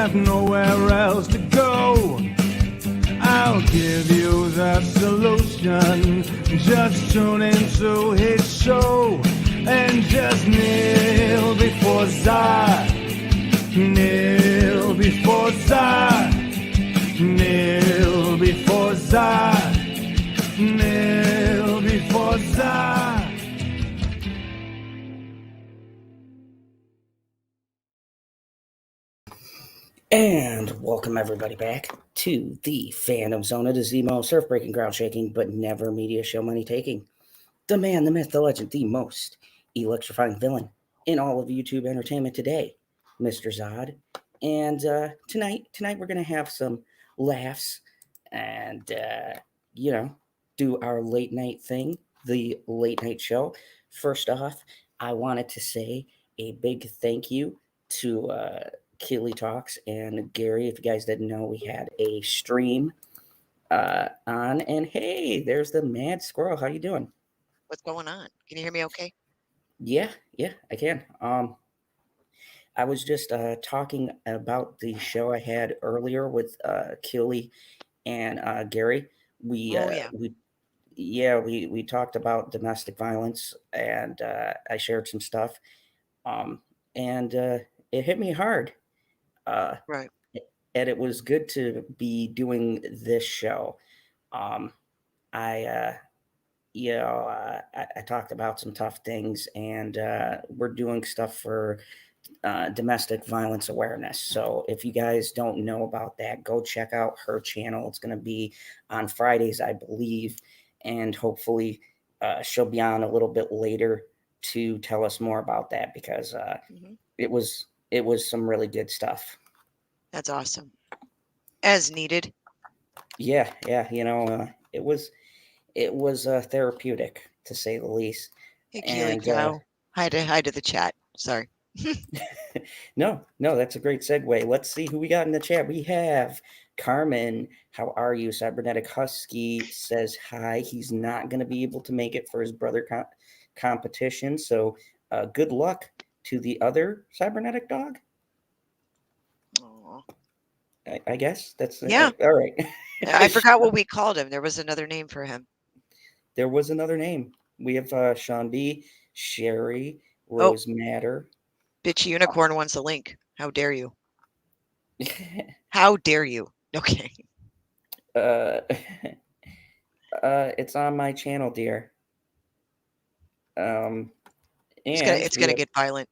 have nowhere else to go. I'll give you the solution. Just tune into his show and just kneel before Zod. Kneel before Zod. Kneel before Zod. Kneel before Zod. And welcome everybody back to the Fandom Zone. It is the most surf-breaking, ground-shaking, but never media show money-taking. The man, the myth, the legend, the most electrifying villain in all of YouTube entertainment today, Mr. Zod. And tonight we're going to have some laughs and, do our late night thing, the late night show. First off, I wanted to say a big thank you to Keely Talks and Gary. If you guys didn't know, we had a stream on, and hey, there's the Mad Squirrel. How you doing? What's going on? Can you hear me okay? Yeah, I can. I was just talking about the show I had earlier with Keely and Gary. We we talked about domestic violence, and I shared some stuff, and it hit me hard. Right. And it was good to be doing this show. I talked about some tough things, and we're doing stuff for domestic violence awareness. So if you guys don't know about that, go check out her channel. It's going to be on Fridays, I believe, and hopefully she'll be on a little bit later to tell us more about that, because it was some really good stuff. That's awesome. As needed. Yeah, it was therapeutic, to say the least. Hey, Keely Cow. Hi to the chat. Sorry. No, that's a great segue. Let's see who we got in the chat. We have Carmen. How are you? Cybernetic Husky says hi. He's not going to be able to make it for his brother competition. So good luck to the other cybernetic dog. I guess that's yeah. All right. I forgot what we called him. There was another name for him. There was another name. We have Sean B, Sherry, Rose Matter. Bitch Unicorn wants a link. How dare you? How dare you? Okay. It's on my channel, dear. It's gonna get violent.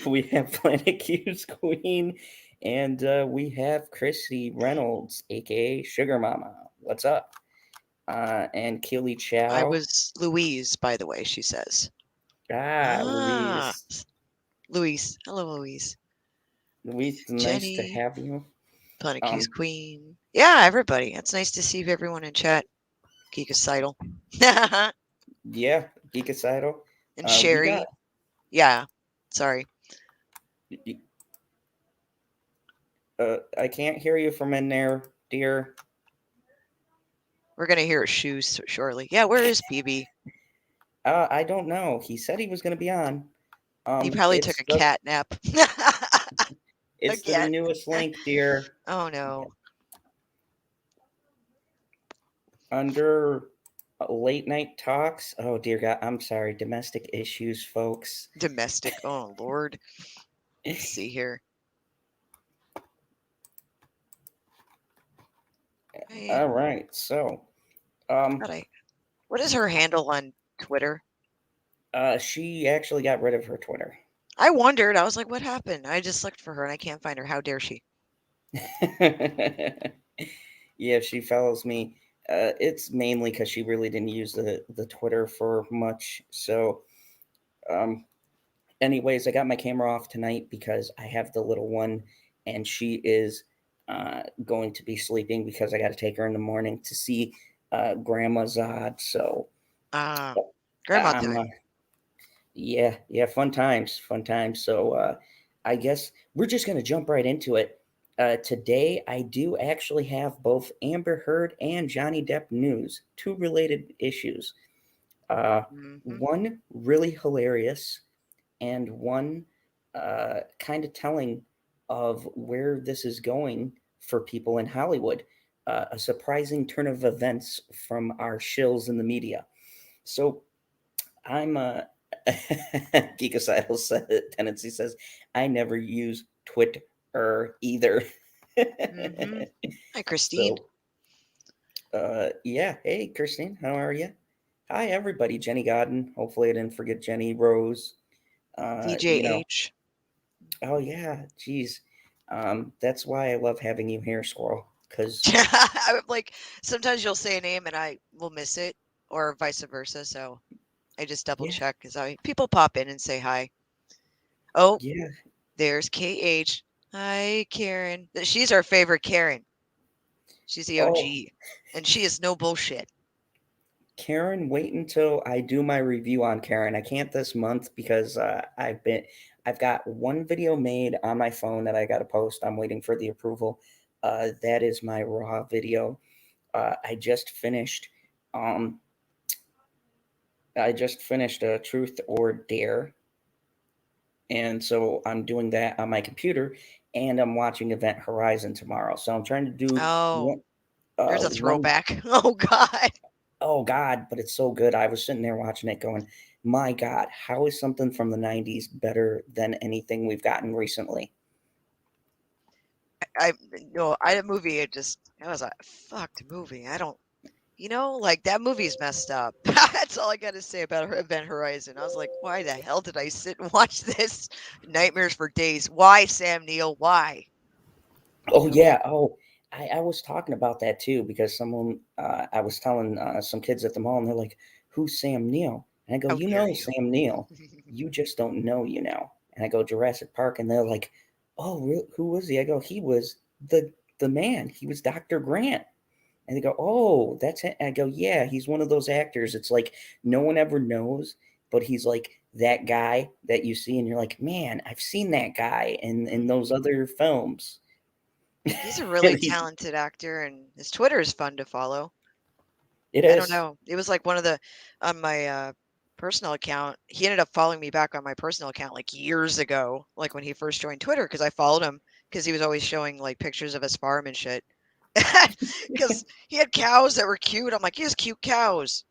We have Planet Q's Queen, and we have Chrissy Reynolds, aka Sugar Mama. What's up? And Keely Chow. I was Louise, by the way, she says. Louise. Louise. Hello, Louise. Louise, nice to have you. Planet Q's Queen. Yeah, everybody. It's nice to see everyone in chat. Geekocidal. Yeah, Geekocidal. And Sherry. Yeah. Sorry. I can't hear you from in there, dear. We're going to hear his shoes shortly. Yeah, where is BB? I don't know. He said he was going to be on. He probably took a cat nap. It's the newest link, dear. Oh, no. Under late night talks. Oh, dear God. I'm sorry. Domestic issues, folks. Domestic. Oh, Lord. Let's see here. All right. So, what is her handle on Twitter? She actually got rid of her Twitter. I wondered. I was like, what happened? I just looked for her and I can't find her. How dare she? Yeah, she follows me. It's mainly because she really didn't use the Twitter for much. So, anyways, I got my camera off tonight because I have the little one, and she is going to be sleeping because I got to take her in the morning to see Grandma Zod. So, Grandma time. Yeah, fun times. So, I guess we're just going to jump right into it. Today, I do actually have both Amber Heard and Johnny Depp news, two related issues. One really hilarious, and one kind of telling of where this is going for people in Hollywood. A surprising turn of events from our shills in the media. So I'm Geekocidal tendency says I never use Twitter either. Mm-hmm. Hi, Christine. So yeah, hey Christine, how are you? Hi everybody, Jenny Godden. Hopefully I didn't forget Jenny Rose. You know, DJH. oh yeah, geez. That's why I love having you here, Squirrel. Cause I'm like, sometimes you'll say a name and I will miss it, or vice versa. So I just double yeah, check because people pop in and say hi. Oh, yeah. there's KH. Hi, Karen. She's our favorite Karen. She's the Oh, OG, and she is no bullshit. Karen, wait until I do my review on Karen. I can't this month because I've got one video made on my phone that I got to post. I'm waiting for the approval. That is my raw video. I just finished. Um, I just finished a Truth or Dare, and so I'm doing that on my computer, and I'm watching Event Horizon tomorrow. So I'm trying to do Oh, one. there's a One throwback. Oh God. Oh God, but it's so good. I was sitting there watching it going, my God, how is something from the 90s better than anything we've gotten recently? I no, I a movie. It was a fucked movie. I don't. Like that movie's messed up. That's all I got to say about Event Horizon. I was like, why the hell did I sit and watch this? Nightmares for days. Why, Sam Neill? Why? Oh You know, yeah. Oh, I was talking about that too because someone I was telling some kids at the mall and they're like, "Who's Sam Neill?" And I go, how "You dare know you? Sam Neill. You just don't know, you know." And I go Jurassic Park and they're like, "Oh, who was he?" I go, "He was the man. He was Dr. Grant." And they go, "Oh, that's it." And I go, "Yeah, he's one of those actors. It's like no one ever knows, but he's like that guy that you see, and you're like, man, I've seen that guy in Mhm. those other films." He's a really And he, talented actor, and his Twitter is fun to follow. it I don't is. know. It was like one of the on my personal account. He ended up following me back on my personal account like years ago, like when he first joined Twitter, because I followed him because he was always showing like pictures of his farm and shit. Because he had cows that were cute. I'm like, he has cute cows.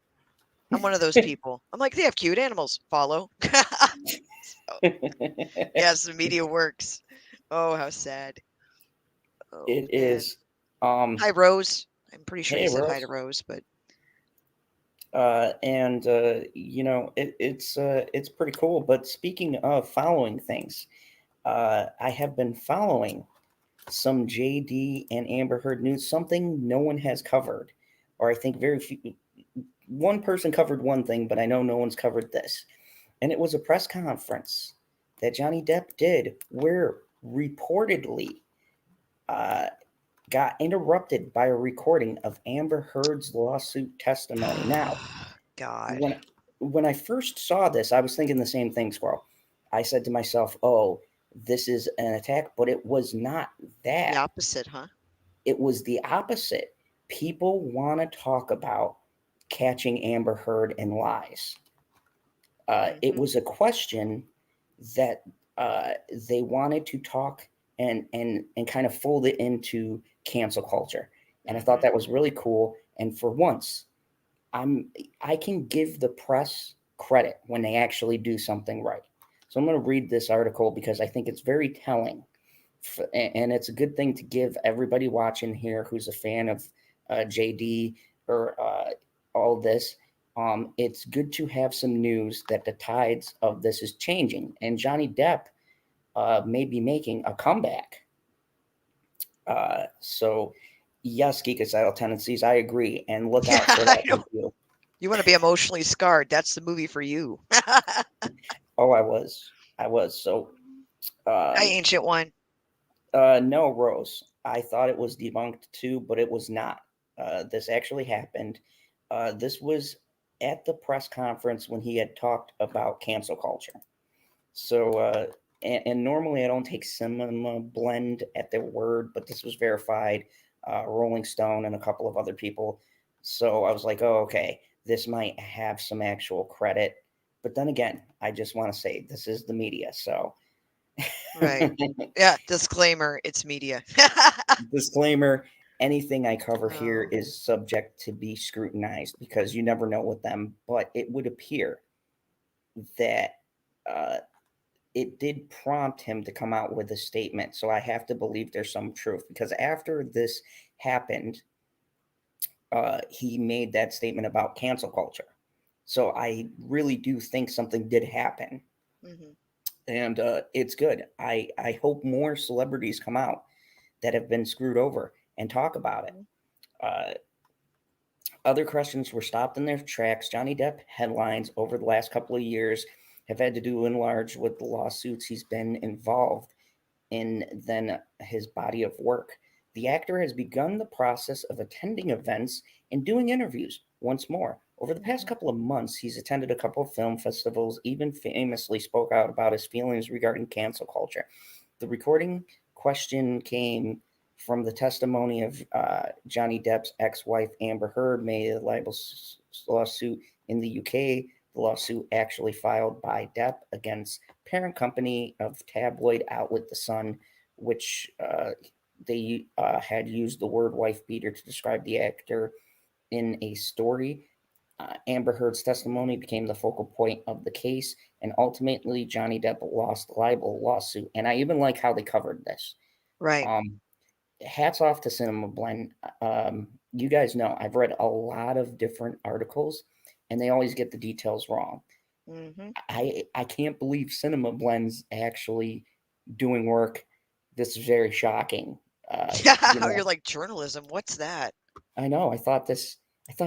I'm one of those people. I'm like, they have cute animals. Follow. So, yes, the media works. Oh, how sad. It Oh man. is. Um, Hi, Rose. I'm pretty sure you hey, said hi to Rose. Rose, but And you know, it's pretty cool. But speaking of following things, I have been following some JD and Amber Heard news, something no one has covered, or I think very few. One person covered one thing, but I know no one's covered this. And it was a press conference that Johnny Depp did where reportedly uh, got interrupted by a recording of Amber Heard's lawsuit testimony. Now, God. when when I first saw this, I was thinking the same thing, Squirrel. I said to myself, "Oh, this is an attack," but it was not The that. opposite, huh? It was the opposite. People want to talk about catching Amber Heard in lies. It Hmm. was a question that they wanted to talk and kind of fold it into cancel culture, and I thought Hmm. that was really cool. And for once, I'm I can give the press credit when they actually do something right. So I'm going to read this article because I think it's very telling, and it's a good thing to give everybody watching here who's a fan of JD or all this. It's good to have some news that the tides of this is changing, and Johnny Depp may be making a comeback. So, yes, geekicidal tendencies, I agree, and look Yeah, out for I that know. review. You want to be emotionally scarred. That's the movie for you. Oh, I was. So, Hi, um, Ancient One. no, Rose. I thought it was debunked too, but it was not. This actually happened. This was at the press conference when he had talked about cancel culture. So, and normally I don't take Cinema Blend at their word, but this was verified. Rolling Stone and a couple of other people. So I was like, oh, okay, this might have some actual credit. But then again, I just want to say this is the media. So Right. Yeah. Disclaimer: it's media. Disclaimer, anything I cover here Oh. is subject to be scrutinized because you never know with them, but it would appear that uh, it did prompt him to come out with a statement. So I have to believe there's some truth because after this happened, he made that statement about cancel culture. So I really do think something did happen, Hmm. and it's good. I hope more celebrities come out that have been screwed over and talk about it. Hmm. Uh, Other questions were stopped in their tracks. Johnny Depp headlines over the last couple of years have had to do in large with the lawsuits he's been involved in than his body of work. The actor has begun the process of attending events and doing interviews once more. Over the past Hmm. couple of months, he's attended a couple of film festivals, even famously spoke out about his feelings regarding cancel culture. The recording question came from the testimony of Johnny Depp's ex-wife Amber Heard made a libel lawsuit in the UK. The lawsuit actually filed by Depp against parent company of tabloid outlet The Sun, which they had used the word wife beater to describe the actor in a story. Amber Heard's testimony became the focal point of the case, and ultimately Johnny Depp lost the libel lawsuit. And I even like how they covered this. Right. Um, Hats off to Cinema Blend. You guys know I've read a lot of different articles, and they always get the details wrong. Hmm. I can't believe Cinema Blend's actually doing work. This is very shocking. You Yeah. know, You're like journalism. What's that? I know. I thought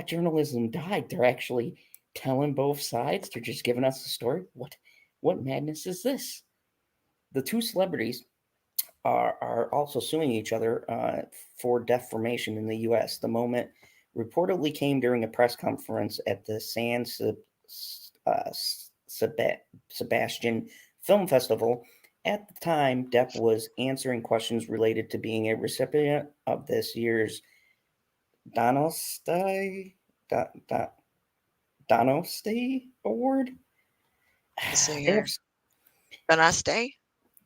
journalism died. They're actually telling both sides. They're just giving us the story. What madness is this? The two celebrities are also suing each other for defamation in the U.S. The moment reportedly came during a press conference at the uh, Sebastian Film Festival. At the time, Depp was answering questions related to being a recipient of this year's Donosty Da- Da- Donosty Award. Let's see They have here. Banaste?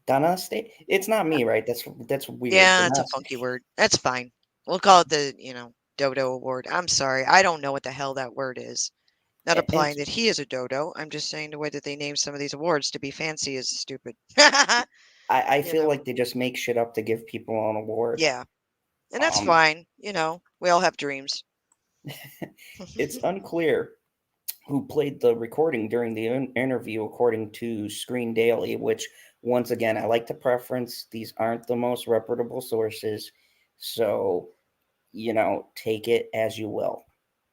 Donosty. It's not me, right? That's weird. Yeah, that's a Donosty. funky word. That's fine. We'll call it the, Dodo Award. I'm sorry. I don't know what the hell that word is. Not And implying that he is a dodo. I'm just saying the way that they name some of these awards to be fancy is stupid. I You feel know. like they just make shit up to give people an award. Yeah. And that's Um, fine. We all have dreams. it's unclear who played the recording during the interview, according to Screen Daily, which, once again, I like to preference these aren't the most reputable sources. So, take it as you will.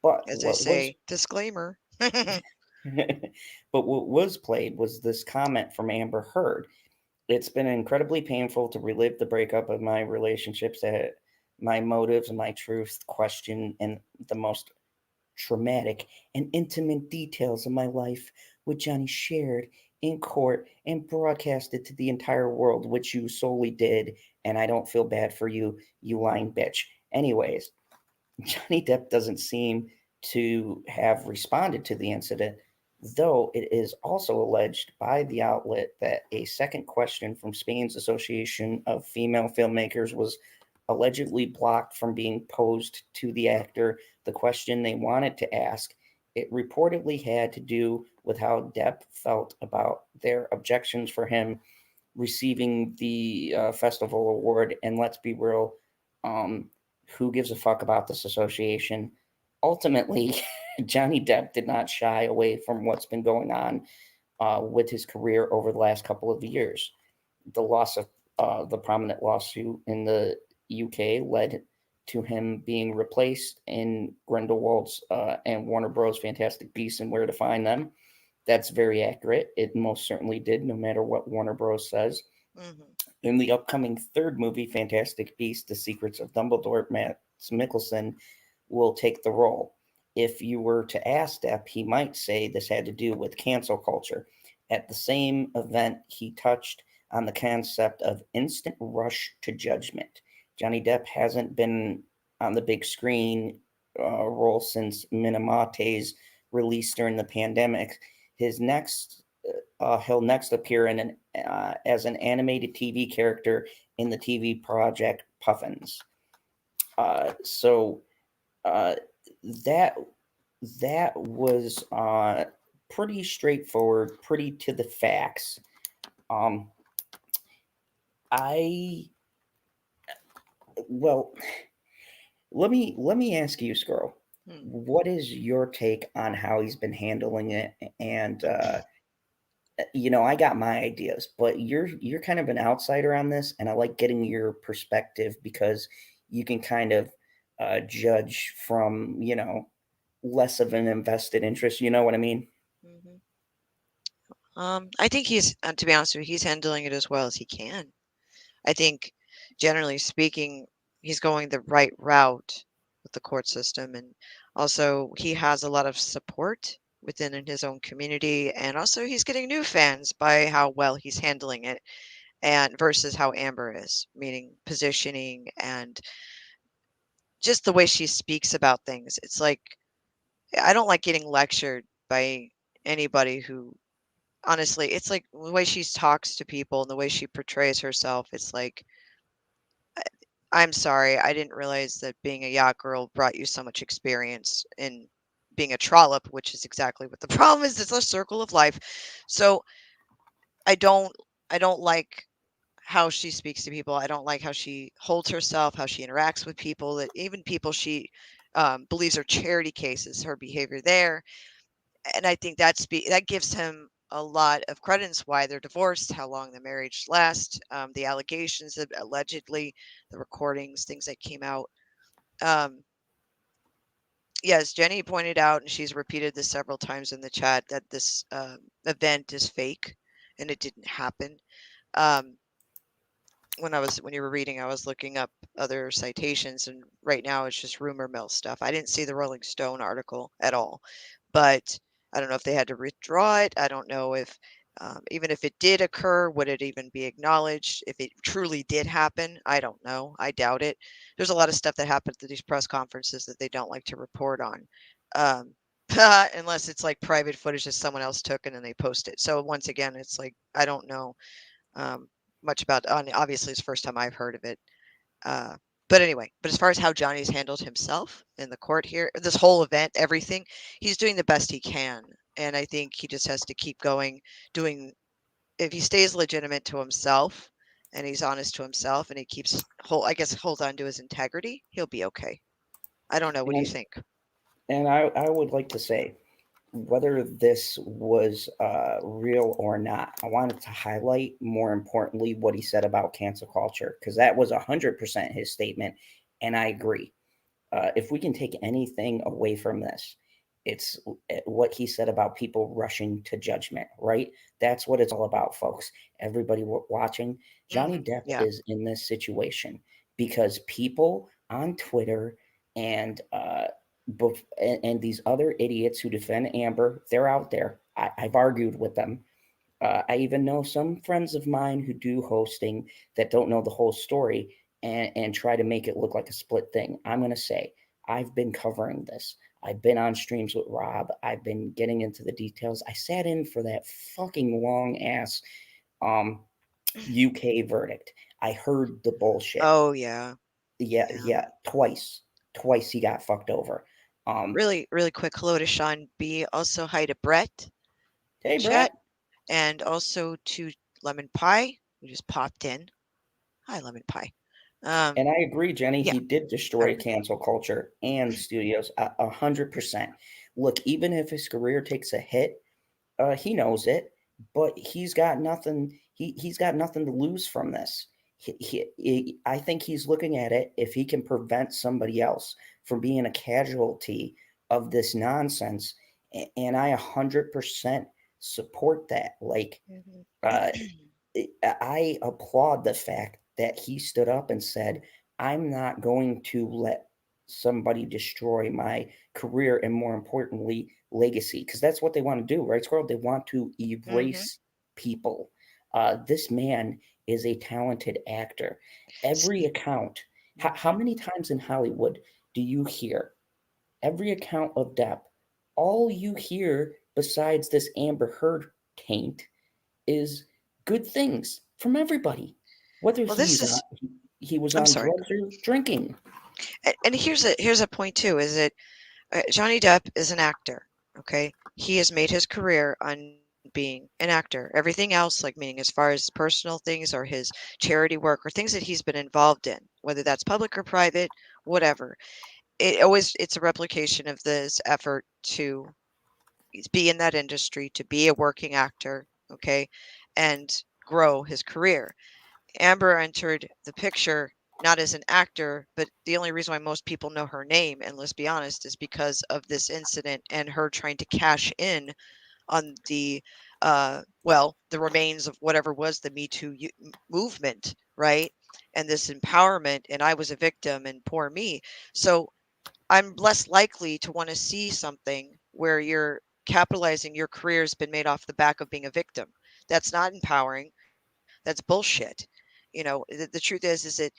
But As I what was say, disclaimer. but what was played was this comment from Amber Heard. It's been incredibly painful to relive the breakup of my relationships, that my motives and my truth question and the most traumatic and intimate details of my life, which Johnny shared in court and broadcasted to the entire world, which you solely did, and I don't feel bad for you, you lying bitch. Anyways, Johnny Depp doesn't seem to have responded to the incident, though it is also alleged by the outlet that a second question from Spain's Association of Female Filmmakers was allegedly blocked from being posed to the actor. The question they wanted to ask, it reportedly had to do with how Depp felt about their objections for him receiving the festival award. And let's be real, um, who gives a fuck about this association? Ultimately, Johnny Depp did not shy away from what's been going on with his career over the last couple of years. The loss of the prominent lawsuit in the UK led to him being replaced in Grindelwald's and Warner Bros. Fantastic Beasts and Where to Find Them. That's very accurate. It most certainly did, no matter what Warner Bros. Says. Hmm. In the upcoming third movie, Fantastic Beasts: The Secrets of Dumbledore, Matt Mikkelsen will take the role. If you were to ask Depp, he might say this had to do with cancel culture. At the same event, he touched on the concept of instant rush to judgment. Johnny Depp hasn't been on the big screen role since Minamate's release during the pandemic. His next he'll next appear in as an animated TV character in the TV project Puffins. So uh, that that was pretty straightforward, pretty to the facts. Um, I well, let me ask you, Squirrel. Hmm. What is your take on how he's been handling it? And I got my ideas, but you're kind of an outsider on this, and I like getting your perspective because you can kind of judge from less of an invested interest. You know what I mean? Mhm. I think he's, to be honest with you, he's handling it as well as he can. I think, generally speaking, he's going the right route with the court system, and also he has a lot of support within in his own community, and also he's getting new fans by how well he's handling it, and versus how Amber is, meaning positioning and just the way she speaks about things. It's like I don't like getting lectured by anybody who honestly, it's like the way she talks to people and the way she portrays herself. It's like, I'm sorry, I didn't realize that being a yacht girl brought you so much experience in being a trollop, which is exactly what the problem is. It's a circle of life. So I don't, I don't like how she speaks to people. I don't like how she holds herself, how she interacts with people. That even people she believes are charity cases, her behavior there, and I think that gives him a lot of credence why they're divorced, how long the marriage lasts, the allegations of allegedly the recordings, things that came out. Um, yes, Jenny pointed out, and she's repeated this several times in the chat, that this event is fake and it didn't happen. Um, when you were reading, I was looking up other citations, and right now it's just rumor mill stuff. I didn't see the Rolling Stone article at all, but I don't know if they had to withdraw it. I don't know if even if it did occur, would it even be acknowledged? If it truly did happen, I don't know. I doubt it. There's a lot of stuff that happens at these press conferences that they don't like to report on. Um, unless it's like private footage that someone else took and then they post it. So once again, it's like I don't know um, much about. Obviously, it's the first time I've heard of it. Uh, but anyway, but as far as how Johnny's handled himself in the court here, this whole event, everything, he's doing the best he can, and I think he just has to keep going, doing. If he stays legitimate to himself, and he's honest to himself, and he keeps I guess hold on to his integrity, he'll be okay. I don't know. What do you And think? I would like to say, whether this was real or not, I wanted to highlight more importantly what he said about cancel culture, because that was 100% his statement, and I agree. If we can take anything away from this, it's what he said about people rushing to judgment, right? That's what it's all about, folks. Everybody watching, Johnny Depp Yeah. is in this situation because people on Twitter and and these other idiots who defend Amber, they're out there. I've argued with them. I even know some friends of mine who do hosting that don't know the whole story and try to make it look like a split thing. I'm going to say, I've been covering this. I've been on streams with Rob. I've been getting into the details. I sat in for that fucking long ass um, UK verdict. I heard the bullshit. Oh yeah. Yeah, Yeah. yeah, twice. Twice he got fucked over. Really, really quick. Hello to Sean B. Also, hi to Brett in Hey, chat, Brett. and also to Lemon Pie, who just popped in. Hi, Lemon Pie. And I agree, Jenny. Yeah, He did I destroy agree. cancel culture and studios 100%. Look, even if his career takes a hit, he knows it, but he's got nothing. He's got nothing to lose from this. I think he's looking at it if he can prevent somebody else from being a casualty of this nonsense, and I 100% support that. Like, Mhm. uh, I applaud the fact that he stood up and said, I'm not going to let somebody destroy my career and, more importantly, legacy. Because that's what they want to do, right, Squirrel? They want to Mhm. erase people. This man is a talented actor. Every See. account, how Mhm. many times in Hollywood do you hear every account of Depp? All you hear besides this Amber Heard taint is good things from everybody, whether Well, this he's on is. he was I'm on sorry. drugs or drinking. And here's a point too. Is that Johnny Depp is an actor. Okay, he has made his career on being an actor. Everything else, like meaning as far as personal things or his charity work or things that he's been involved in, whether that's public or private, whatever, it's a replication of this effort to be in that industry, to be a working actor, okay, and grow his career. Amber entered the picture not as an actor, but the only reason why most people know her name, and let's be honest, is because of this incident and her trying to cash in on the remains of whatever was the Me Too movement, right? And this empowerment, and I was a victim, and poor me. So I'm less likely to want to see something where you're capitalizing your career has been made off the back of being a victim. That's not empowering. That's bullshit. The truth is that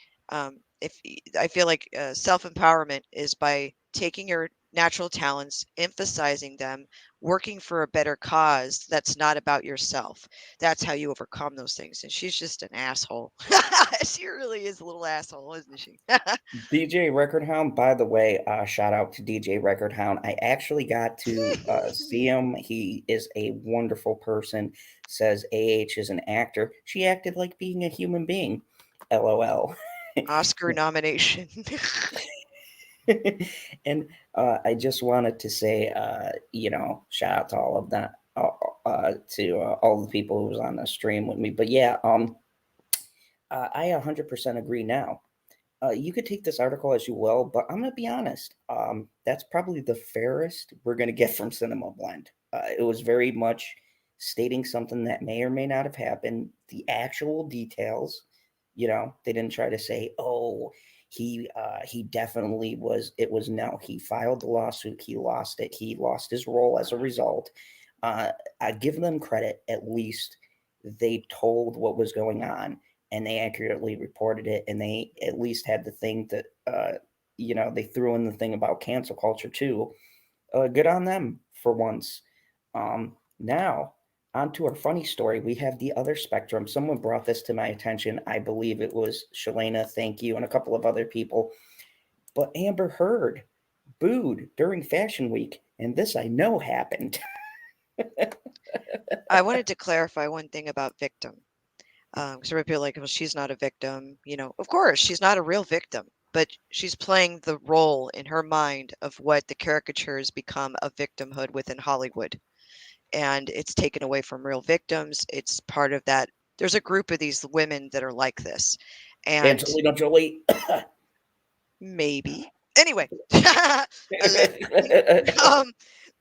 if I feel like self-empowerment is by taking your natural talents, emphasizing them, working for a better cause that's not about yourself. That's how you overcome those things. And she's just an asshole. She really is a little asshole, isn't she? DJ Record Hound, by the way, shout out to DJ Record Hound. I actually got to see him. He is a wonderful person. Says AH is an actor. She acted like being a human being. LOL. Oscar nomination. And I just wanted to say, shout out to all of that, to all the people who was on the stream with me. But yeah, I 100% agree now. You could take this article as you will, but I'm going to be honest. That's probably the fairest we're going to get from Cinema Blend. It was very much stating something that may or may not have happened. The actual details, they didn't try to say, "Oh, he definitely was." It was no. He filed the lawsuit. He lost it. He lost his role as a result. I give them credit. At least they told what was going on and they accurately reported it, and they at least had the thing that they threw in the thing about cancel culture too. Good on them for once. Now on to our funny story. We have the other spectrum. Someone brought this to my attention. I believe it was Shalena, thank you, and a couple of other people. But Amber Heard booed during Fashion Week, and this I know happened. I wanted to clarify one thing about victim. Because people are like, well, she's not a victim. Of course, she's not a real victim, but she's playing the role in her mind of what the caricatures become of victimhood within Hollywood. And it's taken away from real victims. It's part of that. There's a group of these women that are like this. And Angelina Jolie. maybe. Anyway, allegedly. Um,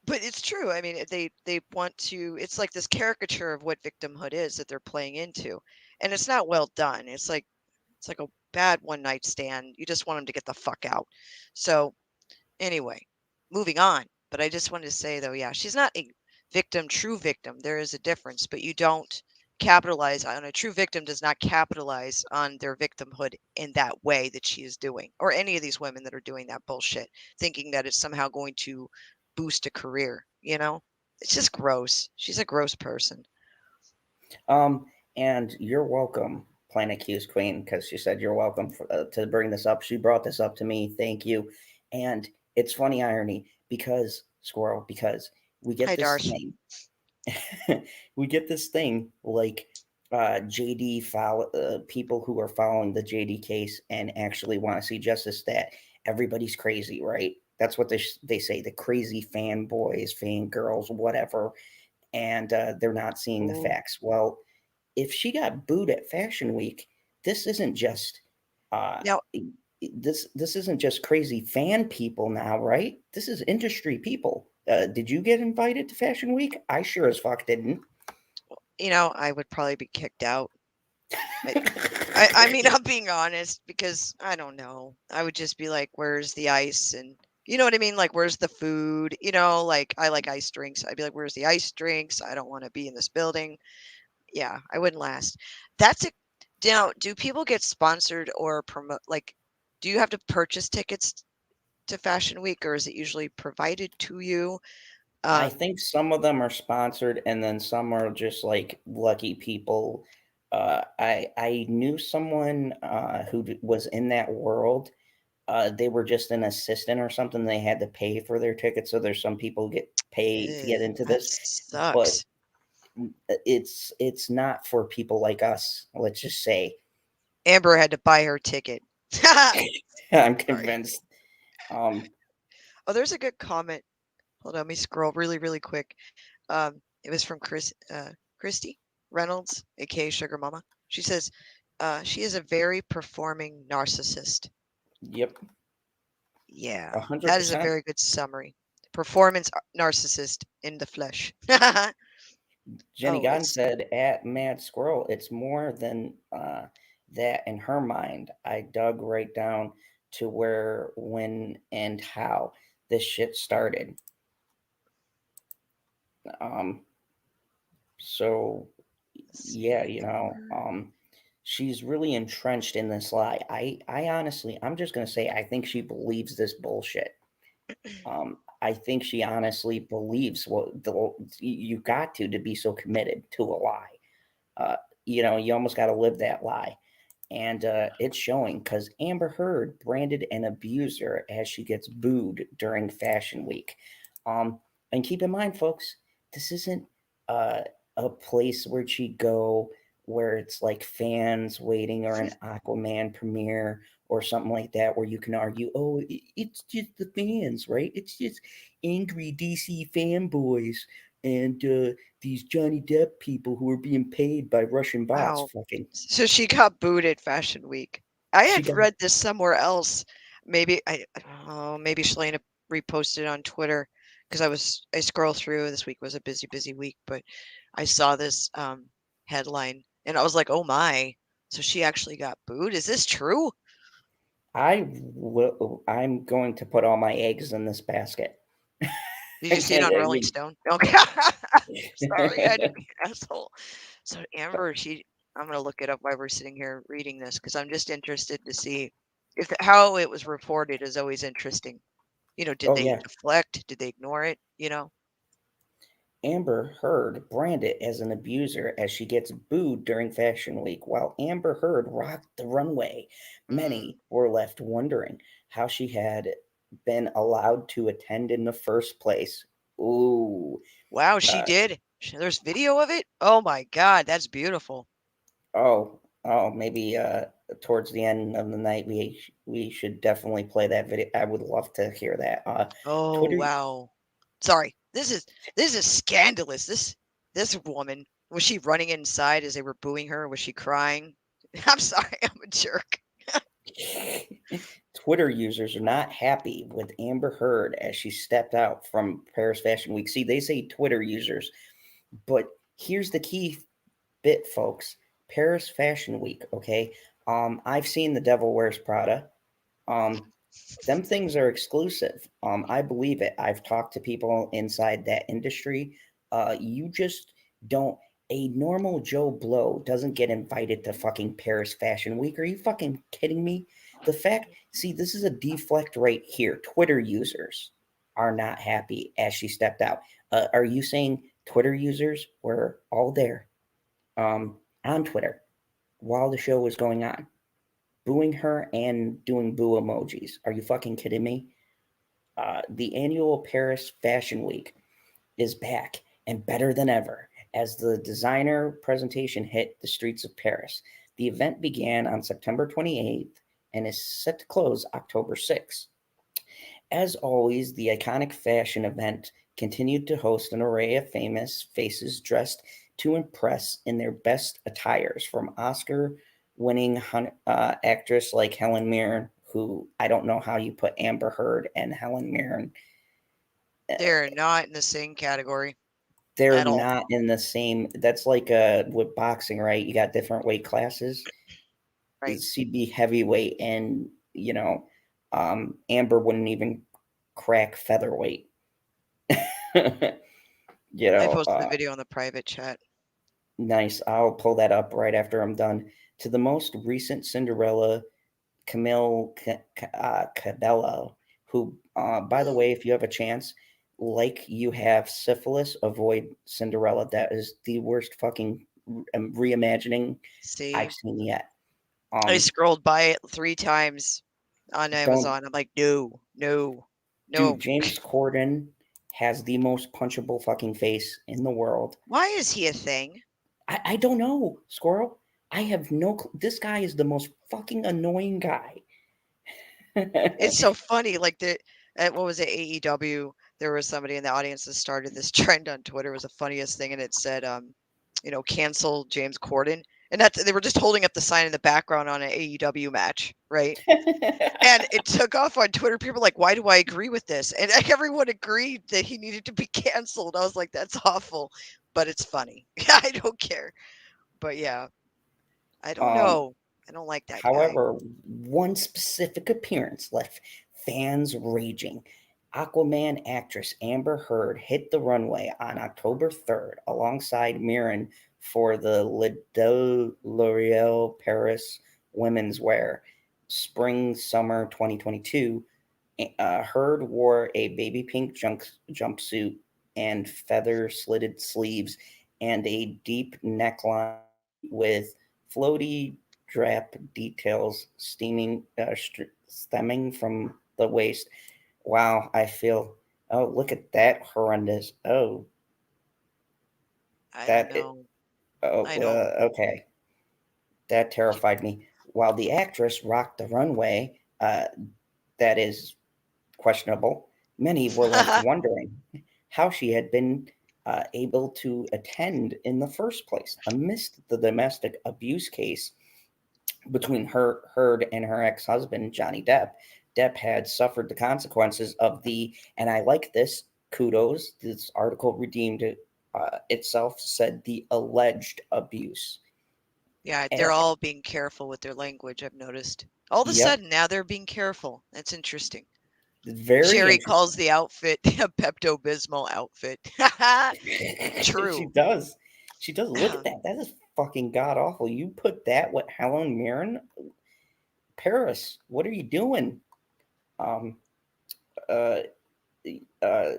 but it's true. I mean, they want to. It's like this caricature of what victimhood is that they're playing into, and it's not well done. It's like a bad one night stand. You just want them to get the fuck out. So anyway, moving on. But I just wanted to say though, yeah, she's not a victim, true victim. There is a difference, but you don't capitalize on a true victim does not capitalize on their victimhood in that way that she is doing, or any of these women that are doing that bullshit, thinking that it's somehow going to boost a career. It's just gross. She's a gross person. And you're welcome, Planet Q's Queen, because she said you're welcome to bring this up. She brought this up to me. Thank you. And it's funny irony because Squirrel, because we get Hi, this Darth. thing, we get this thing like JD follow people who are following the JD case and actually want to see justice. That everybody's crazy, right? That's what they say. The crazy fanboys, fangirls, whatever, and they're not seeing the Ooh. facts. Well, if she got booed at Fashion Week, this isn't just uh, Now, this isn't just crazy fan people now, right? This is industry people. Did you get invited to Fashion Week? I sure as fuck didn't. I would probably be kicked out. I, I mean, I'm being honest because I don't know. I would just be like, "Where's the ice?" And you know what I mean? Like, "Where's the food?" Like I like ice drinks. I'd be like, "Where's the ice drinks?" I don't want to be in this building. Yeah, I wouldn't last. That's a Now, do people get sponsored or promote? Like, do you have to purchase tickets to Fashion Week, or is it usually provided to you? I Um, think some of them are sponsored, and then some are just like lucky people. I knew someone was in that world. They were just an assistant or something. They had to pay for their tickets, so there's some people get paid to get into that this, but sucks. it's not for people like us. Let's just say. Amber had to buy her ticket. I'm Sorry. convinced. Um, Oh, there's a good comment. Hold on, let me scroll really, really quick. It was from Christy Reynolds, aka Sugar Mama. She says, she is a very performing narcissist. yep, Yeah, a hundred that is a percent. very good summary. Performance narcissist in the flesh. Jenny Oh, Gunn it's said at Mad Squirrel, it's more than that in her mind. I dug right down to where, when, and how this shit started. Um, so let's yeah, see. she's really entrenched in this lie. I honestly, I'm just gonna say, I think she believes this bullshit. I think she honestly believes what you got to be so committed to a lie. Uh, you almost got to live that lie. And it's showing because Amber Heard branded an abuser as she gets booed during Fashion Week. Um, and keep in mind, folks, this isn't uh, a place where she go where it's like fans waiting or an Aquaman premiere or something like that where you can argue, oh, it's just the fans, right? It's just angry DC fanboys and these Johnny Depp people who are being paid by Russian bots. Wow. Fucking, So she got booed at Fashion Week. I she had got. read this somewhere else. Maybe maybe Shalana reposted it on Twitter because I scroll through. This week was a busy, busy week, but I saw this headline and I was like, oh my. So she actually got booed. Is this true? I'm going to put all my eggs in this basket. Did you see it on I Rolling mean, Stone? Okay. Sorry, I had to be an asshole. So Amber, I'm gonna look it up while we're sitting here reading this because I'm just interested to see if how it was reported is always interesting. Did oh they yeah, deflect? Did they ignore it? Amber Heard branded as an abuser as she gets booed during Fashion Week. While Amber Heard rocked the runway, Mm. many were left wondering how she had been allowed to attend in the first place. Ooh, Wow, she uh, did. There's video of it. Oh my God, that's beautiful. oh, maybe towards the end of the night we should definitely play that video. I would love to hear that. Oh Twitter. wow. Sorry, this is scandalous. This woman, was she running inside as they were booing her? Was she crying? I'm sorry, I'm a jerk. Twitter users are not happy with Amber Heard as she stepped out from Paris Fashion Week. See, they say Twitter users, but here's the key bit, folks. Paris Fashion Week, okay? I've seen The Devil Wears Prada. Um, them things are exclusive. I believe it. I've talked to people inside that industry. You just don't. A normal Joe Blow doesn't get invited to fucking Paris Fashion Week. Are you fucking kidding me? The fact, see, this is a deflect right here. Twitter users are not happy as she stepped out. Are you saying Twitter users were all there on Twitter while the show was going on, booing her and doing boo emojis? Are you fucking kidding me? The annual Paris Fashion Week is back and better than ever as the designer presentation hit the streets of Paris. The event began on September 28th and is set to close October 6th. As always, the iconic fashion event continued to host an array of famous faces dressed to impress in their best attires, from Oscar winning actress like Helen Mirren, who I don't know how you put Amber Heard and Helen Mirren. They're not in the same category They're at all. not in the same. That's like with boxing, right? You got different weight classes. Right. She'd be heavyweight, and Amber wouldn't even crack featherweight. you I know, posted the video on the private chat. nice. I'll pull that up right after I'm done. To the most recent Cinderella, Camille Cabello, who, by the way, if you have a chance, like you have syphilis, avoid Cinderella. That is the worst fucking reimagining I've See, seen yet. I Um, scrolled by it 3 times on don't, Amazon. I'm like, no, no, dude. no. James Corden has the most punchable fucking face in the world. Why is he a thing? I don't know, Squirrel. I have no. This guy is the most fucking annoying guy. It's so funny. Like the at what was it, AEW? There was somebody in the audience that started this trend on Twitter. It was the funniest thing, and it said, cancel James Corden, and that's they were just holding up the sign in the background on an AEW match, right? And it took off on Twitter. People were like, why do I agree with this? And like, everyone agreed that he needed to be canceled. I was like, that's awful, but it's funny. I don't care. But yeah, I don't um, know. I don't like that guy. However, one specific appearance left fans raging. Aquaman actress Amber Heard hit the runway on October 3rd alongside Mirren for the L'Oreal Paris Women's Wear Spring Summer 2022. Heard wore a baby pink jumpsuit and feather slitted sleeves and a deep neckline with floaty drap details stemming from the waist. Wow, I feel. Oh, look at that horrendous. Oh, I don't that it. know. Oh, I don't. okay. That terrified me. While the actress rocked the runway, that is questionable. Many were left wondering how she had been able to attend in the first place amidst the domestic abuse case between Heard and her ex-husband Johnny Depp. Depp had suffered the consequences of the, and I like this, kudos. This article redeemed it, itself. Said the alleged abuse. Yeah, they're Uh, all being careful with their language, I've noticed. All of a yep, sudden, now they're being careful. That's interesting. very Sherry calls interesting. the outfit a Pepto-Bismol outfit. She True. does. She does. Look at that. That is fucking god awful. You put that with Helen Mirren, Paris. What are you doing? Um. Uh. Uh.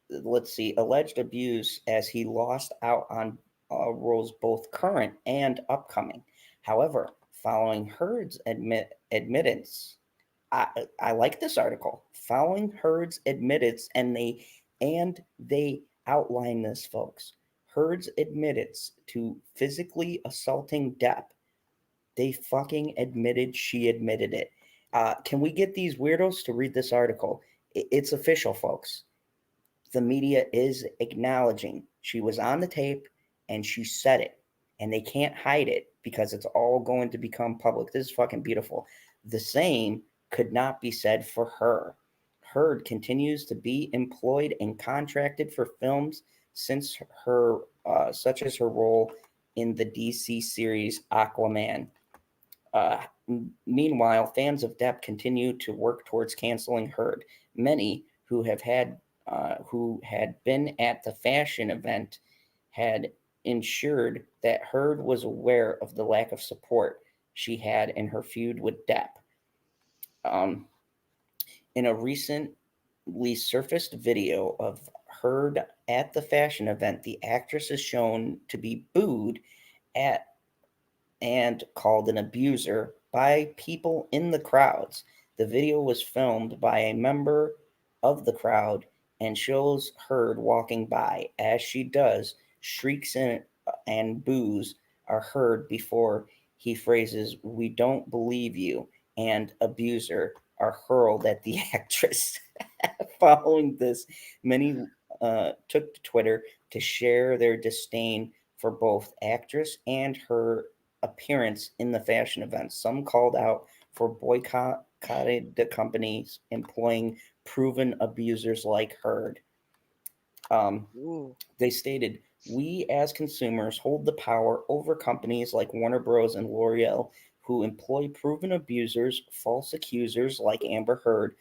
Let's see. Alleged abuse as he lost out on roles both current and upcoming. However, following Heard's admittance, I like this article. Following Heard's admittance, and they outline this, folks. Heard's admittance to physically assaulting Depp. They fucking admitted she admitted it. Can we get these weirdos to read this article? It's official, folks. The media is acknowledging she was on the tape and she said it, and they can't hide it because it's all going to become public. This is fucking beautiful. The same could not be said for her. Heard continues to be employed and contracted for films since her, such as her role in the DC series Aquaman. Uh, Meanwhile, fans of Depp continue to work towards canceling Heard. Many who had been at the fashion event had ensured that Heard was aware of the lack of support she had in her feud with Depp. Um, in a recently surfaced video of Heard at the fashion event, the actress is shown to be booed at and called an abuser by people in the crowds. The video was filmed by a member of the crowd and shows Heard walking by. As she does, shrieks and boos are heard before he phrases, "We don't believe you," and "abuser" are hurled at the actress. Following this, many took to Twitter to share their disdain for both actress and her appearance in the fashion event. Some called out for boycotted the companies employing proven abusers like Heard. Um, Ooh. they stated, "We as consumers hold the power over companies like Warner Bros. And L'Oreal who employ proven abusers, false accusers like Amber Heard.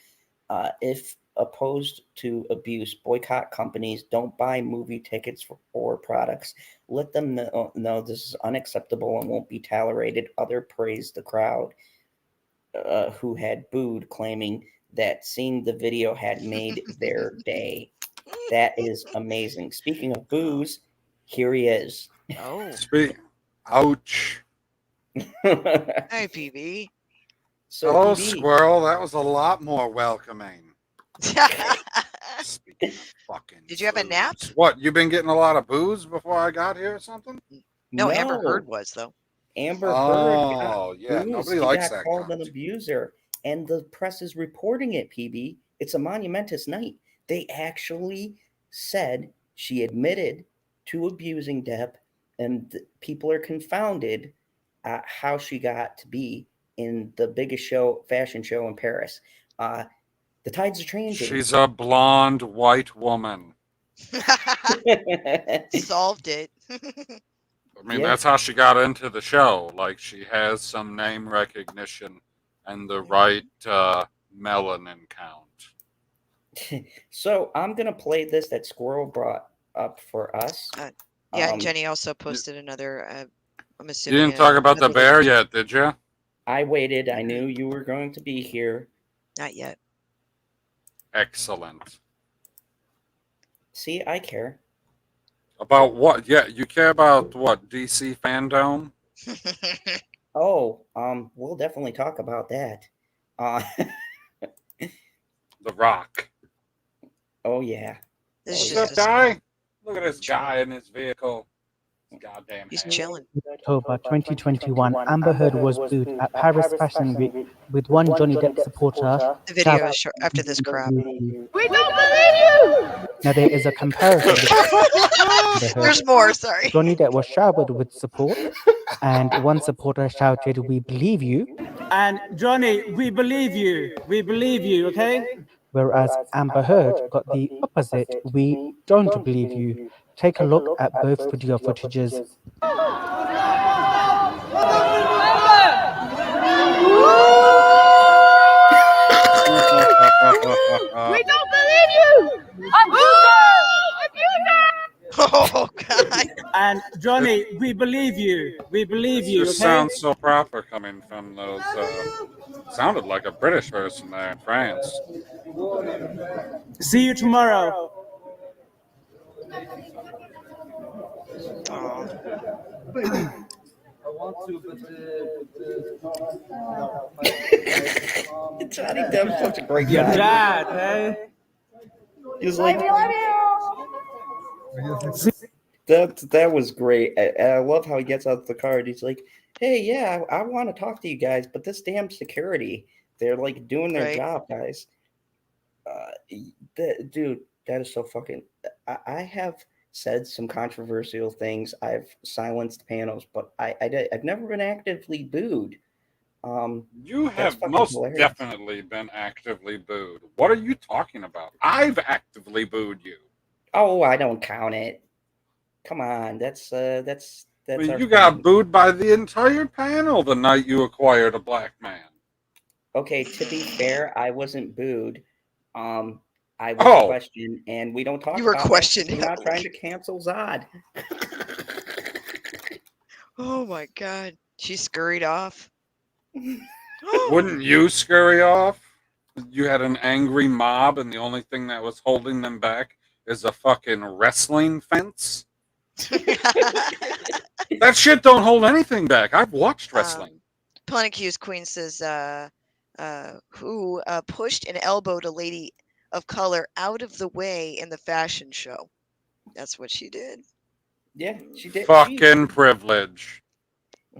If opposed to abuse, boycott companies, don't buy movie tickets or products. Let them know this is unacceptable and won't be tolerated." Other praised the crowd who had booed, claiming that seeing the video had made their day. That is amazing. Speaking of booze, here he is. Oh, Ouch. hi, PB. So, Hello, PB, Squirrel. That was a lot more welcoming. Speaking of fucking Did you have a nap? booze. What, you been getting a lot of booze before I got here or something? No, Amber no, Heard was though. Amber Heard got Oh, yeah. booze. Nobody She likes got that called an cunt. abuser, and the press is reporting it, PB. It's a monumentous night. They actually said she admitted to abusing Depp, and people are confounded at how she got to be in the biggest fashion show in Paris. The tides are changing. She's a blonde white woman. Solved it. I mean, Yeah. that's how she got into the show. Like, she has some name recognition and the right melanin count. So I'm gonna play this that Squirrel brought up for us. Yeah, and Um, Jenny also posted another. I'm You assuming. didn't talk about the another bear link. yet, did you? I waited. I knew you were going to be here. Not yet. Excellent. See, I care. About what? Yeah, you care about what? DC fandom? Oh, we'll definitely talk about that. The Rock. Oh yeah. This is What's just up, a, guy? Look at this guy in his vehicle. Goddamn he's head. chilling. October 2021, Amber Heard was booed at Paris Fashion Week with one Johnny Depp supporter. The video is short after this crap. We don't believe you! Now there is a comparison. There's more. Sorry. Johnny Depp was showered with support, and one supporter shouted, "We believe you," And Johnny, we believe you. We believe you, okay? whereas Amber Heard got the opposite, "We don't believe you." Take a look at both video footages. We don't believe you! Oh God. And Johnny, we believe you. We believe you, Just okay? sounds so proper coming from those. Sounded like a British person there in France. See you tomorrow. Oh. Johnny Depp's such a great Your guy. dad, hey? He's like, that was great. I love how he gets out the car and he's like, "Hey, yeah, I want to talk to you guys, but this damn security, they're like doing their Right. job, guys." Dude, that is so fucking. I have said some controversial things. I've silenced panels, but I've never been actively booed. You That's have fucking most hilarious. definitely been actively booed. What are you talking about? I've actively booed you. Oh, I don't count it. Come on, that's I mean, our you got thing. booed by the entire panel the night you acquired a black man. Okay, to be fair, I wasn't booed. I was Oh. questioned, and we don't talk You were about that. questioned We're not trying heavily. to cancel Zod. Oh my God. She scurried off. Wouldn't you scurry off? You had an angry mob, and the only thing that was holding them back is a fucking wrestling fence. That shit don't hold anything back. I've watched wrestling. Planet Q's Queen says, who pushed and elbowed a lady of color out of the way in the fashion show. That's what she did. Yeah, she did. Fucking privilege.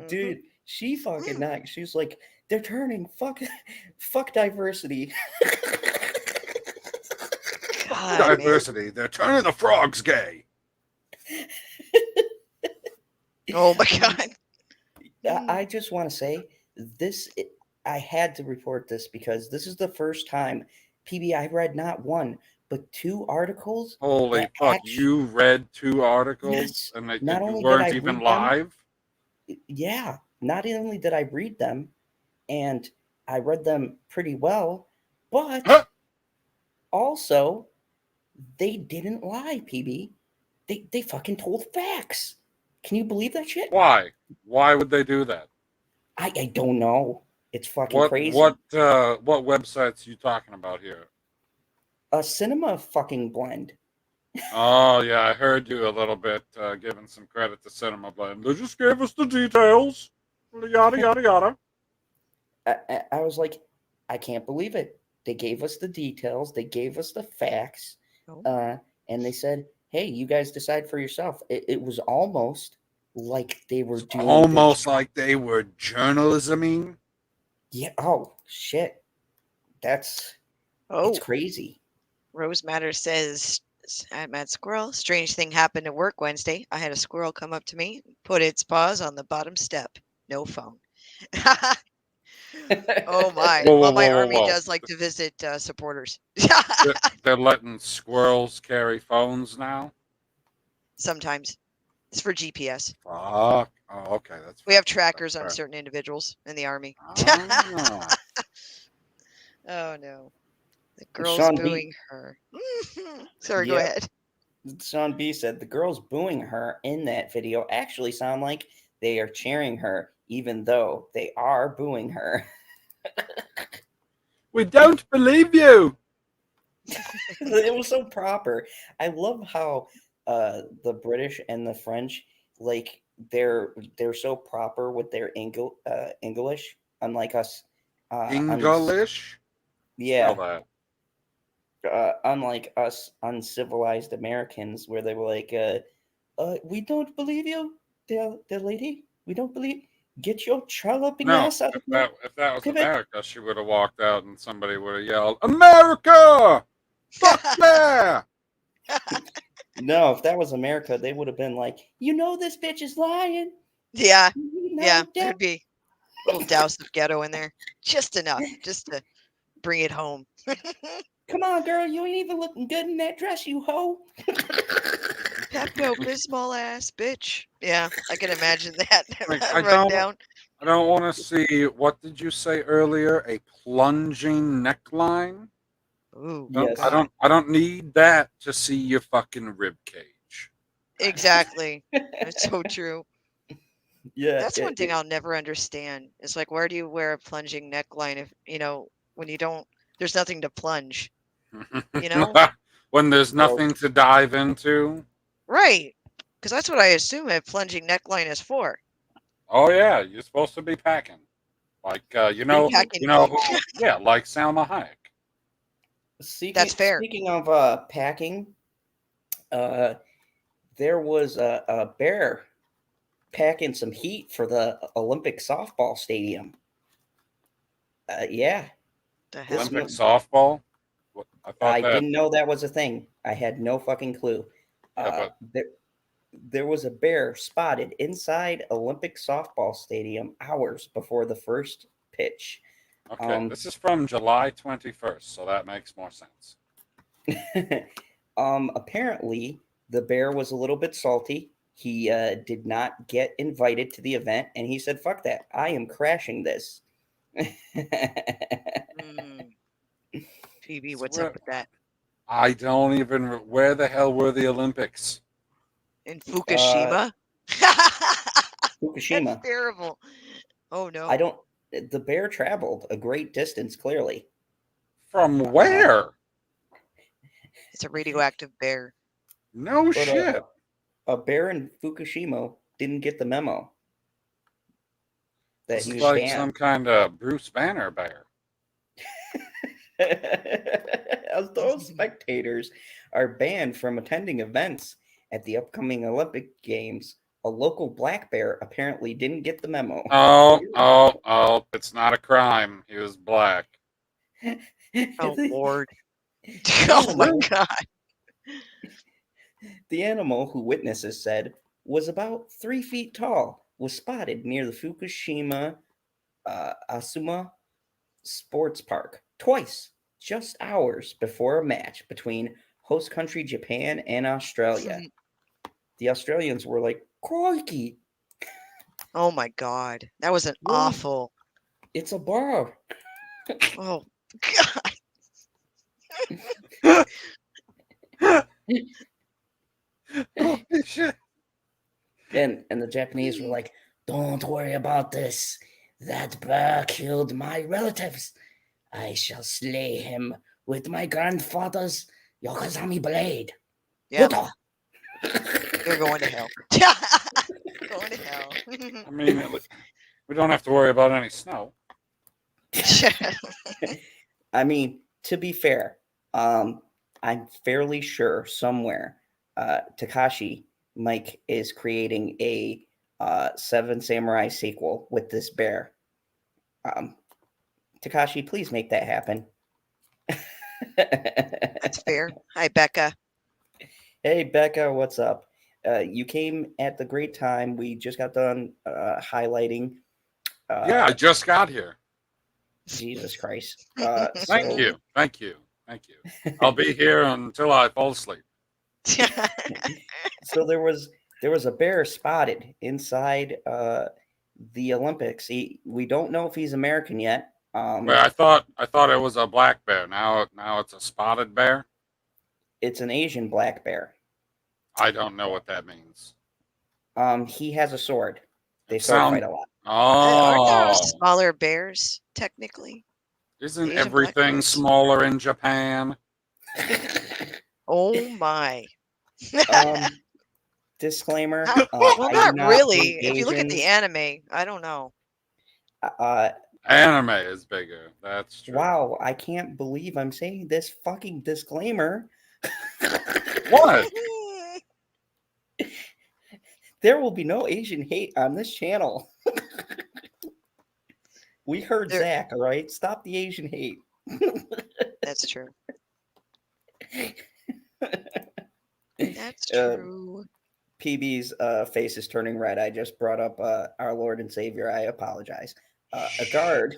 Dude, she fucking not. She's like, they're turning fuck diversity. God, man. Diversity. They're turning the frogs gay. Oh my God. I just want to say this. I had to report this because this is the first time PB I read not one but two articles. Holy that fuck! actu- You read two articles Yes. and that Not you only did weren't I even read them, live. Yeah, not only did I read them, and I read them pretty well, but Huh. also they didn't lie, PB. They fucking told facts. Can you believe that shit? Why? Why would they do that? I don't know. It's fucking What crazy. what websites you talking about here? A cinema fucking blend. Oh yeah, I heard you a little bit giving some credit to Cinema Blend. They just gave us the details. Yada yada yada. I was like, I can't believe it. They gave us the details. They gave us the facts. Oh. And they said, hey, you guys decide for yourself. It was almost like they were It's doing almost like they were journalisming. Yeah. Oh, shit. It's Oh, crazy. Rose Matter says at Mad Squirrel, strange thing happened at work Wednesday. I had a squirrel come up to me, put its paws on the bottom step. No phone. Oh my. Whoa, whoa, Well, my whoa, whoa, army whoa! does like to visit supporters. They're letting squirrels carry phones now. Sometimes it's for GPS. Fuck. Oh, okay, that's We fair. have trackers on That's fair. certain individuals in the army. Ah. Oh no. The girl's Sean B. booing her. Sorry, go Yep. ahead. Sean B said the girls booing her in that video actually sound like they are cheering her, even though they are booing her. We don't believe you. It was so proper. I love how the British and the French, like they're so proper with their English, unlike us. English. Yeah, Spell that. unlike us uncivilized Americans, where they were like, "We don't believe you, the lady. We don't believe. Get your trolloping No, ass out of if here." that was Pivot. America, she would have walked out and somebody would have yelled, "America! Fuck yeah!" No, if that was America, they would have been like, "You know, this bitch is lying. Yeah, You know yeah. that." There'd be a little douse of ghetto in there. Just enough. Just to bring it home. Come on, girl, you ain't even looking good in that dress, you hoe. Pepto Bismol ass bitch. Yeah, I can imagine that Like I rundown. don't want to see. What did you say earlier? A plunging neckline. Ooh, Yes. God. I don't need that to see your fucking rib cage. Exactly. It's so true. Yeah. That's one thing I'll never understand. It's like, where do you wear a plunging neckline if, when you don't, there's nothing to plunge, you know? When there's Well, nothing to dive into. Right. Because that's what I assume a plunging neckline is for. Oh yeah, you're supposed to be packing. Like Packing heat. yeah, like Salma Hayek. That's fair. Speaking of packing, there was a bear packing some heat for the Olympic softball stadium. Yeah. The hell? Olympic softball. I thought I that. didn't know that was a thing. I had no fucking clue. Yeah, but There was a bear spotted inside Olympic softball stadium hours before the first pitch. okay, this is from July 21st, so that makes more sense. Apparently, the bear was a little bit salty. He did not get invited to the event, and he said, "Fuck that! I am crashing this." PB, what's up with that? I don't even. Where the hell were the Olympics? In Fukushima? Fukushima. That's terrible. Oh no. I don't. The bear traveled a great distance. Clearly, From where? It's a radioactive bear. No but shit. a bear in Fukushima didn't get the memo that This he is was like banned. some kind of Bruce Banner bear. As those spectators are banned from attending events at the upcoming Olympic Games, a local black bear apparently didn't get the memo. Oh, it's not a crime. He was black. Oh Lord. The Oh my animal- God. The animal, who witnesses said, was about 3 feet tall, was spotted near the Fukushima Asuma Sports Park twice, just hours before a match between host country Japan and Australia. The Australians were like, "Crikey, Oh my God. That was an awful. it's a bar." Oh God. Holy shit. And the Japanese were like, "Don't worry about this. That bear killed my relatives. I shall slay him with my grandfather's Yokozami blade." Yeah, What you're going to hell. Going to hell. I mean, we don't have to worry about any snow. I mean, to be fair, I'm fairly sure somewhere Takashi Mike is creating a Seven Samurai sequel with this bear. Takashi, please make that happen. That's fair. Hi, Becca. Hey, Becca, what's up? You came at the great time. We just got done highlighting. Yeah, I just got here. Jesus Christ. Thank you. Thank you. Thank you. I'll be here until I fall asleep. So there was a bear spotted inside the Olympics. We don't know if he's American yet. Well, I thought it was a black bear. Now it's a spotted bear. It's an Asian black bear. I don't know what that means. He has a sword. They It sword sound- fight a lot. Aren't there Oh, smaller bears, technically? isn't Asian black everything bears? smaller in Japan? Oh my. Disclaimer. Well, I do not not really. hate If you look at the Asians. anime, I don't know. Anime is bigger. That's true. Wow, I can't believe I'm saying this fucking disclaimer. What? There will be no Asian hate on this channel. We heard There- Zach, all right? Stop the Asian hate. That's true. That's true. PB's face is turning red. I just brought up our Lord and Savior. I apologize. A guard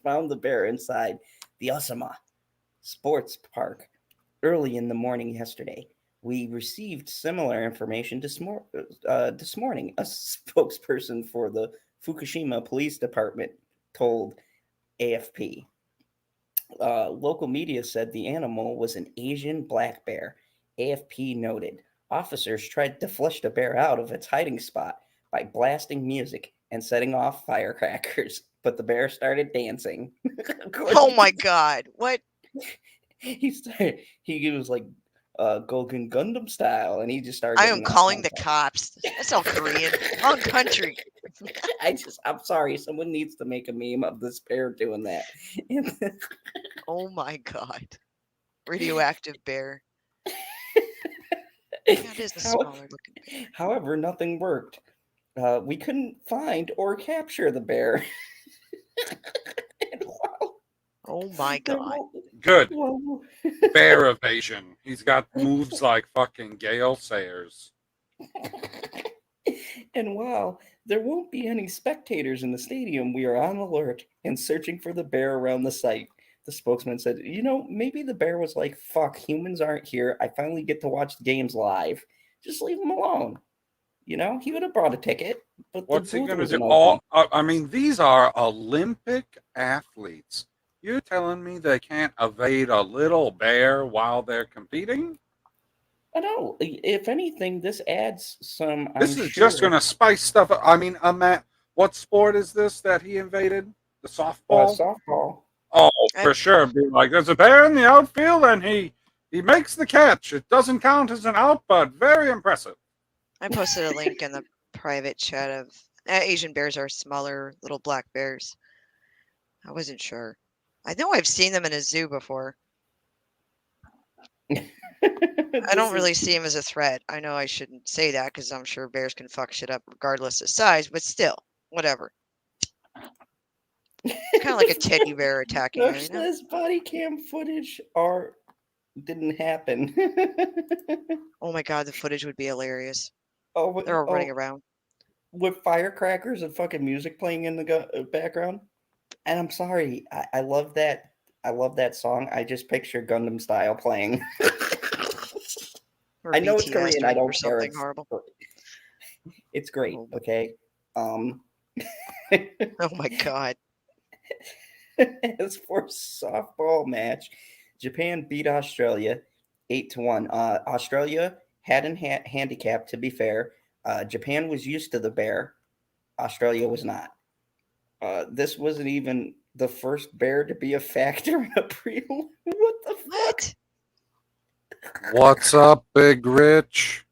found the bear inside the Osama Sports Park early in the morning yesterday. We received similar information this morning. A spokesperson for the Fukushima Police Department told AFP. Local media said the animal was an Asian black bear. AFP noted officers tried to flush the bear out of its hiding spot by blasting music and setting off firecrackers, but the bear started dancing. Oh my god. What? He was like Golden Gundam style, and he just started. I am getting off calling on the fire. cops. That's all Korean. Wrong country. I'm sorry. Someone needs to make a meme of this bear doing that. Oh my god. Radioactive bear. That is a smaller looking bear. However, nothing worked. We couldn't find or capture the bear. And wow, Oh my there god. Good. won't- Bear evasion. He's got moves like fucking Gale Sayers. And wow, there won't be any spectators in the stadium. We are on alert and searching for the bear around the site. The spokesman said, maybe the bear was like, fuck, humans aren't here. I finally get to watch the games live. Just leave him alone. He would have brought a ticket, but What's the he booth going to wasn't do? open. I mean, these are Olympic athletes. You're telling me they can't evade a little bear while they're competing? I know. If anything, this adds some. This I'm is just sure, going to spice stuff up. I mean, what sport is this that he invaded? The softball? softball. Oh, I- for sure. Be like, there's a bear in the outfield, and he makes the catch. It doesn't count as an out, but very impressive. I posted a link in the private chat of Asian bears are smaller little black bears. I wasn't sure. I know I've seen them in a zoo before. I don't really see them as a threat. I know I shouldn't say that because I'm sure bears can fuck shit up regardless of size, but still, whatever. It's kind of like a teddy bear attacking you, This body cam footage didn't happen. Oh my god, the footage would be hilarious. Oh, They're all running around. with firecrackers and fucking music playing in the background. And I'm sorry, I love that. I love that song. I just picture Gundam style playing. Or I know it's BTS Korean. I doing don't or care. something horrible. It's great. Oh. Okay. Oh my god. As for softball match, Japan beat Australia 8-1. Australia had a handicap. To be fair, Japan was used to the bear. Australia was not. This wasn't even the first bear to be a factor in a prelim. What the fuck? What? What's up, Big Rich?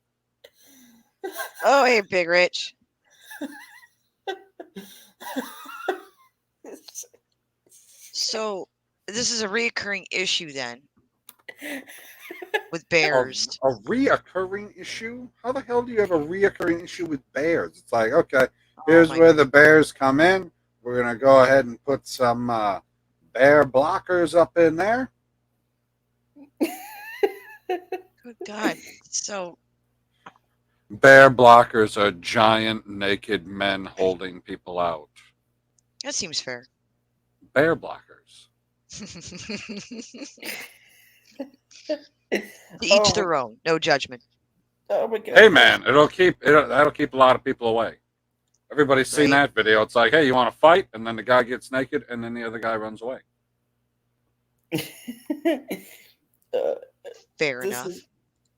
Oh, hey, Big Rich. So this is a reoccurring issue then with bears. A reoccurring issue? How the hell do you have a reoccurring issue with bears? It's like, okay, here's my where the bears come in. We're going to go ahead and put some bear blockers up in there. Good God. So Bear blockers are giant naked men holding people out. that seems fair. Bear blockers. To each their own. No judgment. Oh my God. Hey man, that'll keep a lot of people away. Everybody's seen Right. that video. It's like, hey, you want to fight? And then the guy gets naked, and then the other guy runs away. Fair enough.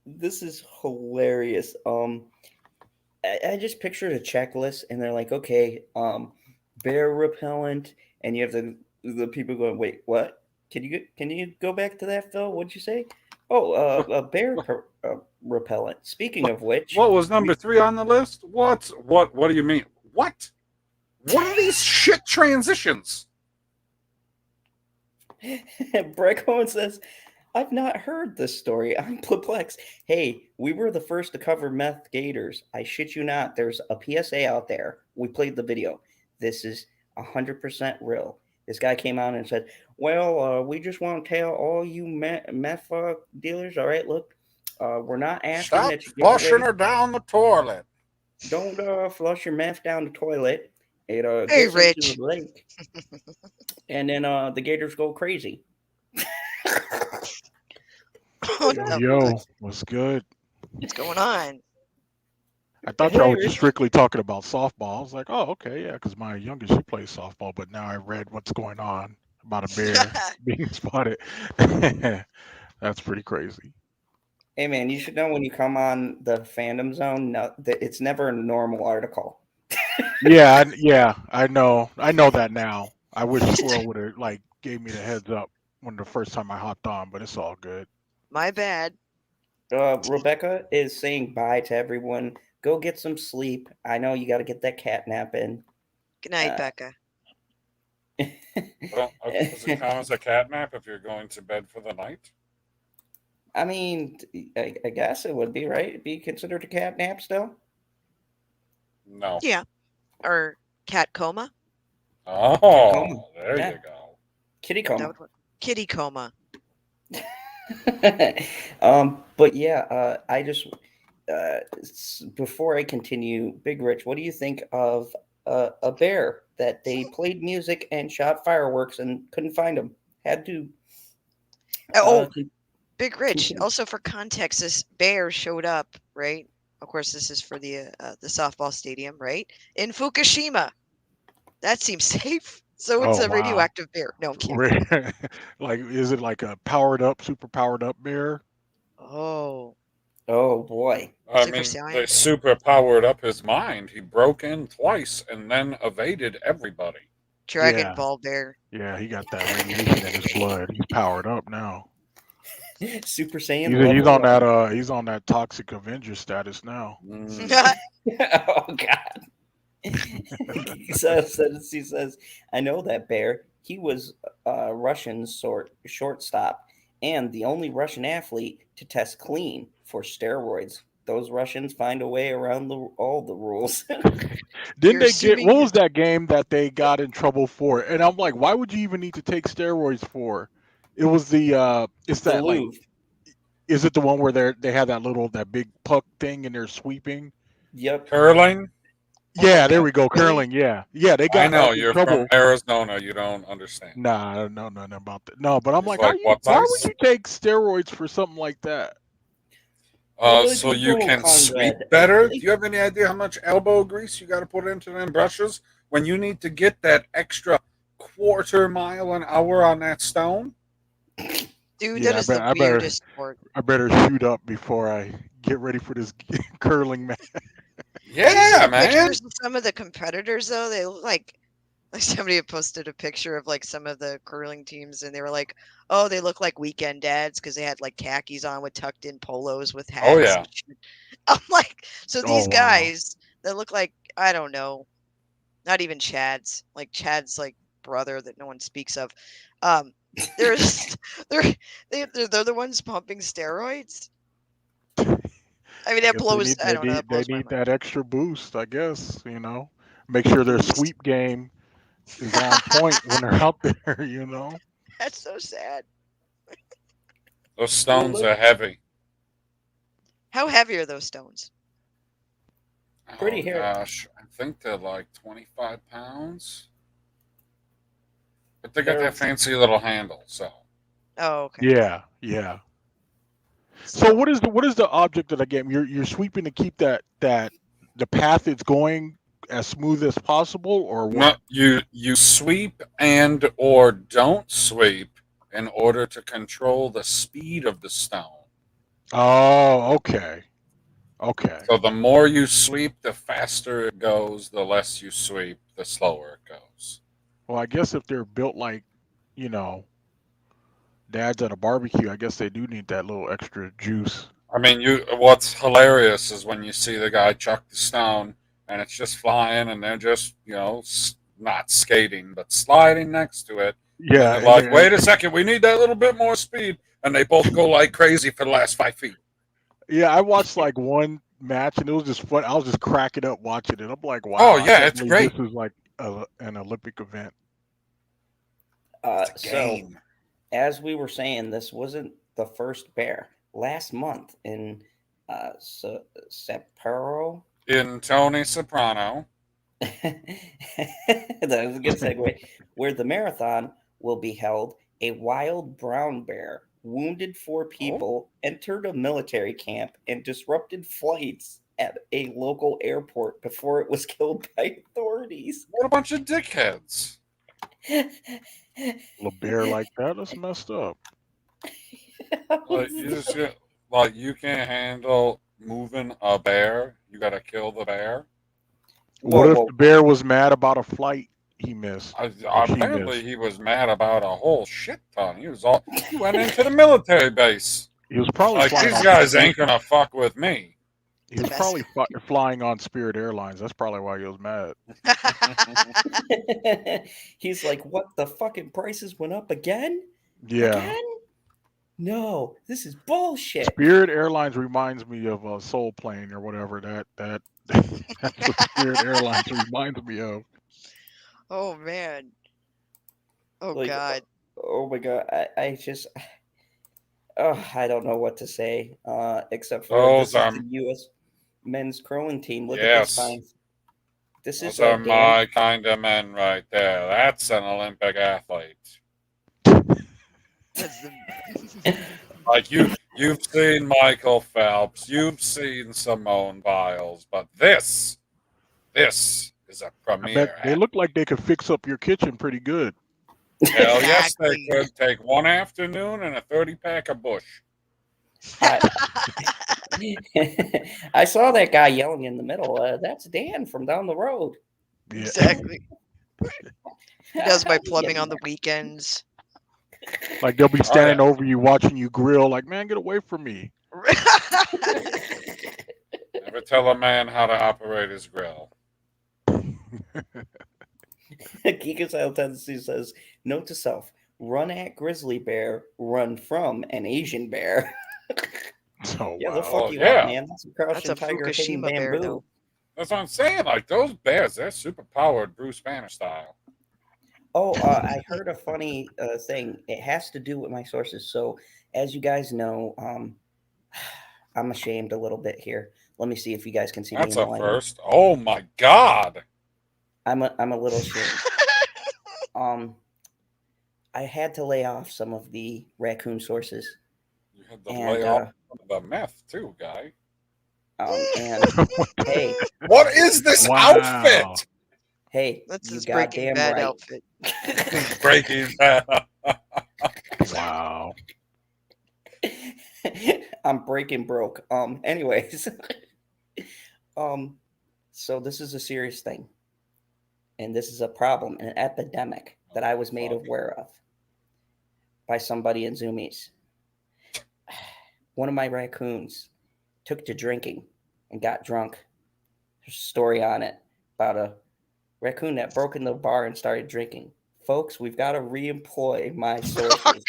This is hilarious. I just pictured a checklist, and they're like, okay, bear repellent, and you have the people going, wait, what? Can you go back to that, Phil? What'd you say? Oh, a bear repellent. Speaking of which, What was number 3 on the list? What do you mean? What are these shit transitions? Breck Owen says, I've not heard this story. I'm perplexed. Hey, we were the first to cover meth gators. I shit you not. There's a PSA out there. We played the video. This is 100% real. This guy came out and said, well, we just want to tell all you meth dealers, all right, look, we're not asking Stop that you flushing her down the toilet. don't flush your meth down the toilet. It Hey, gets Rich. into the lake. And then the gators go crazy. What the Yo, fuck? what's good? What's going on? I thought y'all were just strictly talking about softball. I was like, oh, okay, yeah, because my youngest, she plays softball, but now I read what's going on about a bear being spotted. That's pretty crazy. Hey man, you should know when you come on the fandom zone, it's never a normal article. Yeah, I know that now. I wish Squirrel would have like gave me the heads up when the first time I hopped on, but it's all good. My bad. Rebecca is saying bye to everyone. Go get some sleep. I know you got to get that cat nap in. Good night, Becca. Well, does it count as a cat nap if you're going to bed for the night? I mean, I guess it would be, right? It'd be considered a cat nap still? No. Yeah. Or cat coma. Oh, Coma. there Yeah. you go. Kitty coma. That would work. Kitty coma. But yeah, I just before I continue, Big Rich, what do you think of a bear that they played music and shot fireworks and couldn't find him? Had to. Big Rich. Also, for context, this bear showed up, right? Of course, this is for the softball stadium, right? In Fukushima. That seems safe. So it's Oh, a wow. radioactive bear. No, I'm kidding. Like, is it like a super powered up bear? Oh boy. I mean, they super powered up his mind. He broke in twice and then evaded everybody. Dragon Ball bear. Yeah, he got that radiation in his blood. He's powered up now. Super Saiyan. He's on that toxic Avenger status now. Oh God. He says, I know that bear. He was Russian shortstop and the only Russian athlete to test clean for steroids. Those Russians find a way around all the rules. Didn't they get what was that game that they got in trouble for? And I'm like, why would you even need to take steroids for? It was is it the one where they had that big puck thing and they're sweeping? Yep. Curling? Yeah, there we go. Curling, yeah. Yeah, they got I know in you're trouble. from Arizona, you don't understand. Nah, I don't know nothing about that. No, but I'm It's like, like, why would you take steroids for something like that? So you can sweep better? Do you have any idea how much elbow grease you got to put into them brushes when you need to get that extra quarter mile an hour on that stone? Dude, that is the weirdest sport. I better shoot up before I get ready for this curling match. Yeah, man. Some of the competitors, though, they look like Like somebody had posted a picture of like some of the curling teams, and they were like, "Oh, they look like weekend dads because they had like khakis on with tucked in polos with hats." Oh yeah. And shit. I'm like, so Oh these wow. guys that look like, I don't know, not even Chad's, like Chad's like brother that no one speaks of. They're they're they're the ones pumping steroids. I mean, I that guess they blows. need I don't know. That they blows my need mind. that extra boost. I guess make sure their sweep game is on point when they're out there. That's so sad. Those stones are heavy. How heavy are those stones? Pretty Oh hair. gosh, I think they're like 25 pounds. But they got They're- that fancy little handle, so. Oh, okay. Yeah, yeah. So what is the object of the game? You're sweeping to keep that the path it's going as smooth as possible, or No, what? you sweep and or don't sweep in order to control the speed of the stone. Oh, okay. Okay. So the more you sweep, the faster it goes. The less you sweep, the slower it goes. Well, I guess if they're built like, you know, dads at a barbecue, I guess they do need that little extra juice. I mean, what's hilarious is when you see the guy chuck the stone and it's just flying, and they're just not skating but sliding next to it. And Yeah, they're like, "Wait a second, we need that little bit more speed," and they both go like crazy for the last 5 feet. yeah, I watched like one match and it was just fun. I was just cracking up watching it. I'm like, wow, Oh I yeah, can't it's believe great. this is like an Olympic event. It's a So, game. as we were saying, this wasn't the first bear. Last month in Sapporo, In Tony Soprano. that was a good segue, where the marathon will be held, a wild brown bear wounded 4 people, entered a military camp, and disrupted flights at a local airport before it was killed by authorities. What a bunch of dickheads. A bear like that, that's messed up. Like you can't handle moving a bear. You gotta kill the bear. What if Whoa. the bear was mad about a flight he missed? Or she Apparently, missed? he was mad about a whole shit ton. He went into the military base. He was probably Like, flying these on. guys ain't gonna fuck with me. He was probably flying on Spirit Airlines. That's probably why he was mad. He's like, what, the fucking prices went up again? Yeah. Again? No, this is bullshit. Spirit Airlines reminds me of a Soul Plane or whatever. That's what Spirit Airlines reminds me of. Oh man. Oh Like, god. Oh my god, I just, oh, I don't know what to say, except for Those this are is the U.S. men's curling team. Look at yes. this time. This Those is are Dan. my kind of men right there. That's an Olympic athlete. That's the Like you've seen Michael Phelps, you've seen Simone Biles, but this is a I premier bet they athlete. look like they could fix up your kitchen pretty good. Hell yes, they Exactly. could take one afternoon and a 30-pack of Bush. I saw that guy yelling in the middle. That's Dan from down the road. Yeah. Exactly. He does my plumbing on the weekends. Like they'll be standing over you watching you grill. Like, man, get away from me. Never tell a man how to operate his grill. Geekasile Tendency says, note to self, run at grizzly bear, run from an Asian bear. Oh, Yeah, wow. they'll fuck Oh, you yeah. up, man. That's a crouching That's a tiger hitting Fukushima bear, bamboo. though. That's what I'm saying. Like, those bears, they're super powered Bruce Banner style. Oh, I heard a funny thing. It has to do with my sources. So, as you guys know, I'm ashamed a little bit here. Let me see if you guys can see That's me a in the light. first. Oh my god. I'm a little ashamed. I had to lay off some of the raccoon sources. You had to lay off the meth too, guy. And hey, what is this outfit? Hey, that's you his Breaking goddamn Bad right. outfit. Breaking Bad. Wow. I'm breaking broke. Anyways. So this is a serious thing. and this is a problem, an epidemic that I was made aware of by somebody in Zoomies. One of my raccoons took to drinking and got drunk. There's a story on it about a raccoon that broke in the bar and started drinking. Folks, we've got to reemploy my sources.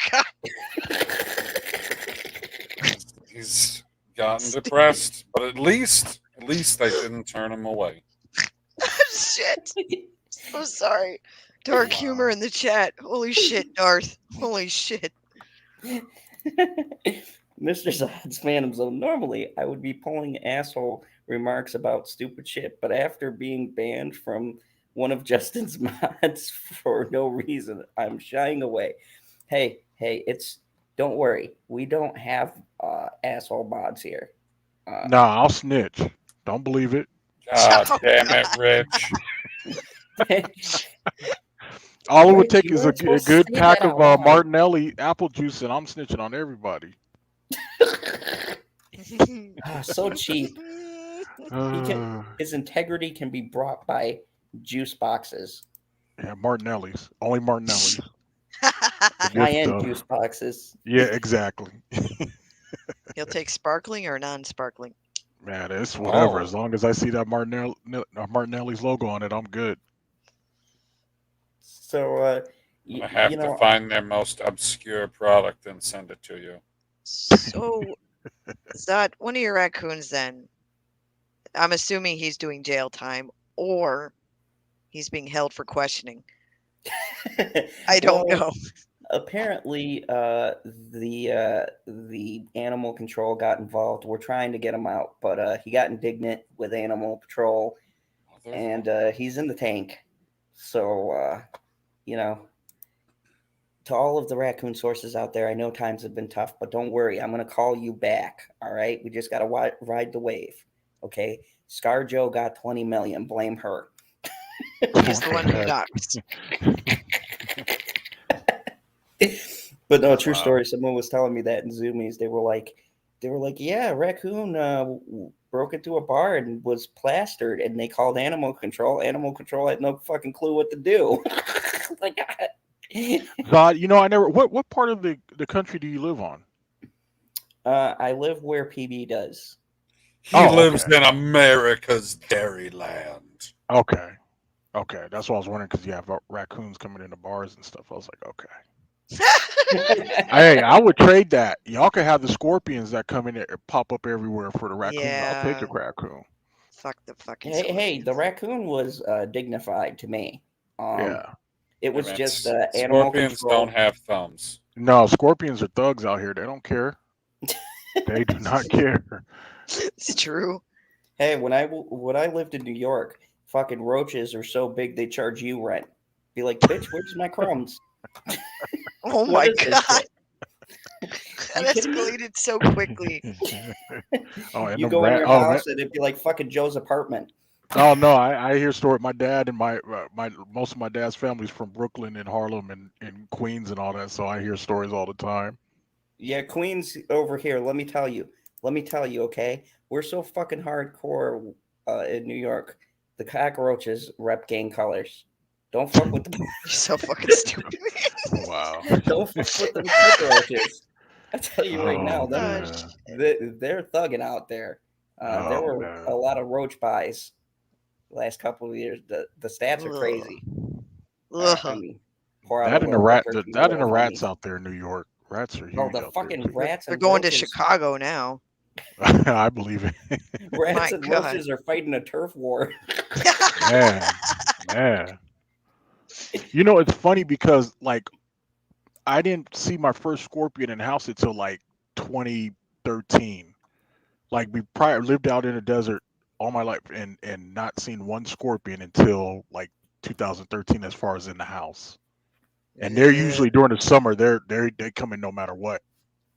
He's gotten depressed, but at least they didn't turn him away. Shit. So sorry. Dark humor in the chat. Holy shit, Darth. Holy shit. Mr. Zod's Phantom Zone. Normally, I would be pulling asshole remarks about stupid shit, but after being banned from one of Justin's mods for no reason, I'm shying away. Hey, don't worry. We don't have asshole mods here. Nah, I'll snitch. Don't believe it. God damn it, Rich. All it would take you is a weren't supposed to good say pack that of out loud. Martinelli apple juice, and I'm snitching on everybody. So cheap. His integrity can be brought by juice boxes. Yeah, Martinelli's. Only Martinelli's. High-end juice boxes. Yeah, exactly. He'll take sparkling or non-sparkling. Man, it's whatever. As long as I see that Martinelli's logo on it, I'm good. So, I have to find their most obscure product and send it to you. So, Zod, one of your raccoons then, I'm assuming he's doing jail time or he's being held for questioning. I don't know. Apparently, the animal control got involved. We're trying to get him out, but he got indignant with animal patrol, and he's in the tank. So, to all of the raccoon sources out there, I know times have been tough, but don't worry. I'm going to call you back, all right? We just got to ride the wave, okay? ScarJo got 20 million. Blame her. She's the one who knocks. But no, true story. Someone was telling me that in Zoomies. They were like, yeah, raccoon broke into a bar and was plastered, and they called animal control. Animal control had no fucking clue what to do. Like, Zod, I never. What part of the country do you live on? I live where PB does. He lives in America's Dairyland. Okay, that's what I was wondering, because you have raccoons coming into bars and stuff. I was like, okay. Hey, I would trade that. Y'all could have the scorpions that come in there and pop up everywhere for the raccoon. Yeah. I'll take a raccoon. Fuck the fucking Hey, the raccoon was dignified to me. Yeah. It was just animal Scorpions control. don't have thumbs. No, scorpions are thugs out here. They don't care. They do not care. It's true. Hey, when I lived in New York, fucking roaches are so big they charge you rent. Be like, bitch, where's my crumbs? Oh my god. That escalated so quickly. You go in your house and it'd be like fucking Joe's apartment. Oh no, I hear story. My dad and my most of my dad's family's from Brooklyn and Harlem and Queens and all that, so I hear stories all the time. Yeah, Queens over here. Let me tell you, okay? We're so fucking hardcore in New York. The cockroaches rep gang colors. Don't fuck with them. You're so fucking stupid. Wow. Don't fuck with them cockroaches. I tell you right now, they're thugging out there. There were a lot of roach buys last couple of years. The stats are crazy. That and the rats out there in New York. Rats are huge. Oh, the fucking rats! They're going to Chicago now. I believe it. Rats and roaches are fighting a turf war. Man. It's funny because I didn't see my first scorpion in the house until 2013. We prior lived out in the desert all my life and not seen one scorpion until 2013 as far as in the house. And they're usually during the summer, they come in no matter what.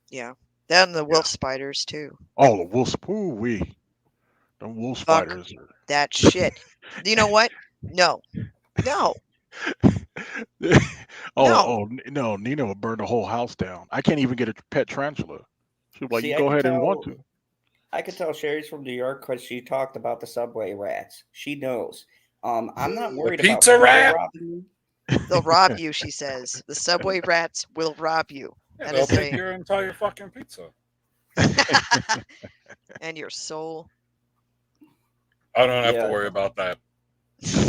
Yeah. Then the wolf spiders too. Oh, the wolf, them wolf spiders. That shit. You know what? No. No, Nina would burn the whole house down. I can't even get a pet tarantula. She's like, you go ahead and want to. I could tell Sherry's from New York because she talked about the subway rats. She knows. I'm not worried The about pizza people rat? robbing me. They'll rob you, she says. The subway rats will rob you. Yeah, That they'll is take a your entire fucking pizza. and your soul. I don't have to Yeah. worry about that.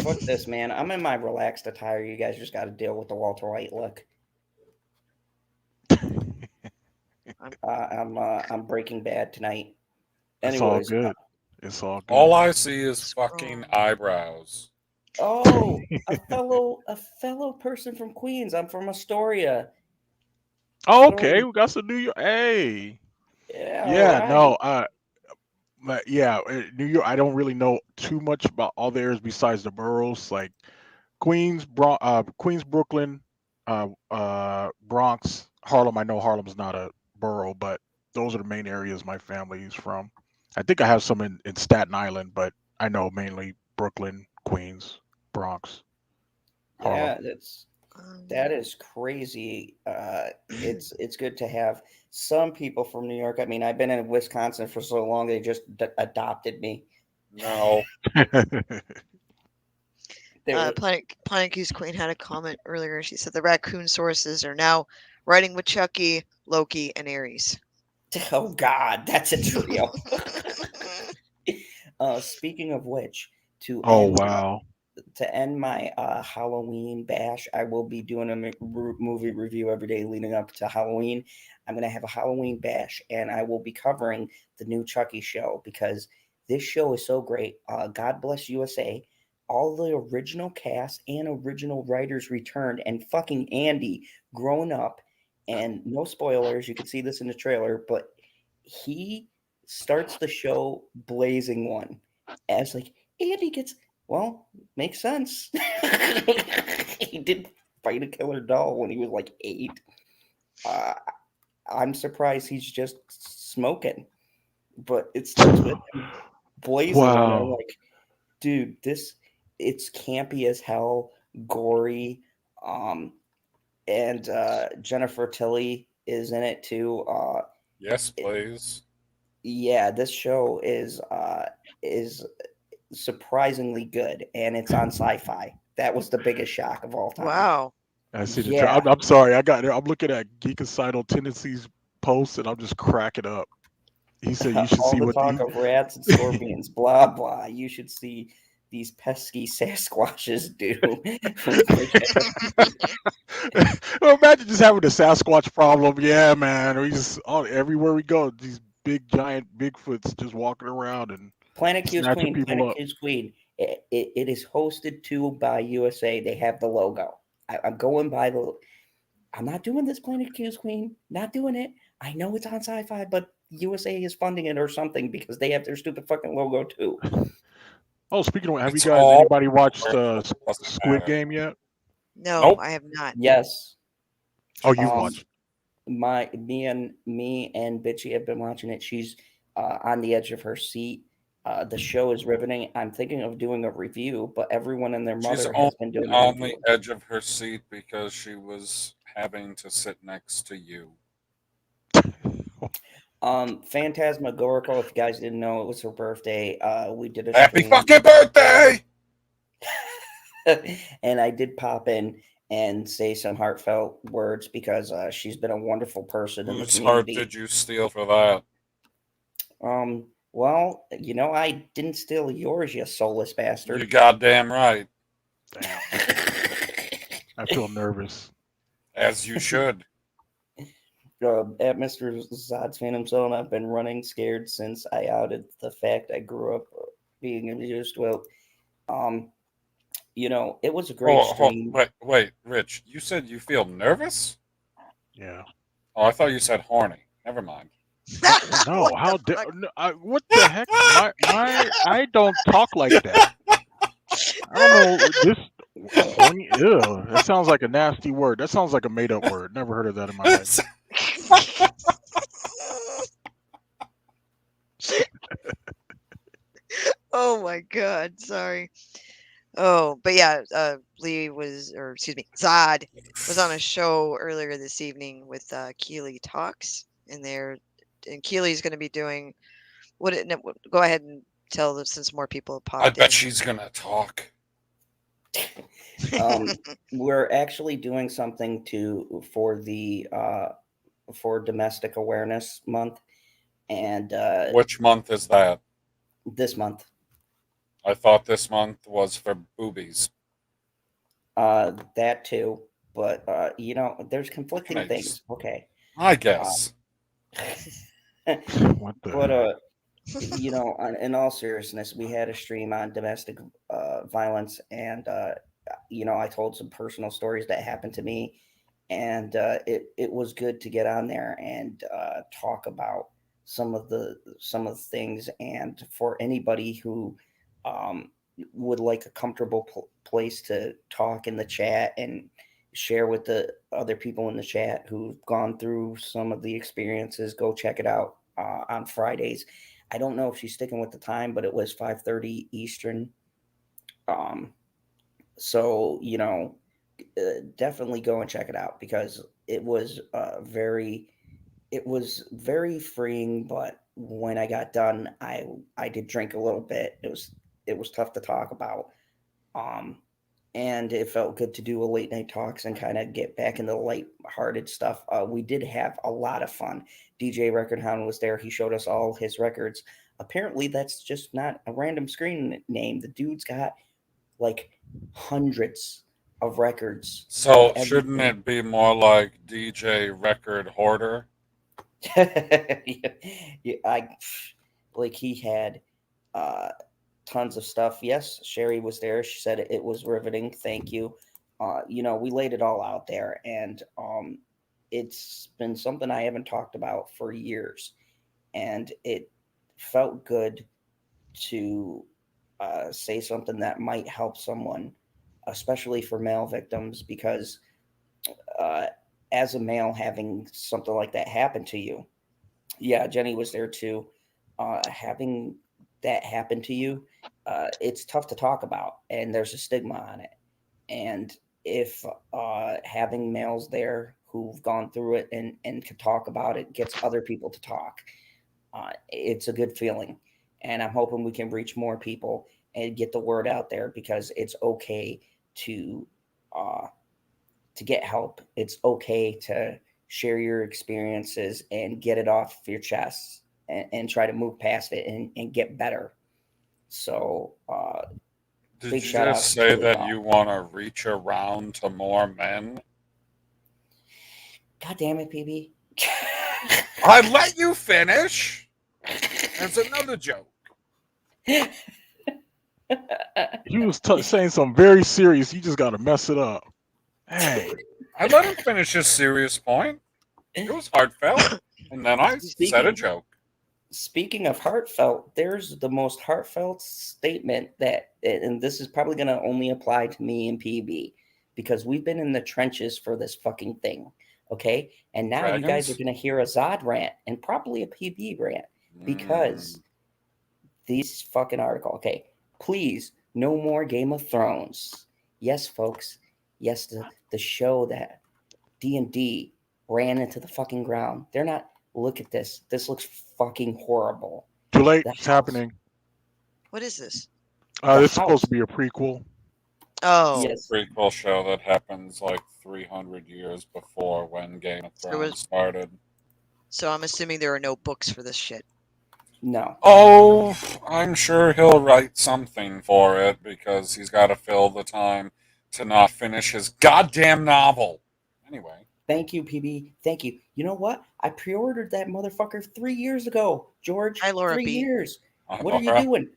Fuck this, man. I'm in my relaxed attire. You guys just got to deal with the Walter White look. I'm Breaking Bad tonight. It's all Anyways, good. It's all good. All I see is Scroll. fucking eyebrows. oh, a fellow person from Queens. I'm from Astoria. Oh, So, okay. We got some New York. Hey. yeah, all Yeah, no, right. but yeah, New York. I don't really know too much about all the areas besides the boroughs, like Queens, Brooklyn, Bronx, Harlem. I know Harlem's not a borough, but those are the main areas my family is from. I think I have some in Staten Island, but I know mainly Brooklyn, Queens, Bronx, Harlem. Yeah, that is crazy. It's good to have some people from New York. I mean, I've been in Wisconsin for so long; they just adopted me. No. Planet Goose Queen had a comment earlier. She said the raccoon sources are now riding with Chucky, Loki, and Ares. Oh God, that's a trio. Speaking of which, Oh wow. to end my Halloween bash, I will be doing a movie review every day leading up to Halloween. I'm going to have a Halloween bash, and I will be covering the new Chucky show because this show is so great. God bless USA. All the original cast and original writers returned, and fucking Andy grown up. And no spoilers, you can see this in the trailer, but he starts the show blazing one as like Andy gets makes sense. He did fight a killer doll when he was like 8. I'm surprised he's just smoking, but it starts with him blazing one. And I'm Wow. like, dude, it's campy as hell, gory, and Jennifer Tilly is in it too. Yes, please. Yeah, this show is surprisingly good, and it's on Sci-Fi. That was the biggest shock of all time. Wow. I see the. Yeah. I'm sorry. I'm looking at Geekicidal Tendencies post, and I'm just cracking up. He said you should All see the what talk these. of rats and scorpions, blah blah. You should see these pesky Sasquatches do. Well, imagine just having a Sasquatch problem. Yeah, man. We just everywhere we go, these big giant Bigfoots just walking around and Planet Q's snatching Queen. people Planet up. Q's Queen. It is hosted to by USA. They have the logo. I'm going by the. I'm not doing this Planet Q's Queen. Not doing it. I know it's on Sci-Fi, but USA is funding it or something because they have their stupid fucking logo too. Oh, speaking of, have you It's guys all anybody watched doesn't Squid matter. Game yet? No, Nope. I have not. Yes. Oh, you've watched. Me and Bitchy have been watching it. She's on the edge of her seat. The show is riveting. I'm thinking of doing a review, but everyone and their She's mother has been doing on a the review. edge of her seat because she was having to sit next to you. Phantasmagorical, if you guys didn't know, it was her birthday. We did a Happy stream. fucking birthday! And I did pop in and say some heartfelt words because she's been a wonderful person in the Whose heart community. did you steal for that? Well, I didn't steal yours, you soulless bastard. You goddamn right. Damn. I feel nervous. As you should. At Mr. Zod's Phantom Zone, I've been running scared since I outed the fact I grew up being abused. Well, it was a great stream. Wait, Rich, you said you feel nervous? Yeah. Oh, I thought you said horny. Never mind. No, What the fuck? what the heck? I don't talk like that. I don't know this. Horny, ew, that sounds like a nasty word. That sounds like a made up word. Never heard of that in my life. Oh my god, sorry. Oh, but yeah, Zod was on a show earlier this evening with Keely Talks, and Keely's going to be doing go ahead and tell them since more people have popped I bet in. she's gonna talk. We're actually doing something for Domestic Awareness Month, and Which month is that? this month. I thought this month was for boobies. That too, but there's conflicting Nice. things. Okay. I guess. What the? But in all seriousness, we had a stream on domestic violence, and I told some personal stories that happened to me, and it was good to get on there and talk about some of the things. And for anybody who um, would like a comfortable place to talk in the chat and share with the other people in the chat who've gone through some of the experiences, go check it out on Fridays. I don't know if she's sticking with the time, but it was 5:30 Eastern. Um, so definitely go and check it out because it was very freeing. But when I got done, I did drink a little bit. It was tough to talk about. Um, and it felt good to do a late night talks and kind of get back into the light-hearted stuff. We did have a lot of fun. DJ Record Hound was there. He showed us all his records. Apparently, that's just not a random screen name. The dude's got like hundreds of records. So Of shouldn't everything. it be more like DJ Record Hoarder? Yeah, he had uh, tons of stuff. Yes, Sherry was there. She said it was riveting. Thank you. We laid it all out there, and it's been something I haven't talked about for years, and it felt good to say something that might help someone, especially for male victims, because uh, as a male having something like that happen to you, yeah, Jenny was there too. Having that happen to you, it's tough to talk about, and there's a stigma on it. And if having males there who've gone through it and can talk about it gets other people to talk, it's a good feeling. And I'm hoping we can reach more people and get the word out there because it's okay to uh, to get help. It's okay to share your experiences and get it off your chest and try to move past it and get better. So, Did big you shout out just to say Chili that Dog. you want to reach around to more men? God damn it, PB. I let you finish. That's another joke. He was saying something very serious. You just got to mess it up. Hey, I let him finish his serious point. It was heartfelt, and then I said a joke. Speaking of heartfelt, there's the most heartfelt statement and this is probably going to only apply to me and PB because we've been in the trenches for this fucking thing. Okay. And now you guys are Dragons? going to hear a Zod rant and probably a PB rant because this fucking article. Okay. Please, no more Game of Thrones. Yes, folks. Yes, the show that D&D ran into the fucking ground. They're not. Look at this. This looks fucking horrible. too late. The It's house. happening. What is this? It's supposed to be a prequel. Oh, Yes. Prequel show that happens like 300 years before when Game of Thrones started. So I'm assuming there are no books for this shit. No. Oh, I'm sure he'll write something for it because he's got to fill the time to not finish his goddamn novel. Anyway. Thank you, PB. Thank you. You know what? I pre-ordered that motherfucker 3 years ago, George. Hi, Laura 3 B. years. Hi, What are you Laura. doing?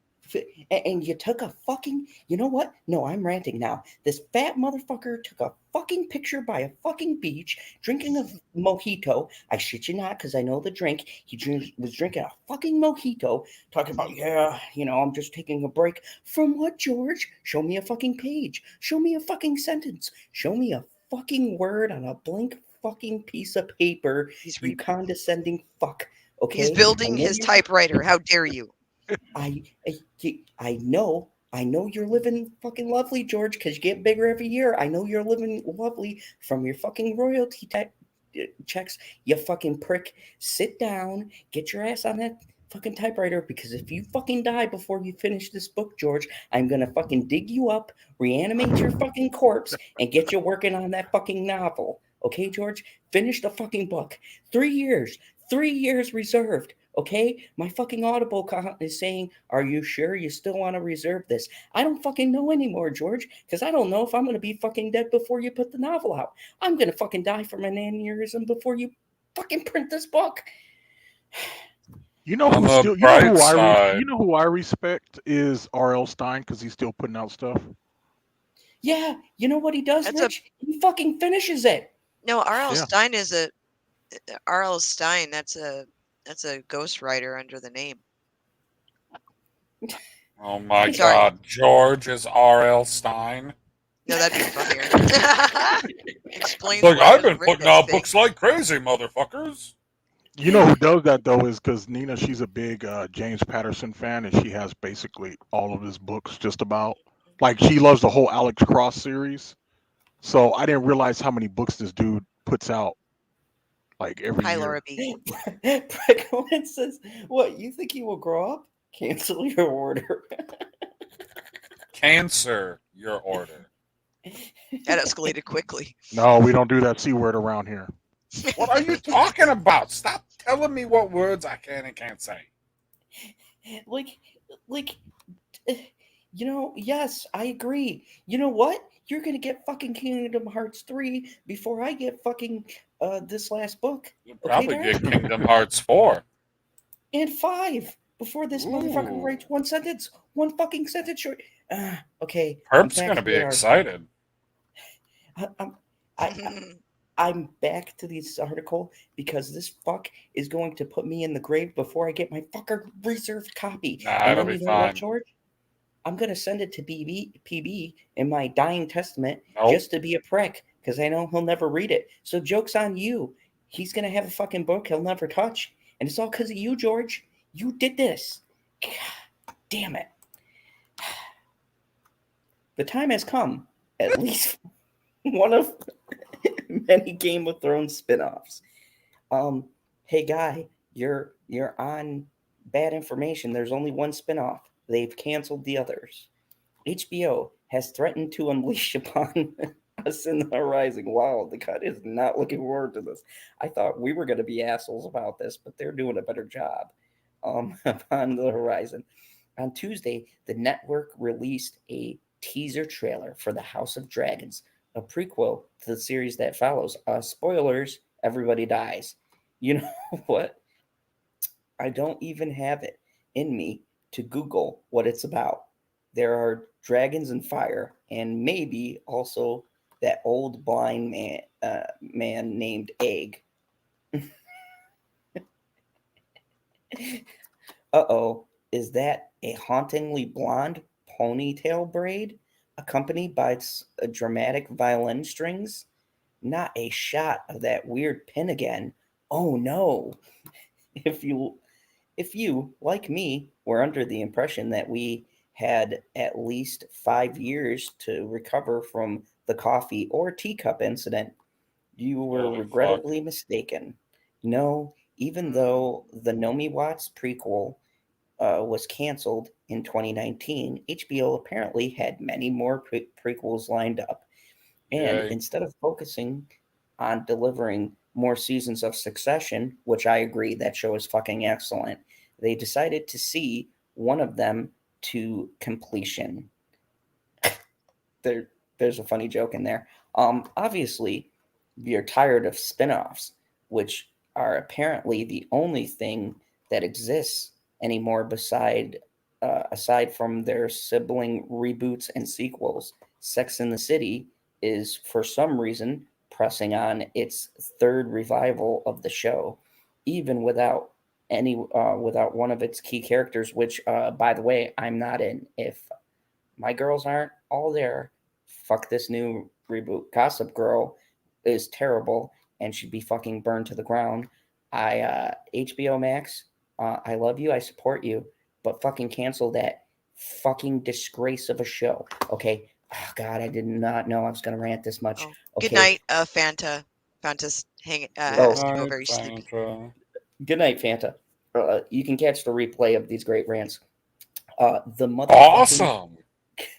And you took a fucking. You know what? No, I'm ranting now. This fat motherfucker took a fucking picture by a fucking beach, drinking a mojito. I shit you not, because I know the drink. Was drinking a fucking mojito, talking about, I'm just taking a break. From what, George? Show me a fucking page. Show me a fucking sentence. Show me a fucking word on a blank fucking piece of paper, you condescending fuck. Okay, He's building his typewriter. How dare you? I know you're living fucking lovely, George, because you get bigger every year. I know you're living lovely from your fucking royalty checks. You fucking prick. Sit down, get your ass on that fucking typewriter, because if you fucking die before you finish this book, George, I'm gonna fucking dig you up, reanimate your fucking corpse, and get you working on that fucking novel. Okay, George? Finish the fucking book. 3 years. 3 years reserved. Okay? My fucking Audible is saying, are you sure you still want to reserve this? I don't fucking know anymore, George, because I don't know if I'm going to be fucking dead before you put the novel out. I'm going to fucking die from an aneurysm before you fucking print this book. You know who still, you know who I respect is R.L. Stein, because he's still putting out stuff. Yeah, you know what he does, Rich? He fucking finishes it. No, R.L. Stein is a R.L. Stein. That's a ghostwriter under the name. Oh my God, George is R.L. Stein. No, that'd be funnier. Explains like, why I've been putting out books like crazy, motherfuckers. You know who does that though is because Nina, she's a big James Patterson fan, and she has basically all of his books just about. Like, she loves the whole Alex Cross series. So I didn't realize how many books this dude puts out, like, every year. Laura B. Precoin says, what, you think he will grow up? Cancel your order. Cancel your order. That escalated quickly. No, we don't do that C word around here. What are you talking about? Stop telling me what words I can and can't say. Like, you know, yes, I agree. You know what? You're going to get fucking Kingdom Hearts 3 before I get fucking this last book. You'll probably get Kingdom Hearts 4. And 5 before this motherfucker writes one fucking sentence short. Okay. Perp's going to be excited. I'm back to this article because this fuck is going to put me in the grave before I get my fucker reserved copy. Nah, it'll be fine. What, George? I'm going to send it to PB in my dying testament just to be a prick, because I know he'll never read it. So joke's on you. He's going to have a fucking book he'll never touch. And it's all because of you, George. You did this. God damn it. The time has come, at least one of many Game of Thrones spin-offs. Hey guy, you're on bad information. There's only one spin-off. They've canceled the others. HBO has threatened to unleash upon us in the horizon. Wow, the cut is not looking forward to this. I thought we were going to be assholes about this, but they're doing a better job. Upon the horizon. On Tuesday, the network released a teaser trailer for The House of Dragons, a prequel to the series that follows. Spoilers, everybody dies. You know what? I don't even have it in me to Google what it's about. There are dragons and fire, and maybe also that old blind man named Egg. Uh-oh, is that a hauntingly blonde ponytail braid accompanied by dramatic violin strings? Not a shot of that weird pin again. Oh no. If you, like me, were under the impression that we had at least 5 years to recover from the coffee or teacup incident, you were regrettably mistaken. No, even though the Nomi Watts prequel was canceled in 2019, HBO apparently had many more prequels lined up. And instead of focusing on delivering more seasons of Succession, which I agree, that show is fucking excellent, they decided to see one of them to completion. There's a funny joke in there. Obviously, you're tired of spin-offs, which are apparently the only thing that exists anymore aside from their sibling reboots and sequels. Sex and the City is, for some reason, pressing on its third revival of the show, even without one of its key characters, which, by the way, I'm not in. If my girls aren't all there, fuck this new reboot. Gossip Girl is terrible and should be fucking burned to the ground. HBO Max, I love you, I support you, but fucking cancel that fucking disgrace of a show. Okay. Oh God, I did not know I was gonna rant this much. Okay. Good night, Fanta. Fanta's has to go very sleepy. Good night, Fanta. You can catch the replay of these great rants. The motherfucking, Awesome.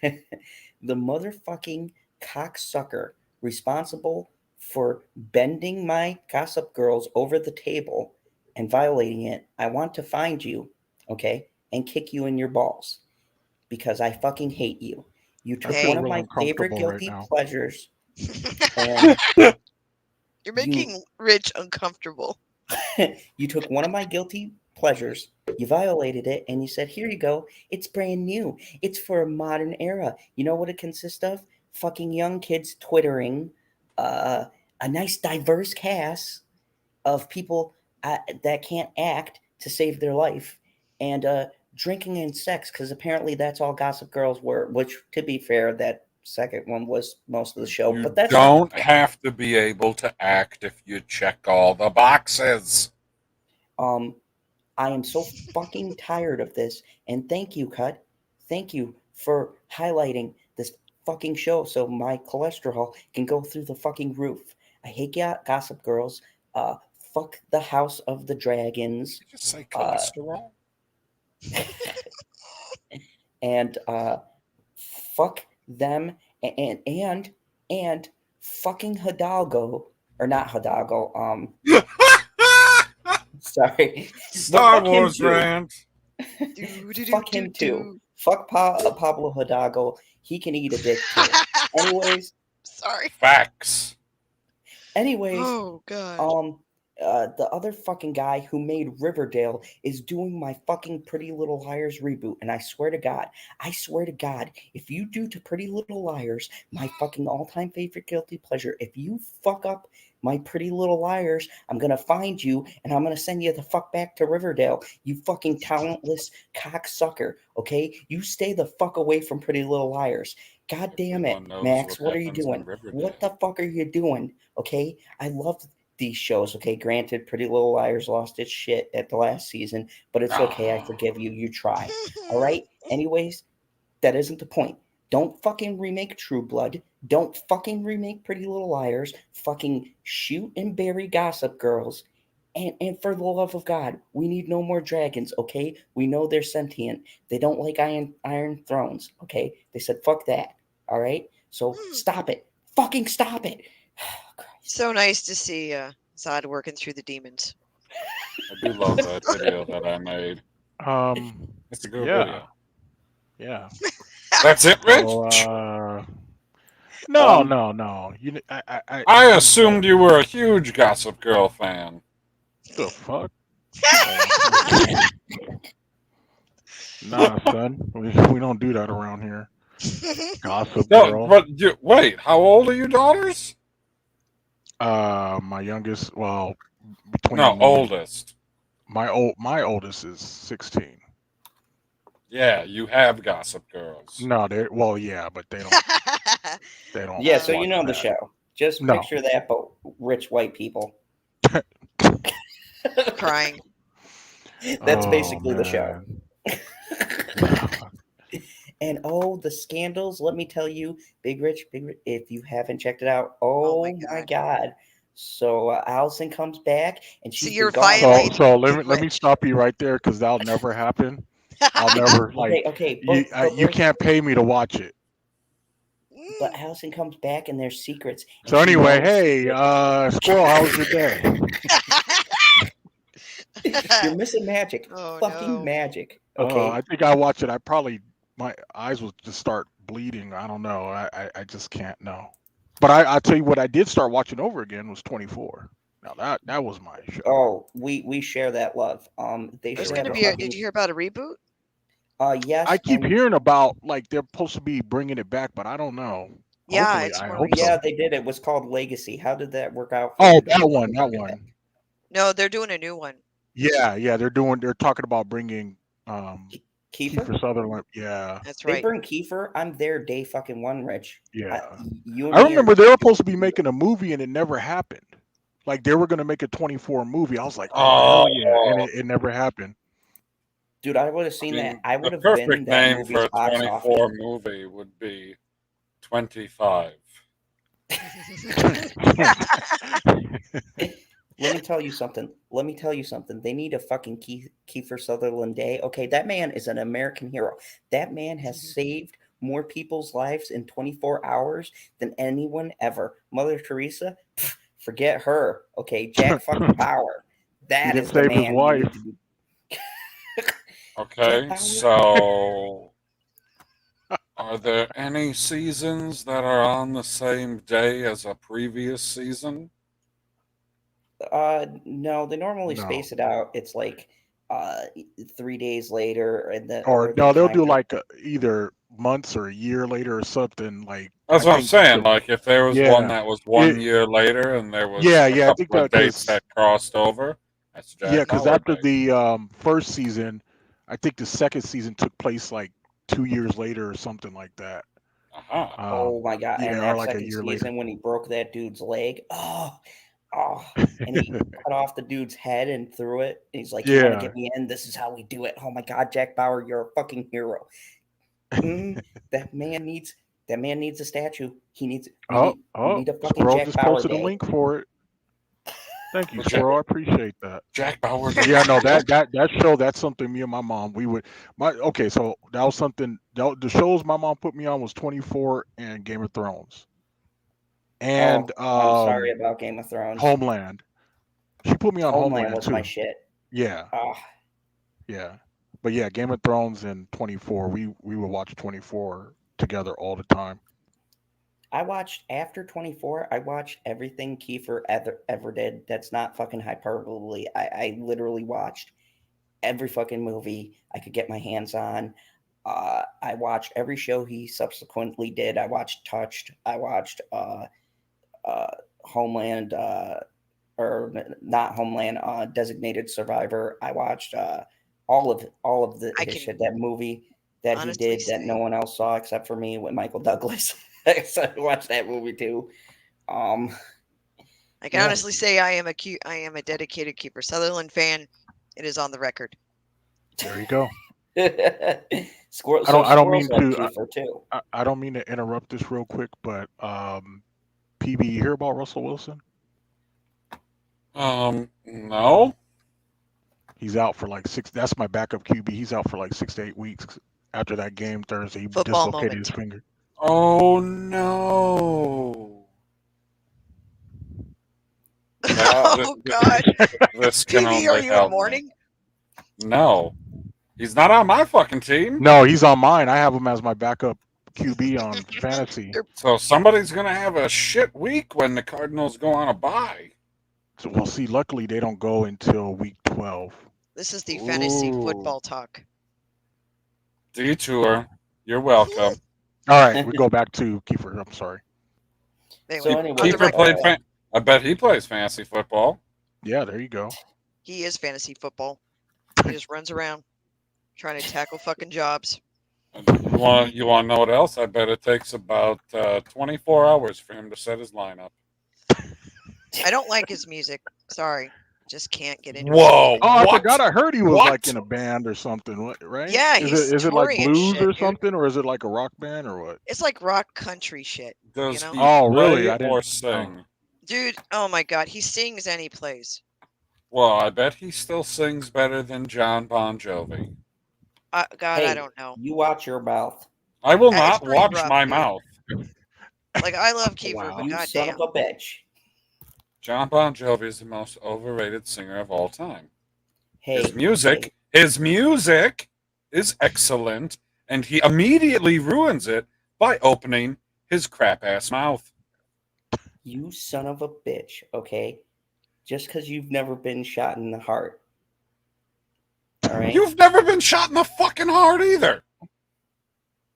the motherfucking cocksucker responsible for bending my Gossip Girls over the table and violating it. I want to find you, okay, and kick you in your balls because I fucking hate you. You took Hey. one of real my favorite uncomfortable right guilty now. pleasures, and You're making Rich uncomfortable. you took one of my guilty pleasures, you violated it, and you said, here you go, it's brand new, it's for a modern era. You know what it consists of? Fucking young kids twittering, a nice diverse cast of people that can't act to save their life, and drinking and sex, because apparently that's all Gossip Girls were, which, to be fair, that second one was most of the show. You But that's don't have to be able to act if you check all the boxes. I am so fucking tired of this. And thank you, Cut. Thank you for highlighting this fucking show so my cholesterol can go through the fucking roof. I hate Gossip Girls. Fuck the House of the Dragons. Did you just say cholesterol? And fuck them and fucking Hidalgo, or not Hidalgo. Sorry. Star fuck him Wars too. rant. Fuck him too. Fuck Pablo Hidalgo. He can eat a dick too. Anyways, Sorry. Facts. anyways, Oh god. the other fucking guy who made Riverdale is doing my fucking Pretty Little Liars reboot, and I swear to God, if you do to Pretty Little Liars, my fucking all-time favorite guilty pleasure, if you fuck up my Pretty Little Liars, I'm gonna find you and I'm gonna send you the fuck back to Riverdale, you fucking talentless cocksucker. Okay, you stay the fuck away from Pretty Little Liars. God damn it, Everyone knows Max, what what are you happens in doing? Riverdale. What the fuck are you doing? Okay, I love these shows. Okay, granted, Pretty Little Liars lost its shit at the last season, but it's okay. I forgive you. You try. All right. Anyways, that isn't the point. Don't fucking remake True Blood. Don't fucking remake Pretty Little Liars. Fucking shoot and bury Gossip Girls. And for the love of God, we need no more dragons, okay? We know they're sentient. They don't like Iron Thrones, okay? They said, fuck that, all right? So stop it. Fucking stop it. So nice to see Zod working through the demons. I do love that video that I made. It's a good video. Yeah. That's it, Rich? So, no. I assumed you were a huge Gossip Girl fan. The fuck? Nah, son. We don't do that around here. Gossip Girl. But wait, how old are your daughters? My youngest, well, between oldest. My oldest is 16. Yeah, you have Gossip Girls. No, yeah, but they don't. Yeah, so you know watch the that. show. Just picture that, but rich white people. Crying. That's basically the show. And the scandals, let me tell you, Big Rich, if you haven't checked it out, my God. So Allison comes back and she's violating. So let me stop you right there, because that'll never happen. I'll never you can't pay me to watch it. But Allison comes back and there's secrets. So anyway, hey, Squirrel, how was your day? You're missing magic. Fucking magic. Okay. I think I watched it. My eyes will just start bleeding. I don't know. I just can't know. But I'll tell you what I did start watching over again was 24. Now that was my show. Oh, we share that love. There's gonna be did you hear about a reboot? Yes. I keep hearing about they're supposed to be bringing it back, but I don't know. Yeah, they did. It was called Legacy. How did that work out? That one. No, they're doing a new one. Yeah, they're talking about bringing Kiefer Sutherland. Yeah, that's right. They bring Kiefer. I'm there day fucking one, Rich. Yeah, I remember they were supposed to be making a movie and it never happened. Like they were going to make a 24 movie. I was like, oh yeah, and it never happened. Dude, I would have seen that. I would have been in that name movie's for a box 24 office. movie would be 25. Let me tell you something. They need a fucking Kiefer Sutherland Day. Okay, that man is an American hero. That man has saved more people's lives in 24 hours than anyone ever. Mother Teresa, forget her. Okay, Jack fucking Bauer. That is the save his man. wife. Okay, so are there any seasons that are on the same day as a previous season? No, they normally No. space it out. It's like 3 days later, and Or no, they'll do like either months or a year later or something. Like That's what I'm saying. Like if there was one that was 1 year later, and there was a I think couple of that dates that crossed over. That's Jack because Bauer after Day. the first season, I think the second season took place like 2 years later or something like that. Oh my god! Yeah, and or that like a second year season later. when he broke that dude's leg. And he cut off the dude's head and threw it. And he's like, "You want to Yeah. get me in? This is how we do it." Oh my god, Jack Bauer, you're a fucking hero. That man needs a statue. We need a fucking Squirrel Jack just Bauer posted Day. a link for it. Thank you, Squirrel. I appreciate that. Jack Bauer. Yeah, no, that show, that's something me and my mom, so that was something, the shows my mom put me on was 24 and Game of Thrones. And I'm sorry about Game of Thrones. Homeland. She put me on Homeland was too. my shit. Yeah. Yeah. But yeah, Game of Thrones and 24. We would watch 24 together all the time. I watched after 24. I watched everything Kiefer ever did. That's not fucking hyperbole. I literally watched every fucking movie I could get my hands on. I watched every show he subsequently did. I watched Touched. I watched Homeland, or not Homeland, Designated Survivor. I watched all of his shit. That movie that he did that no one else saw except for me with Michael Douglas. So I watched that movie too. I can honestly say I am a dedicated Kiefer Sutherland fan. It is on the record. There you go. Squirrel, I don't mean to. Kiefer too. I don't mean to interrupt this real quick, but PB, you hear about Russell Wilson? No. He's out for like 6. That's my backup QB. He's out for like 6 to 8 weeks after that game Thursday. He dislocated his finger. Oh no! Oh God! This can PB, only are you help in mourning? No, he's not on my fucking team. No, he's on mine. I have him as my backup QB on fantasy. So somebody's gonna have a shit week when the Cardinals go on a bye. So we'll see. Luckily, they don't go until week 12. This is the fantasy football talk. Detour. You're welcome. All right, we go back to Kiefer. I'm sorry. So anyway, Kiefer I bet he plays fantasy football. Yeah, there you go. He is fantasy football. He just runs around trying to tackle fucking jobs. You want to know what else? I bet it takes about 24 hours for him to set his lineup. I don't like his music. Sorry. Just can't get into Whoa! it. Oh, I forgot. I heard he was like in a band or something, right? Yeah, is it like touring and blues shit, or something, or is it like a rock band or what? It's like rock country shit. Does you know? he Oh, really? play I didn't or sing? Dude, oh my God, he sings and he plays. Well, I bet he still sings better than John Bon Jovi. God, hey, I don't know. You watch your mouth. I will It's not pretty watch rough, my dude. mouth. Like, I love Kiefer, Wow. but You son goddamn. of a bitch. John Bon Jovi is the most overrated singer of all time. Hey, his music is excellent, and he immediately ruins it by opening his crap ass mouth. You son of a bitch, okay? Just because you've never been shot in the heart. All right? You've never been shot in the fucking heart either.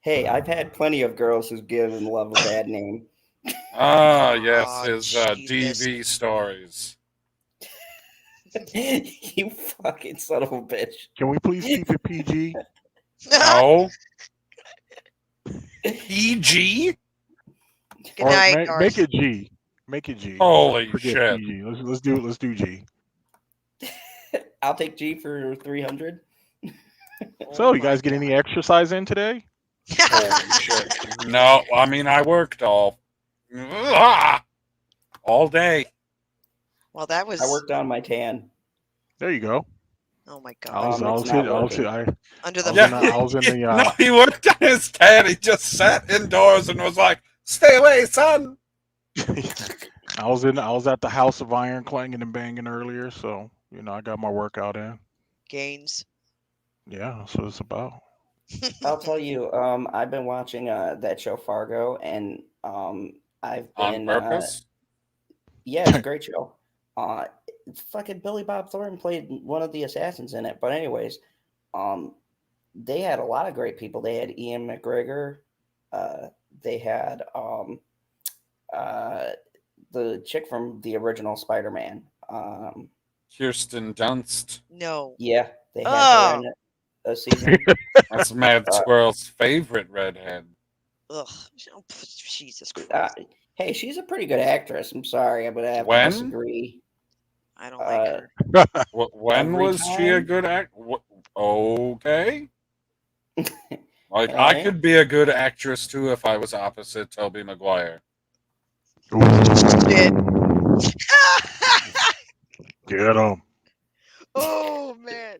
Hey, I've had plenty of girls who've given love a bad name. Ah, yes, his Jesus. DV stories. You fucking son of a bitch. Can we please keep it PG? No. PG? Good Or night, make it G. Make it G. Holy Forget shit. PG. Let's do G. I'll take G for 300. So, you guys get any exercise in today? Holy shit. No, I mean, I worked all day. Well, that I was. worked on my tan. There you go. Oh my I god. was It's not I was working. Under the. I was in the No, he worked on his tan. He just sat indoors and was like, "Stay away, son." I was at the House of Iron clanging and banging earlier, so I got my workout in. Gains. Yeah, that's what it's about. I'll tell you, I've been watching that show Fargo, and I've On been purpose? yeah, it's a great show. Fucking Billy Bob Thornton played one of the assassins in it. But anyways, they had a lot of great people. They had Ian McGregor. They had the chick from the original Spider-Man. Kirsten Dunst. No. Yeah, they had her in a season. That's Mad Squirrel's favorite redhead. Ugh. Oh, Jesus Christ. Hey, she's a pretty good actress. I'm sorry, but I have When? to disagree. I don't like her. When Every was she a time? good Okay. Like, I Eh? could be a good actress too if I was opposite Tobey Maguire. Shit. Get him. Oh man.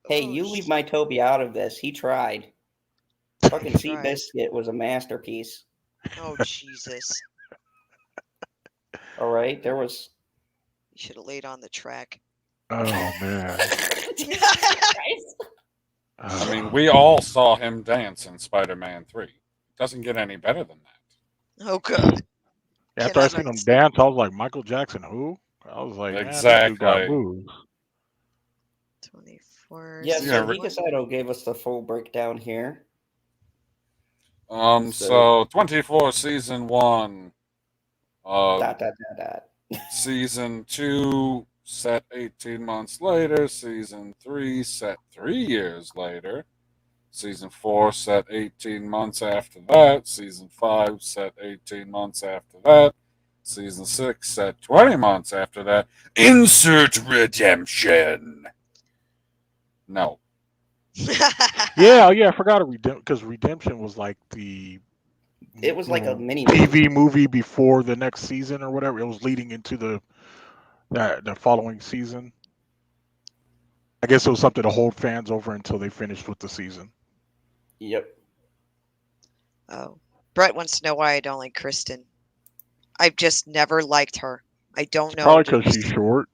Hey, Oh, you leave my Toby out of this. He tried. Fucking tried. Seabiscuit was a masterpiece. Oh Jesus. All right, there was. You should have laid on the track. Oh man. I mean, we all saw him dance in Spider-Man 3. Doesn't get any better than that. Oh god. After I seen him dance, I was like, Michael Jackson, who? I was like, man, this dude got Exactly. moves. 24. Yeah, so Yeah, Hikasato gave us the full breakdown here. So 24 season 1. Dot. Season 2 set 18 months later. Season 3 set 3 years later. Season 4 set 18 months after that. Season 5 set 18 months after that. Season 6 set 20 months after that. Insert redemption. No. Yeah, I forgot because Redemption was like the. It was like a mini TV movie before the next season or whatever. It was leading into the following season. I guess it was something to hold fans over until they finished with the season. Yep. Oh. Brett wants to know why I don't like Kristen. I've just never liked her. I don't know. Probably because she's short.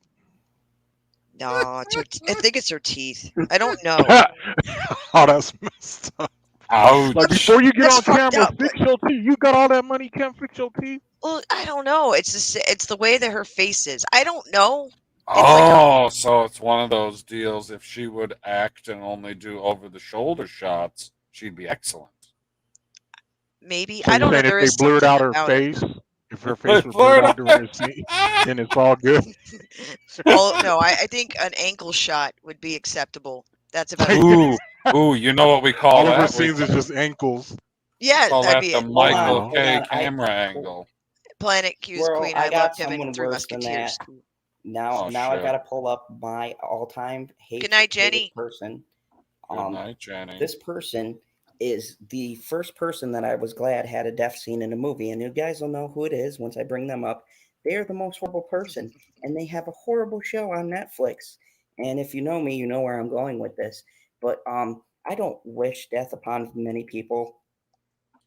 No, it's I think it's her teeth. I don't know. Oh, that's messed up. Ouch. Like before you get That's on camera, fucked up. fix your teeth. You got all that money, can't fix your teeth. Well, I don't know. It's the way that her face is. I don't know. So it's one of those deals. If she would act and only do over-the-shoulder shots, she'd be excellent. Maybe. So I don't know. if There they is blurred something out her about face, if her face was blurred out during the scene, then it's all good. No, I think an ankle shot would be acceptable. That's about Ooh, you know what we call all that? of her scenes is just ankles. Yeah, Call that'd that be the it. Michael Hold K. on. camera angle. Planet Q's Squirrel, Queen. I I got loved him in someone Three worse than Musketeers. that. Now I shit. gotta pull up my all-time Good night, Jenny. person. Good night, Jenny. This person is the first person that I was glad had a death scene in a movie, and you guys will know who it is once I bring them up. They are the most horrible person, and they have a horrible show on Netflix. And if you know me, you know where I'm going with this. But I don't wish death upon many people.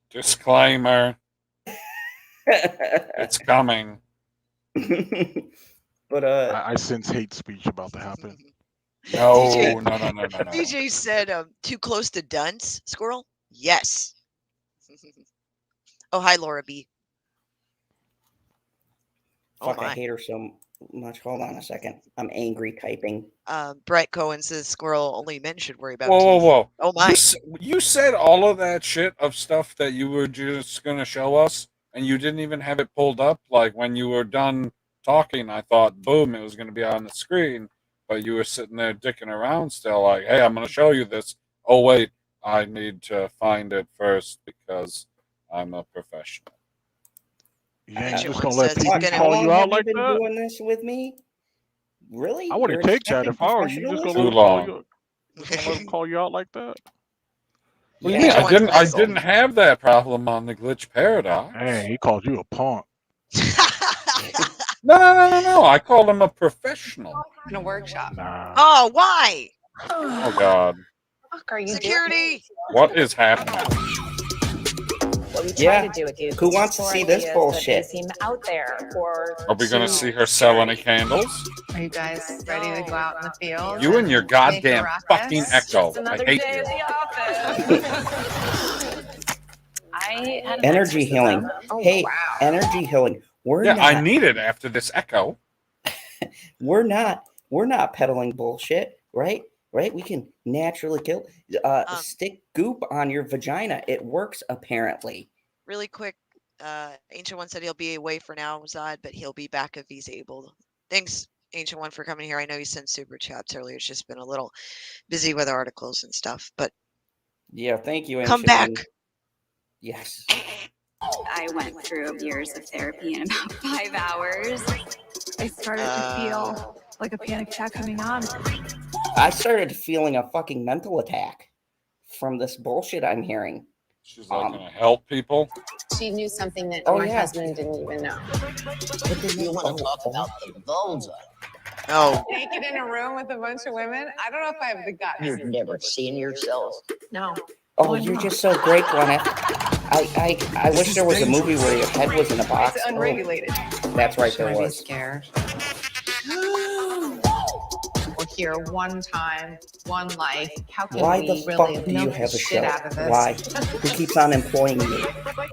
Disclaimer. It's coming. But I sense hate speech about to happen. No. DJ said, too close to dunce, Squirrel? Yes. Oh, hi, Laura B. Fuck, I hate her so much. Hold on a second. I'm angry typing. Brett Cohen says Squirrel only men should worry about Whoa. Oh, my. You said all of that shit of stuff that you were just going to show us, and you didn't even have it pulled up. Like, when you were done talking, I thought, boom, it was going to be on the screen. But you were sitting there dicking around still, like, hey, I'm going to show you this. Oh, wait, I need to find it first because I'm a professional. Yeah, you just One gonna let says people he's gonna- call you out like been that? doing this with me? Really? I wouldn't You're take that if I were you. Just gonna Too let them call long. you. Just gonna let them call you out like that? Well, Yeah, yeah, I didn't have that problem on the Glitch Paradox. Hey, he called you a punk. No. I called him a professional. In a workshop. Nah. Oh, why? Oh God. Fuck are you Security. What is happening? What we try Yeah. to do with you is Who wants to explore see this ideas bullshit? that may seem out there or Are we gonna too see her sell any scary. candles? Are you guys ready to go out in the field? You and your make a goddamn ruckus? fucking echo. Just I another hate day you. at the office. I had an Energy healing. exorcism. Oh, Hey, wow. energy healing. We're Yeah, not. I need it after this echo. We're not peddling bullshit, right? Right? We can naturally kill. Stick goop on your vagina. It works apparently. Really quick, Ancient One said he'll be away for now, Zod, but he'll be back if he's able. Thanks, Ancient One, for coming here. I know you sent super chats earlier. It's just been a little busy with articles and stuff, but Yeah, thank you, come Ancient back. One. Yes. I went through years of therapy in about 5 hours. I started to feel like a panic attack coming on. I started feeling a fucking mental attack from this bullshit I'm hearing. She's like, gonna help people. She knew something that Oh, my yeah. husband didn't even know. You want to talk about the vulva? Oh, Naked in a room with a bunch of women? I don't know if I have the guts. You've never seen yourself. No. Oh, you're just so great, Gwyneth. I wish there was a movie where your head was in a box. It's unregulated. Oh, that's right, there Should I be was. scared? We're here one time, one life. How can Why we the really fuck do you milk have the a shit show? out of this? Why? Who keeps on employing you?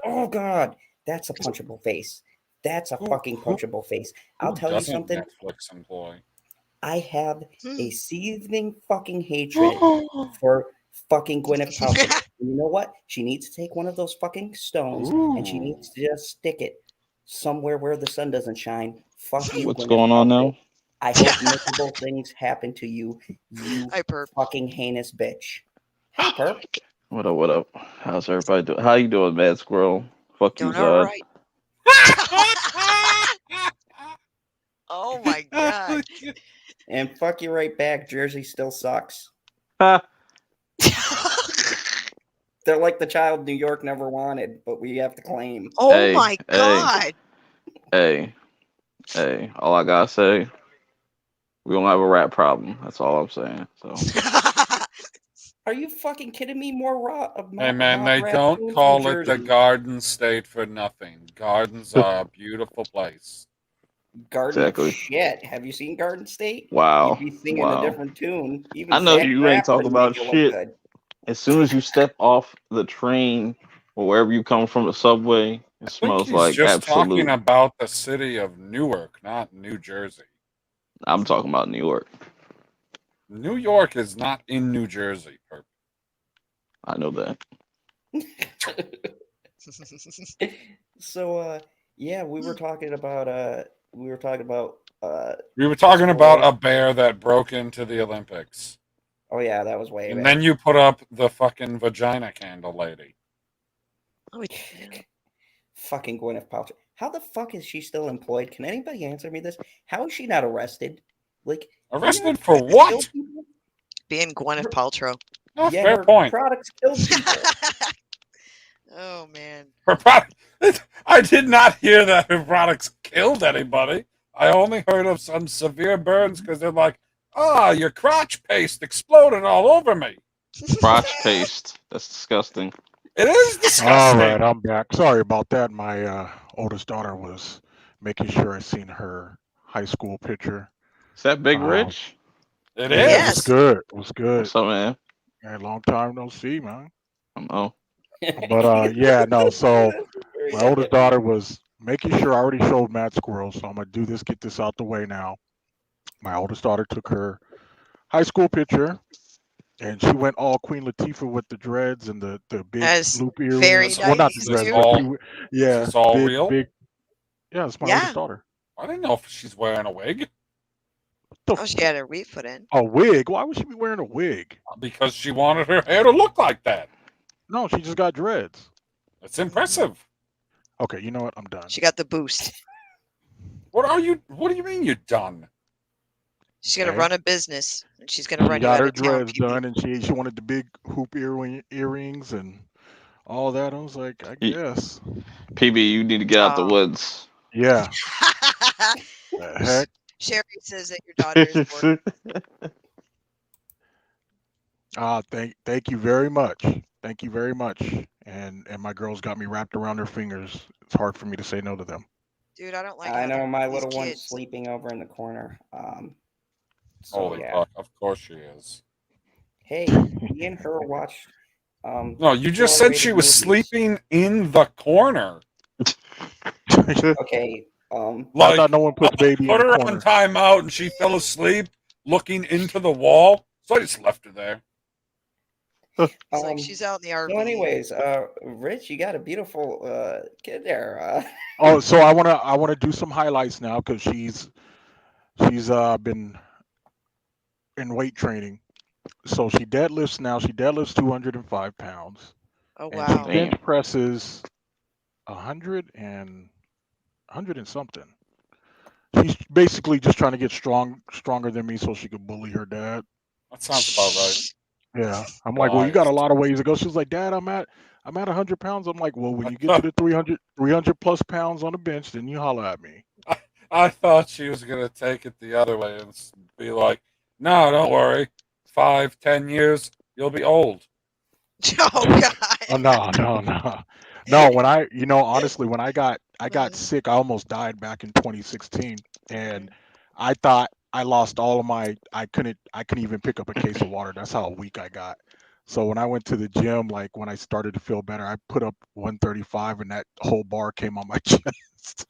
Oh God, that's a punchable face. That's a fucking punchable face. I'll tell you Doesn't something. Netflix employ? I have a seething fucking hatred for fucking Gwyneth Paltrow. And you know what? She needs to take one of those fucking stones and she needs to just stick it somewhere where the sun doesn't shine. Fuck you, What's Gwyneth going on Paltrow. now? I hope miserable things happen to you, you Hi, Perp. fucking heinous bitch. Hey, Perp. What up? What up? How's everybody doing? How you doing, Mad Squirrel? Fuck you, Doing all Zod. right. Oh my God. And fuck you right back. Jersey still sucks. Ha! They're like the child New York never wanted, but we have to claim. Oh Hey, my God. Hey, all I gotta say, we don't have a rap problem. That's all I'm saying. So Are you fucking kidding me? More Hey man, they don't call it the Garden State for nothing. Gardens are a beautiful place. Garden Exactly. shit. Have you seen Garden State? wow, You'd be singing wow. a different tune. Even I know Zach you ain't Braff talking would about make it look shit. good. As soon as you step off the train or wherever you come from, the subway, it I think smells he's like just talking absolute. about the city of Newark, not New Jersey. I'm talking about New York. New York is not in New Jersey, Perp. I know that. So yeah, we were talking about a bear that broke into the Olympics. Oh yeah, that was way And back. then you put up the fucking vagina candle lady. Oh, yeah. Fucking Gwyneth Paltrow. How the fuck is she still employed? Can anybody answer me this? How is she not arrested? Like Arrested for what? Being Gwyneth Paltrow. Oh, Yeah, fair her point. products kill people. Oh man. Her product. I did not hear that her products killed anybody. I only heard of some severe burns because they're like, "Ah, your crotch paste exploded all over me." Crotch paste. That's disgusting. It is All disgusting. right, I'm back. Sorry about that. My oldest daughter was making sure I seen her high school picture. Is that Big Rich? It Yeah, is. it was good. It was good. What's up, man? Hey, long time no see, man. Oh. But yeah, no. So my oldest daughter was making sure I already showed Mad Squirrel, so I'm gonna do this, get this out the way now. My oldest daughter took her high school picture, and she went all Queen Latifah with the dreads and the big That's loop earrings. very Well, not the nice, dreads, dude. but All- yeah, Is this all big, real? big. Yeah, it's my Yeah. oldest daughter. I didn't know if she's wearing a wig Oh, she had her weave put in. A wig? Why would she be wearing a wig? because she wanted her hair to look like that. No, she just got dreads. That's impressive. Okay, you know what? I'm done. She got the boost. What do you mean you're done? She's gonna Okay. run a business, and she's gonna She run you got out her of town. dreads done, and she wanted the big hoop earrings and all that. I was like, I Ye- guess. PB, you need to get out the Oh. woods. Yeah. The heck? Sherry says that your daughter is bored. Thank you very much. Thank you very much. And my girls got me wrapped around their fingers. It's hard for me to say no to them. Dude, I don't like I know having my these little one's kids. sleeping over in the corner. Holy Yeah. fuck! Of course she is. Hey, me and her watched. No, you just said she was sleeping in the corner. Okay. I Like, thought no one puts baby in put the her corner. on timeout and she fell asleep looking into the wall. So I just left her there. It's like she's out in the RV. So anyways, Rich, you got a beautiful kid there. Oh, so I wanna do some highlights now because she's been in weight training. So she deadlifts now. She deadlifts 205 pounds. Oh And she wow. bench presses 100 and something. She's basically just trying to get stronger than me so she could bully her dad. That sounds about right. Yeah. I'm like, well, you got a lot of ways to go. She's like, Dad, I'm at 100 pounds. I'm like, well, when you get to the 300 plus pounds on the bench, then you holler at me. I thought she was going to take it the other way and be like, no, don't worry. 5-10 years, you'll be old. Oh God. Oh, no. No, when honestly, when I got sick, I almost died back in 2016, and I thought I lost all of my. I couldn't even pick up a case of water. That's how weak I got. So when I went to the gym, like when I started to feel better, I put up 135, and that whole bar came on my chest.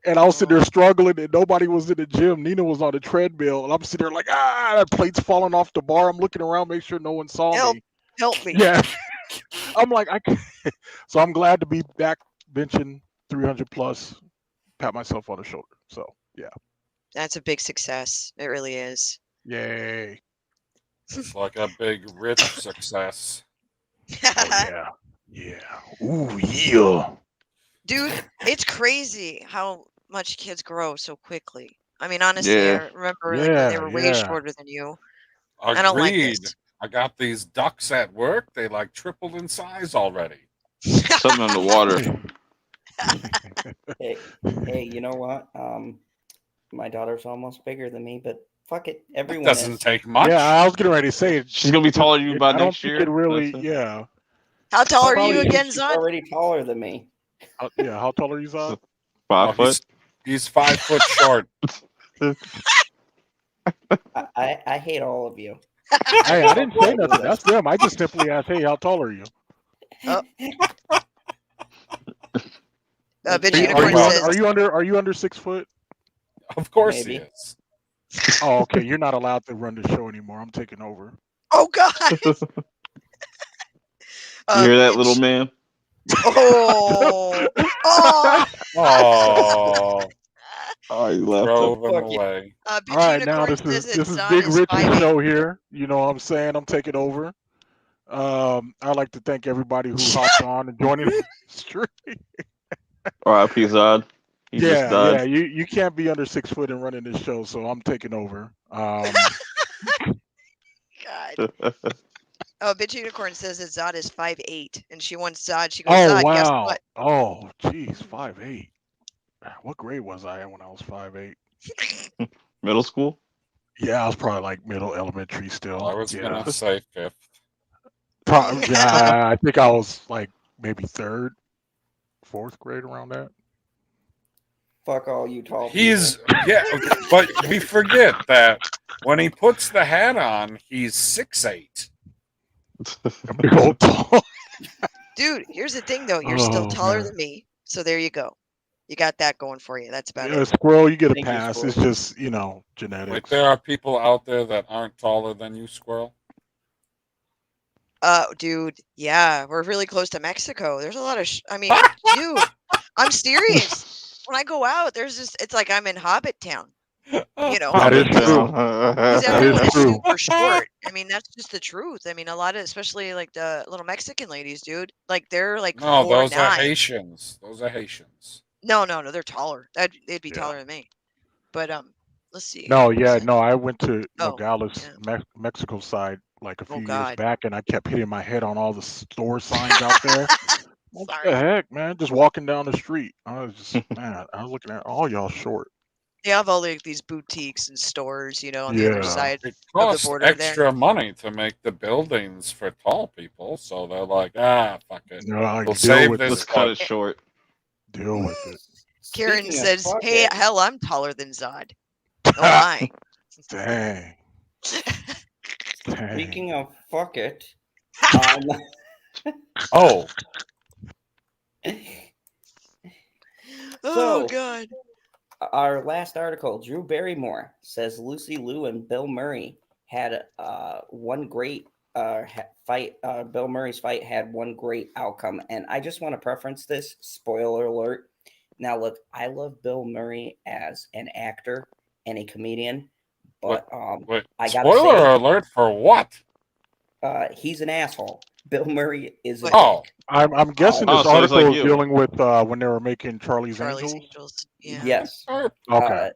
And I was sitting there struggling, and nobody was in the gym. Nina was on the treadmill, and I'm sitting there like, that plate's falling off the bar. I'm looking around, make sure no one saw me. Help me. Yeah. I'm like, so I'm glad to be back benching 300 plus, pat myself on the shoulder. So, yeah. That's a big success. It really is. Yay. It's like a big, rich success. Oh, yeah. Yeah. Ooh, yeah. Dude, it's crazy how much kids grow so quickly. I mean, honestly, Yeah. I remember like when they were way shorter than you. Agreed. I don't like this. I got these ducks at work. They like tripled in size already. Something in the water. Hey, you know what? My daughter's almost bigger than me, but fuck it, everyone Doesn't take much. Yeah, I was getting ready to say she's gonna be taller than you by next year. I don't think it really. Yeah. How tall are you again, She's Zod? already taller than me. How tall are you, Zod? 5 foot. He's 5 foot short. I hate all of you. Hey, I didn't say nothing. That's them. I just simply asked, hey, how tall are you? Are you under 6 foot? Of course he is. Oh, okay. You're not allowed to run the show anymore. I'm taking over. Oh God. You hear that, little man? Oh. Oh, you left drove him. him away. All right, now this is Big Rich's show here. You know what I'm saying? I'm taking over. I'd like to thank everybody who hopped on and joining the stream. R.I.P. Zod. He just died. Yeah. You can't be under 6 foot and running this show, so I'm taking over. God. Oh, Bitch Unicorn says that Zod is 5'8", and she wants Zod. She goes, Zod, wow. guess what? Oh, geez, 5'8". What grade was I in when I was 5'8"? Middle school? Yeah, I was probably like middle elementary still. I was gonna say 5th. Yeah, I think I was like maybe 3rd, 4th grade around that. Fuck all you tall He's but we forget that when he puts the hat on, he's 6'8". Big old tall. Dude, here's the thing though. You're still taller than me, so there you go. You got that going for you. That's about it. Squirrel, you get a pass. It's just, genetics. Wait, there are people out there that aren't taller than you, Squirrel? Dude, yeah, we're really close to Mexico. There's a lot of dude, I'm serious. When I go out, it's like I'm in Hobbit Town. That is true. Everyone is super short. I mean, that's just the truth. I mean, a lot of, especially like the little Mexican ladies, dude, like they're like No, 4'9". those are Haitians. No, they're taller. They'd be taller than me. But let's see. No, I went to Nogales, Mexico side like a few years back, and I kept hitting my head on all the store signs out there. What the heck, man? Just walking down the street. I was looking at all y'all short. They have all these boutiques and stores, on the other Yeah. side It of the costs border extra money to make the buildings for tall people, so they're like, fuck it. No, We'll deal save with this. Let's cut it short. Deal with it. Karen Speaking of says, fuck "Hey, it, hell, I'm taller than Zod." Oh my! Dang. Dang. speaking of fuck it, Oh, Oh so god! our last article, Drew Barrymore says Lucy Liu and Bill Murray had one great fight. Bill Murray's fight had one great outcome, and I just want to preference this. Spoiler alert. Now, look, I love Bill Murray as an actor and a comedian, but wait. I gotta Spoiler say, alert for what? he's an asshole. Bill Murray is a Oh, dick. I'm guessing Oh, this so he's article like is you. dealing with when they were making Charlie's Charlie's Angels. Angels. Yeah. Yes. Okay.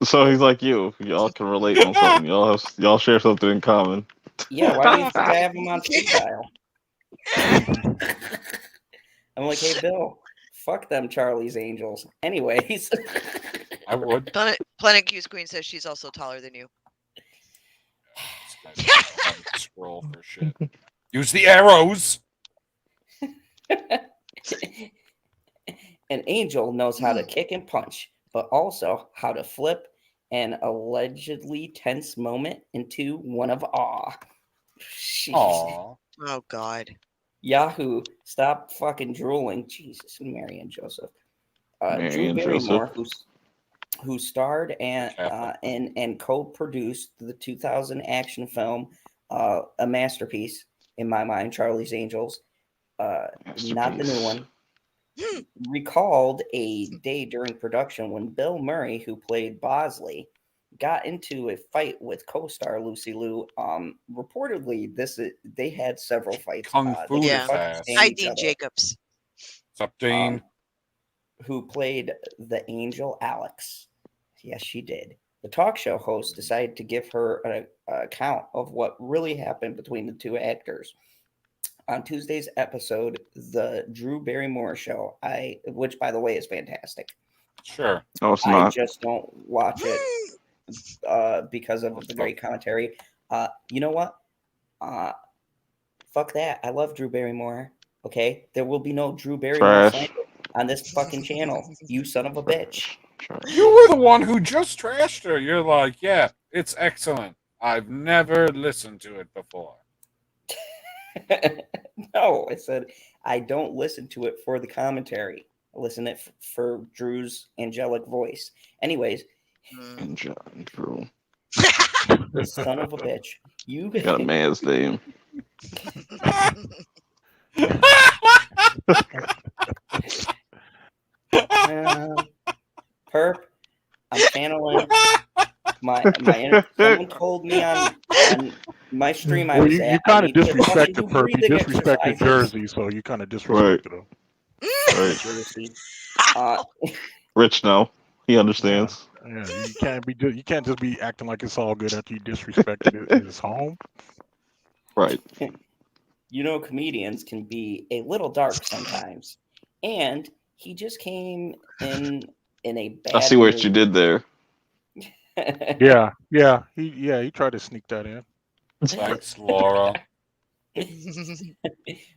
So he's like you. Y'all can relate on something. Y'all share something in common. Yeah. Why do you think I have him on speed dial? I'm like, hey, Bill, fuck them Charlie's Angels. Anyways. I would. Planet Q's Queen says she's also taller than you. Scroll for shit. Use the arrows. An angel knows how to kick and punch, but also how to flip an allegedly tense moment into one of awe. Jeez. Aww. Oh god. Yahoo! Stop fucking drooling. Jesus, Mary and Joseph. Mary Drew and Barrymore, Joseph. who starred and co-produced the 2000 action film, a masterpiece in my mind, Charlie's Angels. Not the new one. Recalled a day during production when Bill Murray, who played Bosley, got into a fight with co-star Lucy Liu. Reportedly, they had several fights. Kung fu Yeah. fast. Hi, Dean Jacobs. What's up, Dean? Who played the angel Alex. Yes, she did. The talk show host decided to give her an account of what really happened between the two actors. On Tuesday's episode, the Drew Barrymore Show, which by the way is fantastic. Sure. No, it's I not. just don't watch it because of the great commentary. You know what? Fuck that. I love Drew Barrymore. Okay, there will be no Drew Barrymore Trash. on this fucking channel. You son of a bitch. You were the one who just trashed her. You're like, yeah, it's excellent. I've never listened to it before. No, I said I don't listen to it for the commentary. I listen it for Drew's angelic voice. Anyways, Drew. this son of a bitch. You Got a man's name. Perp, I'm channeling my inner. Someone told me on my stream I Well, was you at. kind I of need to fucking do disrespected Perp. You breathing disrespected exercises. Jersey, so you kind of disrespected him. Right. Jersey. Rich now. He understands. Yeah, you can't just be acting like it's all good after you disrespected his home. Right. You know, comedians can be a little dark sometimes, and he just came in a bad. I see what you did there. Yeah. He tried to sneak that in. Thanks, Laura.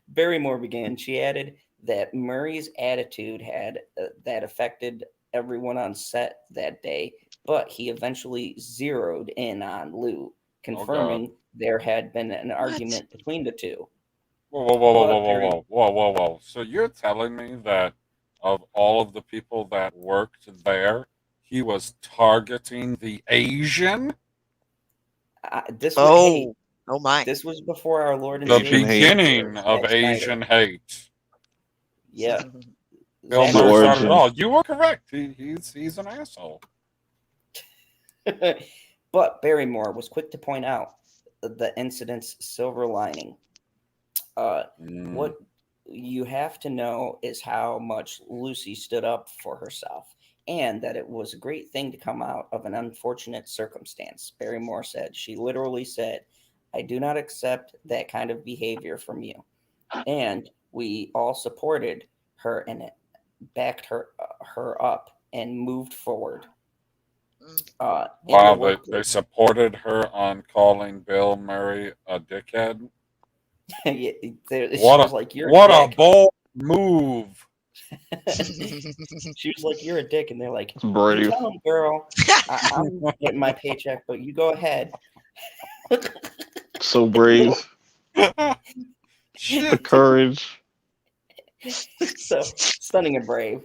Barrymore began. She added that Murray's attitude had that affected everyone on set that day, but he eventually zeroed in on Liu, confirming there had been an argument between the two. Whoa. So you're telling me that of all of the people that worked there, he was targeting the Asian? Oh my! This was before our Lord and The Savior, beginning of Zack Asian Snyder. hate. Yeah. Bill Zack Murray's not origin. at all. You were correct. He's an asshole. But Barrymore was quick to point out the incident's silver lining. What you have to know is how much Lucy stood up for herself, and that it was a great thing to come out of an unfortunate circumstance. Barrymore said, she literally said, I do not accept that kind of behavior from you. And we all supported her and backed her up and moved forward. Wow, they supported her on calling Bill Murray a dickhead. She was like, "You're what a a bold move." She was like, "You're a dick," and they're like, Brave. "You tell him, girl. I'm getting my paycheck, but you go ahead." So brave. The courage. So stunning and brave.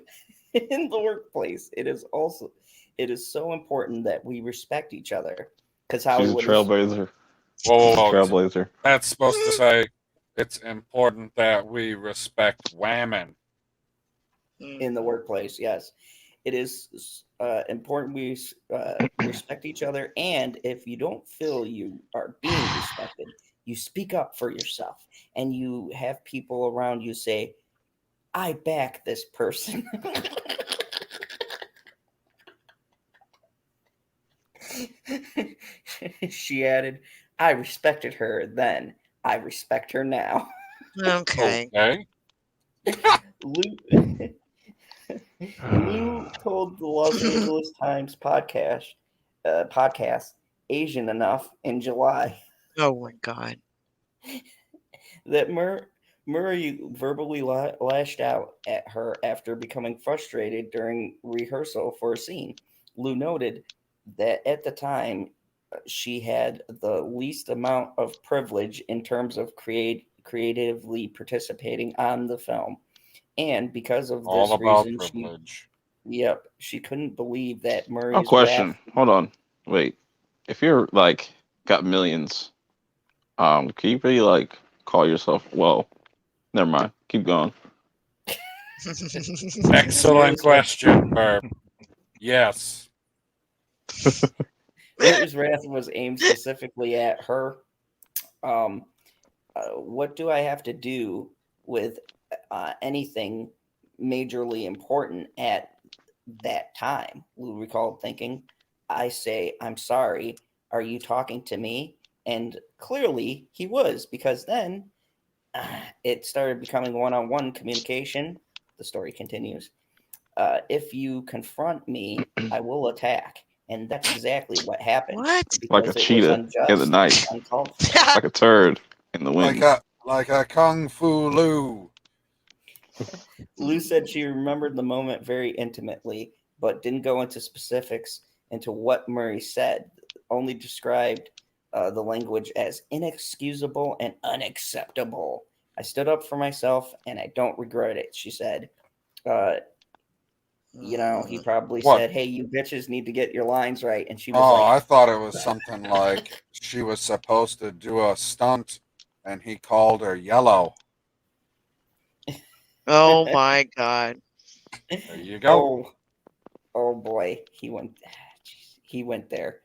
In the workplace, it is so important that we respect each other. Because Hollywood She's a trailblazer. Whoa. Trailblazer. That's supposed to say it's important that we respect women. In the workplace, yes. It is important we respect each other, and if you don't feel you are being respected, you speak up for yourself, and you have people around you say, "I back this person." She added, "I respected her then. I respect her now." Okay. Lou told the Los Angeles Times podcast Asian Enough in July Oh my God. that Murray verbally lashed out at her after becoming frustrated during rehearsal for a scene. Lou noted that at the time she had the least amount of privilege in terms of creatively participating on the film. And because of All this about reason, privilege. she couldn't believe that Murray's Oh, question. wrath. Hold on. Wait. If you're like got millions, can you really like call yourself? Well, never mind. Keep going. Excellent question, Burp. Yes. Murray's wrath was aimed specifically at her. What do I have to do with anything majorly important at that time? Lou recalled thinking. I say, "I'm sorry. Are you talking to me?" And clearly he was, because then it started becoming one-on-one communication. The story continues. If you confront me, I will attack. And that's exactly what happened. What? Like a cheetah in the night. Like a turd in the wind. Like a Kung Fu Lou. Lou said she remembered the moment very intimately, but didn't go into specifics into what Murray said, only described the language as inexcusable and unacceptable. "I stood up for myself and I don't regret it," she said. He probably said, "Hey, you bitches need to get your lines right." And she was like, I thought it was something like she was supposed to do a stunt and he called her yellow. Oh my God. There you go. Oh boy, he went there.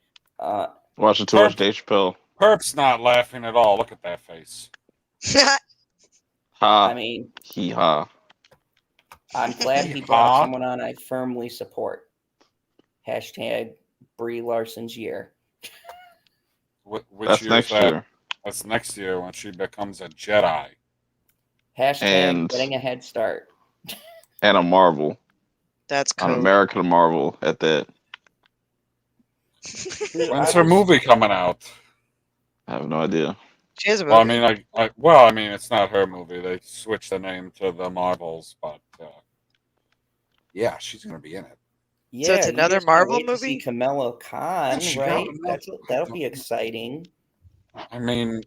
Watching too much Dave Chappelle. Perp's not laughing at all. Look at that face. Ha. I mean, hee ha. I'm glad he brought someone on I firmly support. Hashtag Brie Larson's year. Which That's year next is that? year. That's next year when she becomes a Jedi. Hashtag getting a head start. And a Marvel. That's cool. An American Marvel at that. When's her movie coming out? I have no idea. She has a Well, movie. I mean, it's not her movie. They switched the name to the Marvels, but yeah, she's gonna be in it. Yeah, So it's another Marvel movie. See Kamala Khan, right? That'll be exciting. I mean,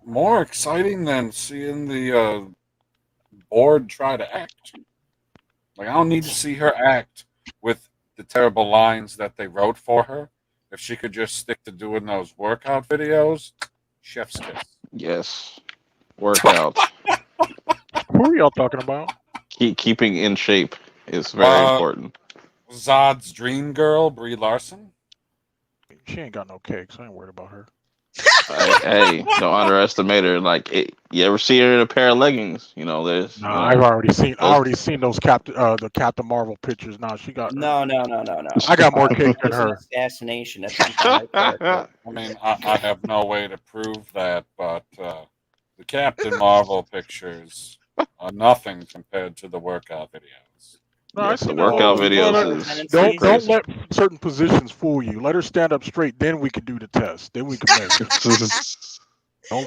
more exciting than seeing the board try to act. Like, I don't need to see her act with the terrible lines that they wrote for her. If she could just stick to doing those workout videos, chef's kiss. Yes. Workout. Who are y'all talking about? Keeping in shape is very important. Zod's dream girl, Brie Larson. She ain't got no cakes. I ain't worried about her. Hey, don't underestimate her. Like, you ever see her in a pair of leggings? There's. Nah, I've already seen. I already seen those the Captain Marvel pictures. Nah, she got. No. I got more cake than her. Assassination attempt on her character. I mean, I have no way to prove that, but the Captain Marvel pictures are nothing compared to the workout videos. No, I The see workout no, videos is don't crazy. let certain positions fool you. Let her stand up straight, then we can do the test. Then we can measure.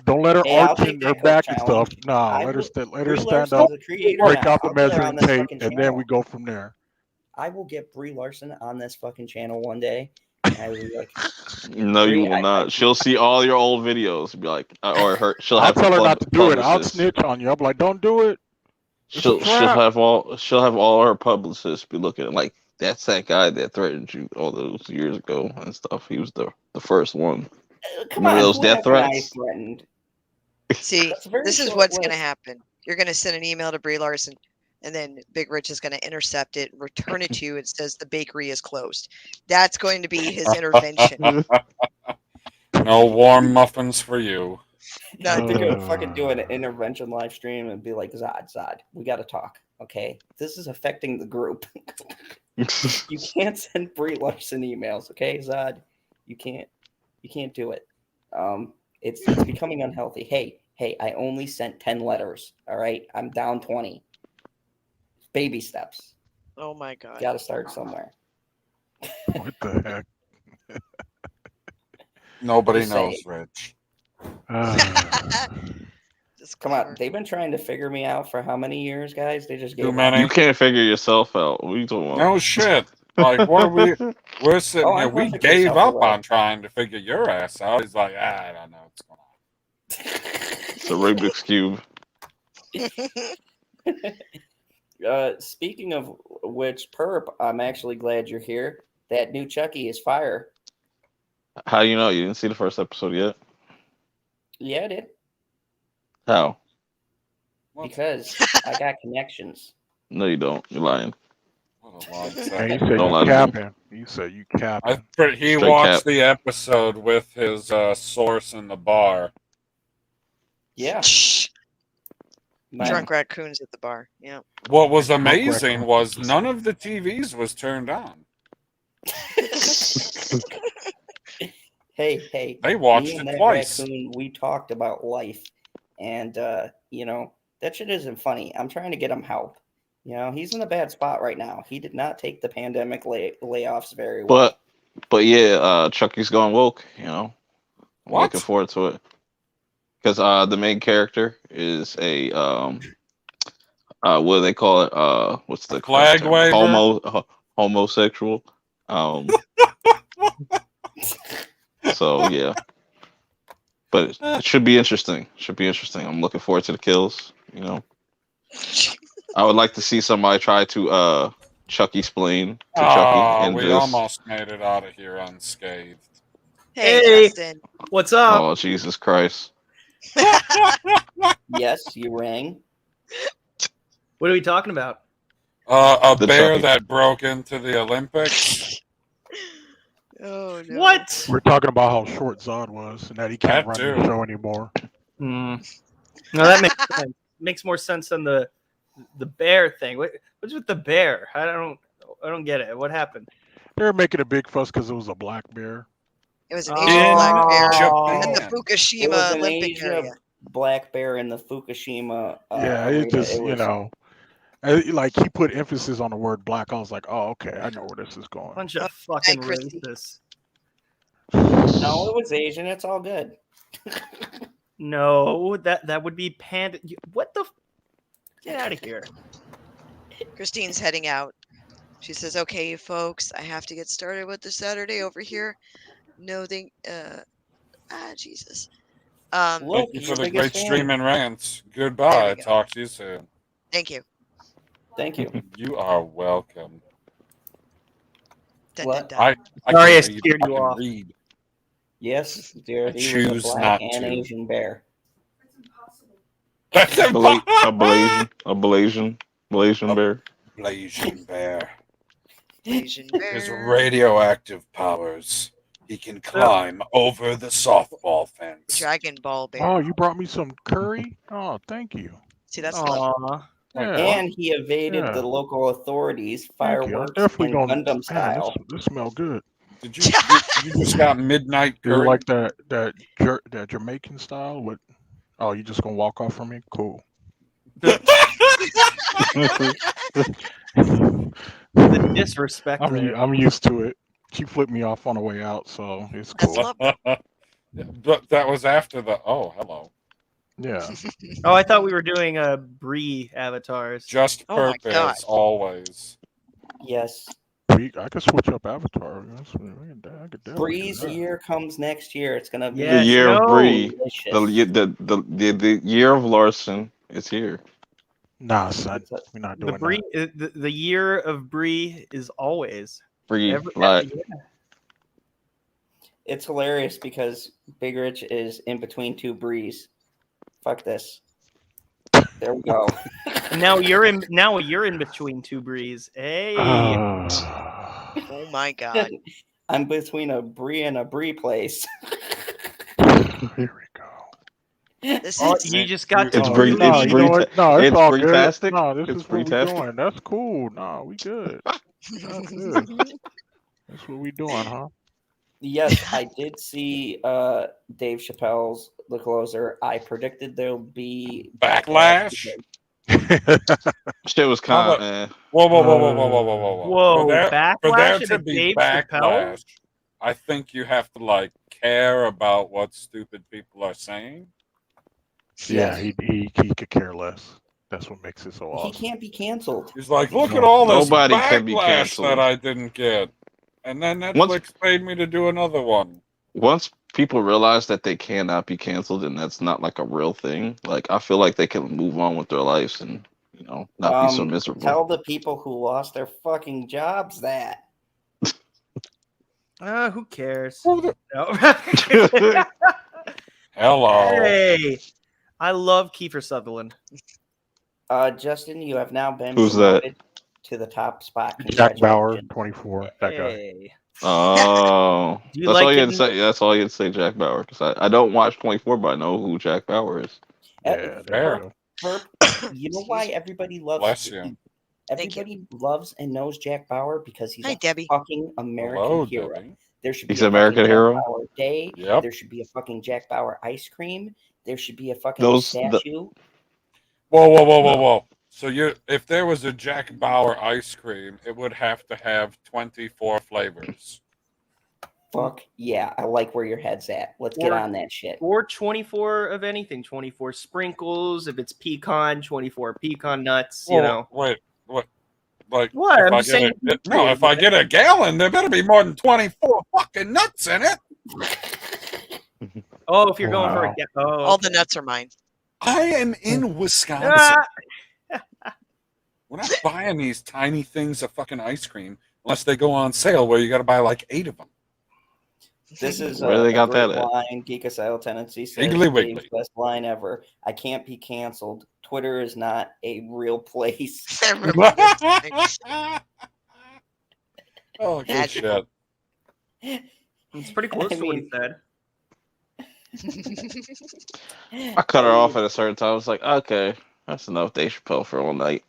Don't let her Hey, I'll arch take in her that back and challenge. stuff. No, I let her will- let her Brie stand Larson's up, a creator break now. out the I'll get her measuring on this tape, fucking and then we channel. go from there. I will get Brie Larson on this fucking channel one day. And I will be like, No, you Brie, will not. She'll see all your old videos. And be like, or her. She'll I'll have tell her not to do it. I'll publicists. snitch on you. I'm like, don't do it. It's a She'll trap. have all her publicists be looking at like that's that guy that threatened you all those years ago and stuff. He was the first one. come Remember on, those who death haven't I threats? threatened? See, That's a very this is short what's going to list. happen. You're going to send an email to Brie Larson, and then Big Rich is going to intercept it, return it to you. It says the bakery is closed. That's going to be his intervention. No warm muffins for you. I have to go fucking do an intervention live stream and be like, Zod, we got to talk, okay? This is affecting the group. You can't send Brie Larson emails, okay, Zod? You can't do it. It's becoming unhealthy. Hey, I only sent 10 letters, all right? I'm down 20. Baby steps. Oh my god. Got to start somewhere. What the heck? Nobody Just knows, saying. Rich. Come on, they've been trying to figure me out for how many years, guys? They just Too gave up. many. You can't figure yourself out. What are you talking about? No shit. Like, what are we? We're sitting Oh, here. I'm We perfectly gave up self-aware. on trying to figure your ass out. He's like, I don't know what's going on. It's a Rubik's cube. Speaking of which, Perp, I'm actually glad you're here. That new Chucky is fire. How do you know? You didn't see the first episode yet? Yeah, I did. How? Because I got connections. No, you don't. You're lying. Hey, you said Don't you lie to me. capping. You said you capping. He Straight watched cap. the episode with his source in the bar. Yeah. Drunk raccoons at the bar. Yeah. What was Drunk amazing raccoon. was none of the TVs was turned on. Hey. They watched me and it that twice. Raccoon, we talked about life. And, that shit isn't funny. I'm trying to get him help. He's in a bad spot right now. He did not take the pandemic layoffs very well. But yeah, Chucky's gone woke. I'm What? looking forward to it because the main character is a what do they call it? What's the Flag term? waver? Homosexual. So yeah, but it should be interesting. I'm looking forward to the kills. I would like to see somebody try to Chucky explain to Chucky and we just almost made it out of here unscathed. Hey, Justin. What's up? oh Jesus Christ. Yes, you rang. What are we talking about? A The bear Chucky. that broke into the Olympics. Oh no. What? We're talking about how short Zod was and that he can't That run too. the show anymore. No, that makes sense. Makes more sense than the bear thing. What's with the bear? I don't get it. What happened? They were making a big fuss because it was a black bear. It was an Asian black bear in the It was Fukushima an Olympic Asia area. black bear in the Fukushima Yeah, arena. it just It was, like he put emphasis on the word black. I was like, oh, okay, I know where this is going. Bunch of fucking Christy. racists. no, it was Asian. It's all good. No, that would be panda. What the? Get out of here. Christine's heading out. She says, "Okay, folks, I have to get started with the Saturday over here. No, Jesus. Look, Thank you your for the biggest great fan. stream and rants. There Goodbye. we go. Talk to you soon. Thank you." Thank you. You are welcome. Dun, What? dun, dun. I Sorry, can I read. scared I you can off. read. Yes, dear. I He was choose a black not and to. Asian bear. That's A Blasian bear. Blasian bear. Asian His bear. radioactive powers. He can climb over the softball fence. Dragon Ball bear. Oh, you brought me some curry? Oh, thank you. See, that's love. Aw. Yeah. And he evaded Yeah. the local authorities, Thank you. I'm fireworks, definitely and going. Gundam style. This smells good. Did you just got midnight Do you curry? like that Jamaican style? With oh, you just gonna walk off from me? Cool. The disrespect there. I'm used to it. She flipped me off on the way out, so it's That's cool. love. But that was after the. Oh, hello. Yeah. Oh, I thought we were doing Bree avatars. Just Oh my God. purpose, always. Yes. I could switch up avatar. I could definitely do Bree's that. year comes next year. It's gonna be The year of Bree, delicious. the year of Larson is here. Nah, son, we're not The doing Bree, that. the year of Bree is always Bree, like yeah. It's hilarious because Big Rich is in between two Brees. Fuck this. There we go. Now you're in between two Brees. Hey. Oh my God. I'm between a Bree and a Bree place. Here we go. This Oh, is you just got to it's Bree. No, It's you know what? No, it's all good. Bree-tastic. No, this It's is what we Bree-tastic. doing. That's cool. No, we good. That's good. That's what we doing, huh? Yes, I did see Dave Chappelle's The Closer. I predicted there'll be Backlash. Shit was How kind about- of. Whoa, For there backlash to at be Dave Chappelle? backlash, I think you have to like care about what stupid people are saying. Yeah, he could care less. That's what makes it so He awesome. can't be canceled. He's like, look at all this Nobody can be backlash canceled. that I didn't get, and then Netflix paid me to do another one. Once people realize that they cannot be canceled and that's not like a real thing, like I feel like they can move on with their lives and not be so miserable. Tell the people who lost their fucking jobs that. Who cares? No. No. Hello. Hey, I love Kiefer Sutherland. Justin, you have now been Who's that? promoted to the top spot. Jack Bauer, 24. That guy. Hey. Oh, Do you that's like all you had to getting- say. That's all you had to say, Jack Bauer. Because I don't watch 24, but I know who Jack Bauer is. Yeah, there you go. You know why everybody loves Bless you. Everybody loves and knows Jack Bauer because he's Hi, a Debbie. fucking American Hello, hero. Debbie. There should He's be a an American fucking hero? Jack Bauer Day. Yep. There should be a fucking Jack Bauer ice cream. There should be a fucking The- statue. Whoa. So if there was a Jack Bauer ice cream, it would have to have 24 flavors. Fuck yeah, I like where your head's at. Let's get on that shit. Or 24 of anything. 24 sprinkles. If it's pecan, 24 pecan nuts. You know. Wait, what? Like, What? If I'm I just saying. if I get a gallon, there better be more than 24 fucking nuts in it. Oh, if you're going for a all the nuts are mine. I am in Wisconsin. We're not buying these tiny things of fucking ice cream unless they go on sale where you got to buy like 8 of them. This is Where they got great that at? line. Geekasile Tendency says Wiggly Wiggly. Dave's best line ever. I can't be canceled. Twitter is not a real place. Oh, good shit. It's pretty close to what he said. I cut her off at a certain time. I was like, okay, that's enough Dave Chappelle for one night.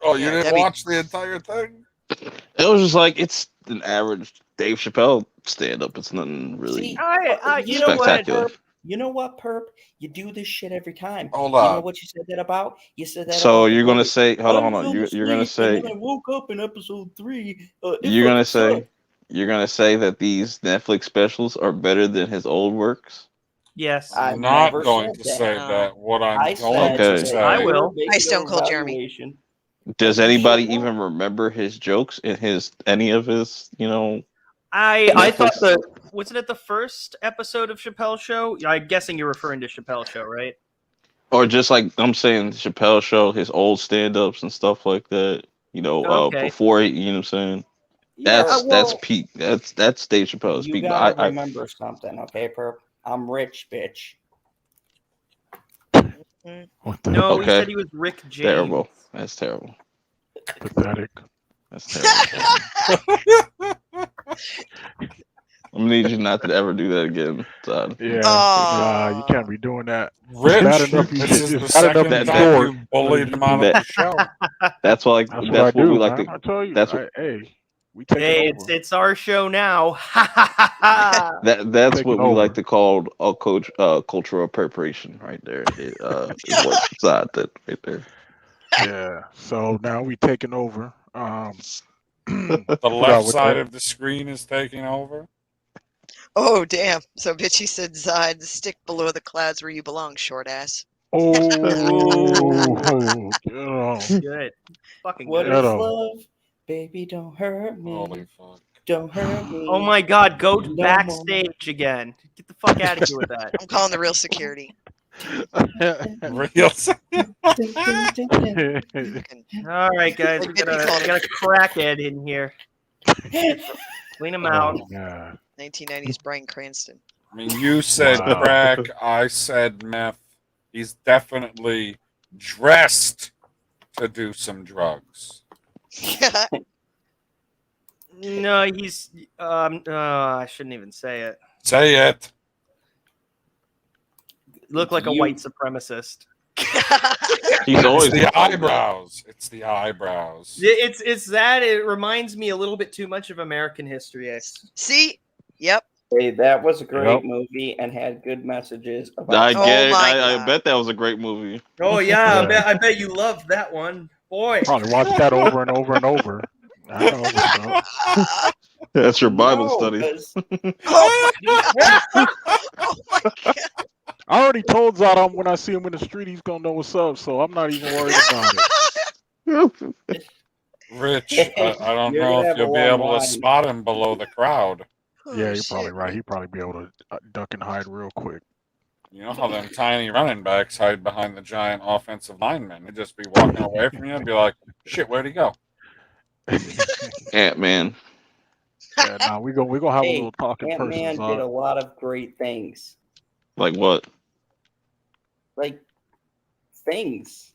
Oh, you Yeah, didn't Debbie- watch the entire thing? It was just like it's an average Dave Chappelle stand-up. It's nothing really See, you know what? spectacular. You know what, Perp? You do this shit every time. Hold You know on. what you said that about? You said that. So about you're gonna Detroit. say, hold I on. fell You're gonna asleep, and say, then I woke up in episode 3. you're gonna say, you're gonna say that these Netflix specials are better than his old works. Yes. I'm not never going said to that. say that. What I'm I going said to Okay. say. I will. Make Hi, your Stone Cold Jeremy. evaluation. Does You anybody should even remember his jokes in any of his, I thought Netflix? wasn't it the first episode of Chappelle's Show? I'm guessing you're referring to Chappelle's Show, right? Or just like I'm saying, Chappelle Show, his old stand-ups and stuff like that. Okay. Before you know what I'm saying. Yeah, That's peak. That's Dave Chappelle's You peak. gotta But I remember something, okay, Perp? I'm rich, bitch. No, he Okay. said he was Rick James. terrible. That's terrible. Pathetic. That's terrible. I'm gonna need you not to ever do that again, Todd. Yeah. Oh. You can't be doing that. Rich, Bad enough you this is should- the it's bad enough second you time scored. you bullied him on That- the show. That's why. That's what I That's what do, we like man. to. I tell you. That's what. Hey, we take Hey, it over. it's our show now. That's Take what it we like over. to call cultural appropriation, right there. It works inside that right there. Yeah. So now we taking over. The left side of the screen is taking over. Oh, damn. So Bitchy said, Zod, stick below the clouds where you belong, short ass. Oh, Good. Fucking What good. is love? Baby, don't hurt me. Holy fuck. Don't hurt me. Oh my god, go No backstage again. Get the fuck out of here with that. I'm calling the real security. Real. All right, guys, we got a crackhead in here. Clean him out. 1990s Bryan Cranston. I mean, you said crack, I said meth. He's definitely dressed to do some drugs. No, he's I shouldn't even say it. Say it. Look like a white supremacist. He's always the eyebrows. It's the eyebrows. It's that. It reminds me a little bit too much of American History X. See? Yep. Hey, that was a great movie and had good messages about. I bet that was a great movie. Oh yeah, I bet you loved that one, boy. Probably watched that over and over and over. I know this stuff. That's your Bible study. Oh my God. I already told Zod when I see him in the street, he's gonna know what's up, so I'm not even worried about it. Rich, I don't know if you'll be able to spot him below the crowd. Yeah, you're probably right. He'd probably be able to duck and hide real quick. You know how them tiny running backs hide behind the giant offensive linemen? He'd just be walking away from you and be like, shit, where'd he go? Ant-Man. Yeah, now we're gonna have a little talking person. Ant-Man did a lot of great things. Like what? Like things.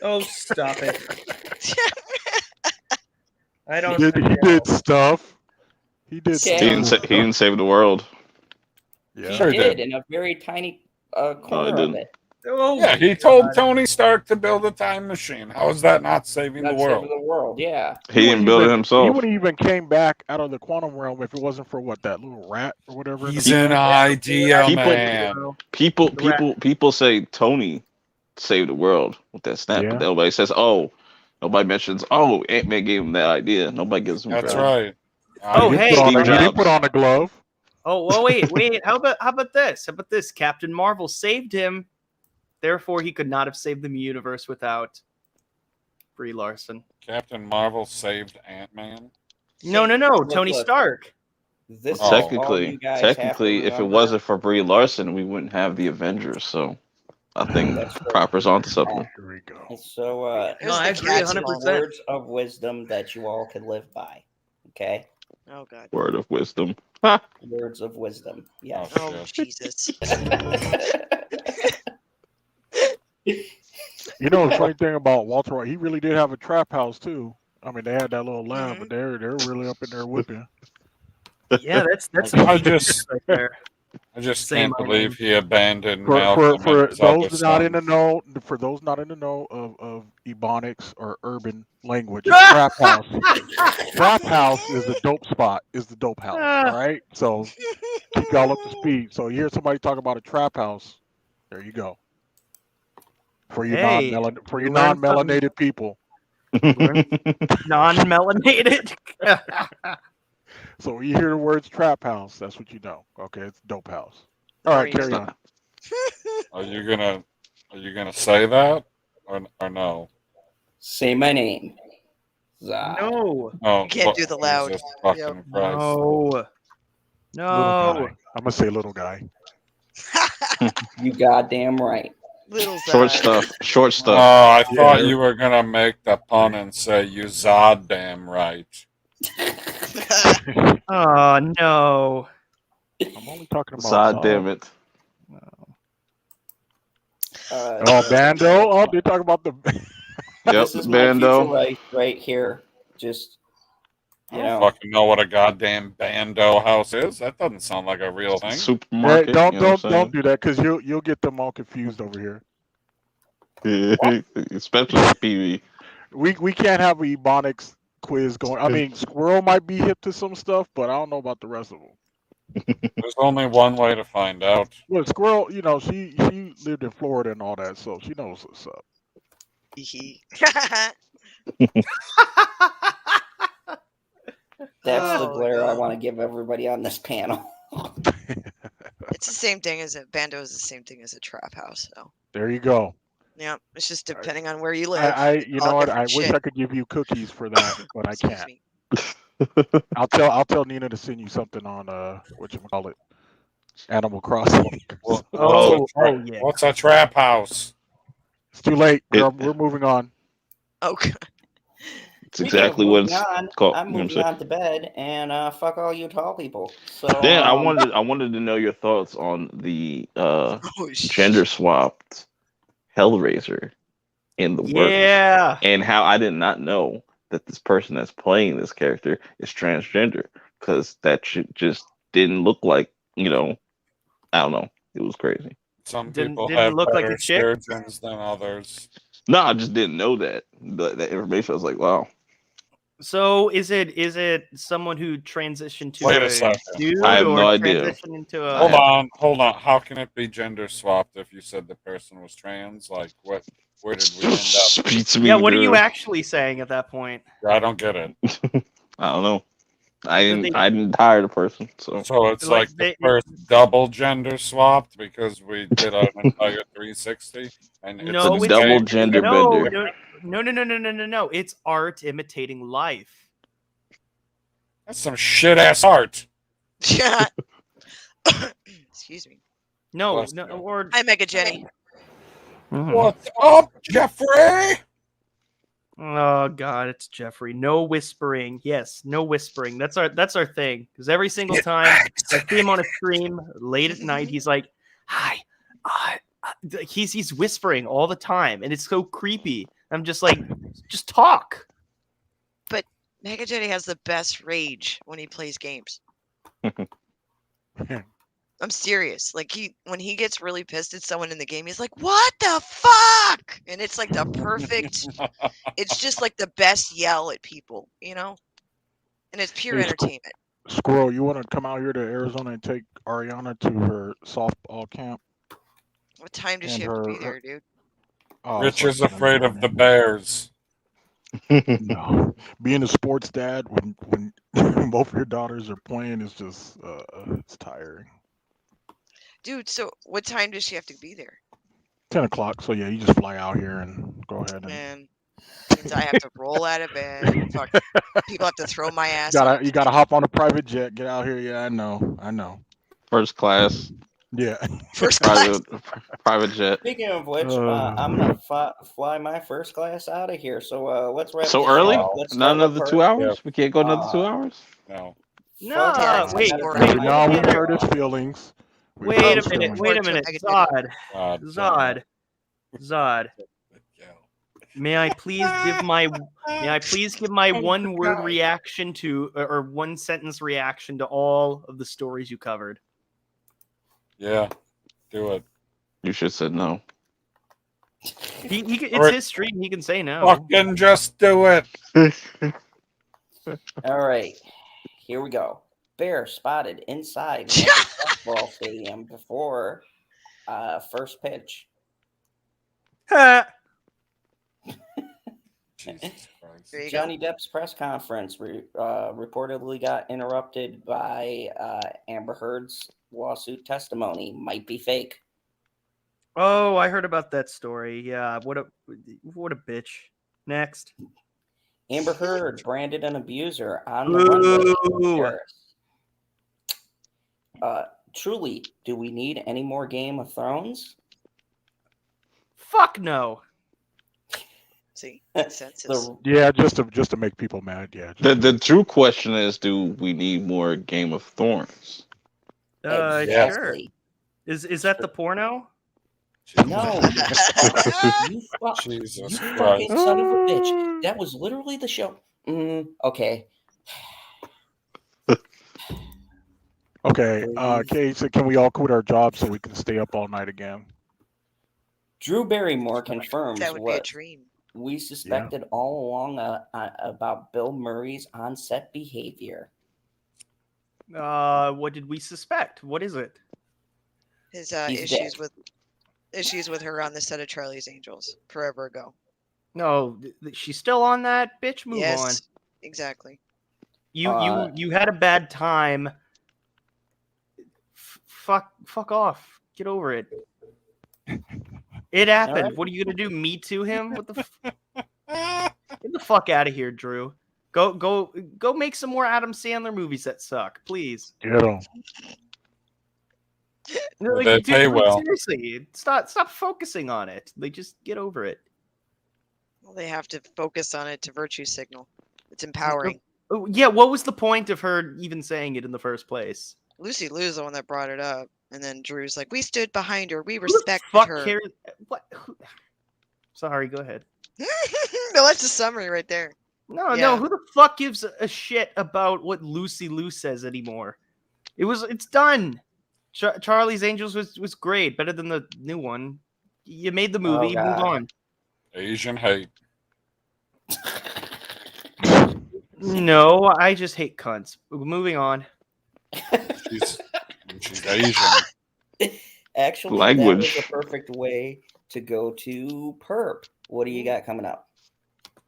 Oh, stop it! I don't. He did stuff. He did. Okay. He didn't save the world. Yeah, He Sure did did. in a very tiny corner he of didn't. it. Oh, Yeah, he told Tony Stark to build a time machine. How is that not saving the Not world? saving the world, yeah. He didn't build it He himself. wouldn't even came back out of the quantum realm if it wasn't for that little rat or whatever. He's an idea man. People say Tony saved the world with that snap, Yeah. but nobody says, nobody mentions, Ant-Man gave him that idea. Nobody gives him That's credit. right. Oh, He hey. didn't put on the glove. Oh, well, wait. How about this? How about this? Captain Marvel saved him. Therefore, he could not have saved the universe without Brie Larson. Captain Marvel saved Ant-Man? No. Tony Stark. This Technically, if it wasn't for Brie Larson, we wouldn't have the Avengers. So I think Proper's onto something. Here we go. So, No, I agree 100%. words of wisdom that you all can live by. Okay? Oh, God. Word of wisdom. Words of wisdom. Yes. Oh, Jesus. You know the funny thing about Walter White, he really did have a trap house too. I mean, they had that little lab, but they're really up in there whipping. Yeah, that's I just right there. can't believe he abandoned For Malcolm. and his other those not in the sons. know, of Ebonics or urban language, trap house. Trap house is the dope spot. Is the dope house. All right, so keep y'all up to speed. So you hear somebody talk about a trap house, there you go. For you non-melanated people. Non-melanated. So when you hear the words trap house, that's what you know. Okay, it's dope house. All right, carry on. Are you gonna say that or no? Say my name. Zod. No. Oh, You can't do the loud. Jesus fucking Christ. No. Little guy. I'm gonna say little guy. You goddamn right. Little Short Zod. stuff. Oh, I thought you were gonna make the pun and say you Zod damn right. Oh no. I'm only talking about Zod, damn it. Bando. Oh, they talk about the. Yep, This is Bando. my future right here. Just I don't fucking know what a goddamn Bando house is. That doesn't sound like a real thing. Supermarket. Hey, don't you know what I'm don't do that because you'll get them all confused over here. saying? Especially PV. We can't have a Ebonics quiz going. I mean, Squirrel might be hip to some stuff, but I don't know about the rest of them. There's only one way to find out. Well, Squirrel, she lived in Florida and all that, so she knows what's up. That's the Oh, glare I God. want to give everybody on this panel. It's the same thing as a bando is the same thing as a trap house. So There you go. yeah, it's just depending on where you live. You all know what? different I wish shit. I could give you cookies for that, but I Excuse can't. me. I'll tell Nina to send you something on whatchamacallit, Animal Crossing. Yeah. What's a trap house? It's too late. We're moving on. Oh, God. It's exactly what it's called. I'm You know what moving on to bed, and fuck all you tall people. So Yeah, I wanted to know your thoughts on the gender swapped Hellraiser in the Yeah. works, and how I did not know that this person that's playing this character is transgender, because that shit just didn't look like, I don't know. It was crazy. Some Didn't people look have like a better chick? surgeons than others. No, I just didn't know that. That information. I was like, wow. So is it someone who transitioned to Wait a a second. dude I have or no idea. transitioned into a? Hold on. How can it be gender swapped if you said the person was trans? Like, what? Where did we end up? Yeah, what are you actually saying at that point? I don't get it. I don't know. I didn't hire the person, so it's like the first double gender swapped because we did an entire 360, and it's No, the it's same- gender no, bender. no. It's art imitating life. That's some shit ass art. Excuse me. No, Bless no, you. or Hi, Mega Jenny. What's up, Jeffrey? Oh God, it's Jeffrey. No whispering. Yes, no whispering. That's our thing. Because every single time I see him on a stream late at night, he's like, "Hi." He's whispering all the time, and it's so creepy. I'm just like, just talk. But Mega Jenny has the best rage when he plays games. I'm serious. Like when he gets really pissed at someone in the game, he's like, "What the fuck?" And it's like the perfect. It's just like the best yell at people, and it's pure Hey, entertainment. Squirrel, you want to come out here to Arizona and take Ariana to her softball camp? What time does she And have to be her- there, dude? Oh, Rich it's is like 10 in afraid of the morning. bears. No, being a sports dad when both of your daughters are playing is just it's tiring. Dude, so what time does she have to be there? 10 o'clock. So yeah, you just fly out here and go ahead and. Man, means I have to roll out of bed. Fuck, people have to throw my ass. You gotta hop on a private jet, get out here. Yeah, I know. First class. Yeah. First class. Private jet. Speaking of which, I'm gonna fly my first class out of here. So let's wrap. So this early? up. Let's Not start with another 2 her. hours? We can't go another 2 hours? No. No, Folks, wait. No, we've hurt his feelings. Wait a minute. Wait a minute. Zod. May I please give my one word reaction to, or one sentence reaction to all of the stories you covered? Yeah, do it. You should have said no. It's his stream. He can say no. Fucking just do it. All right, here we go. Bear spotted inside softball stadium before first pitch. Jesus Christ. Johnny Depp's press conference reportedly got interrupted by Amber Heard's lawsuit testimony. Might be fake. Oh, I heard about that story. Yeah, what a bitch. Next. Amber Heard branded an abuser on the runway in Paris. Truly, do we need any more Game of Thrones? Fuck no. See, consensus. Yeah, just to make people mad. Yeah. The true question is, do we need more Game of Thorns? Sure. Is that the porno? No. Jesus you Christ. fucking son of a bitch. That was literally the show. Okay. Okay. Kay, so can we all quit our jobs so we can stay up all night again? Drew Barrymore confirms That would be a what dream. we suspected all along about Bill Murray's on-set behavior. What did we suspect? What is it? His He's issues dead. with her on the set of Charlie's Angels forever ago. No, she's still on that bitch. Move on. Yes, exactly. You had a bad time. Fuck off. Get over it. It happened. right. What are you gonna do? Me to him? What the? Get the fuck out of here, Drew. Go make some more Adam Sandler movies that suck, please. Get him. They pay well. Seriously, stop focusing on it. Like, just get over it. Well, they have to focus on it to virtue signal. It's empowering. Oh, yeah, what was the point of her even saying it in the first place? Lucy Liu's the one that brought it up, and then Drew's like, "We stood behind her. We Who the respected fuck her." cares? What? Sorry, go ahead. No, that's a summary right there. No, who the fuck gives a shit about what Lucy Liu says anymore? It's done. Charlie's Angels was great, better than the new one. You made the movie, move on. Asian hate. No, I just hate cunts. Moving on. She's Asian. Actually, Language. that was a perfect way to go to Perp. What do you got coming up?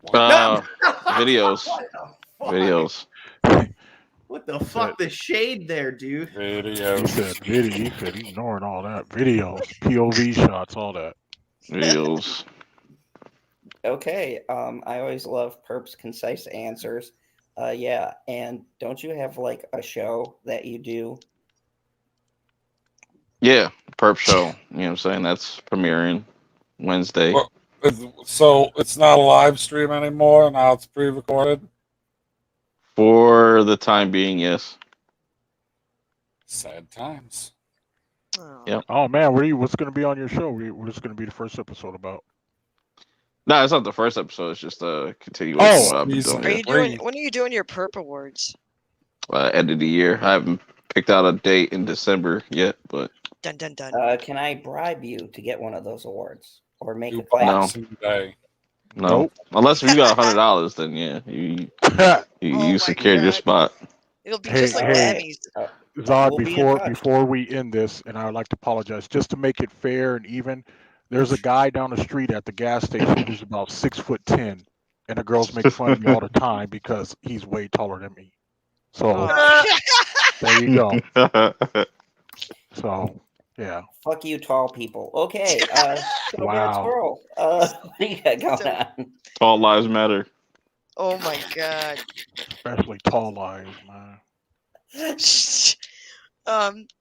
Videos. Videos. What the fuck? The shade there, dude. Videos. He said video. He said ignoring all that. Videos, POV shots, all that. Videos. Okay. I always love Perp's concise answers. Yeah. And don't you have like a show that you do? Yeah, Perp Show. You know what I'm saying? That's premiering Wednesday. Well, so it's not a live stream anymore. Now it's pre-recorded. For the time being, yes. Sad times. Yep. Oh man, what's going to be on your show? What's going to be the first episode about? No, it's not the first episode. It's just a continuation of what I've been doing. When are you doing your Perp Awards? End of the year. I haven't picked out a date in December yet, but Dun dun dun. Can I bribe you to get one of those awards or make a no, class? no. Nope. Unless if you got $100, then yeah, you secured your spot. It'll be just like the Emmys. Zod, before we end this, and I would like to apologize, just to make it fair and even, there's a guy down the street at the gas station who's about 6'10", and the girls make fun of me all the time because he's way taller than me. So there you go. So yeah. Fuck you, tall people. Okay. So Wow. Mad Squirrel, what do you got going on? All lives matter. Oh my god. Especially tall lives, man.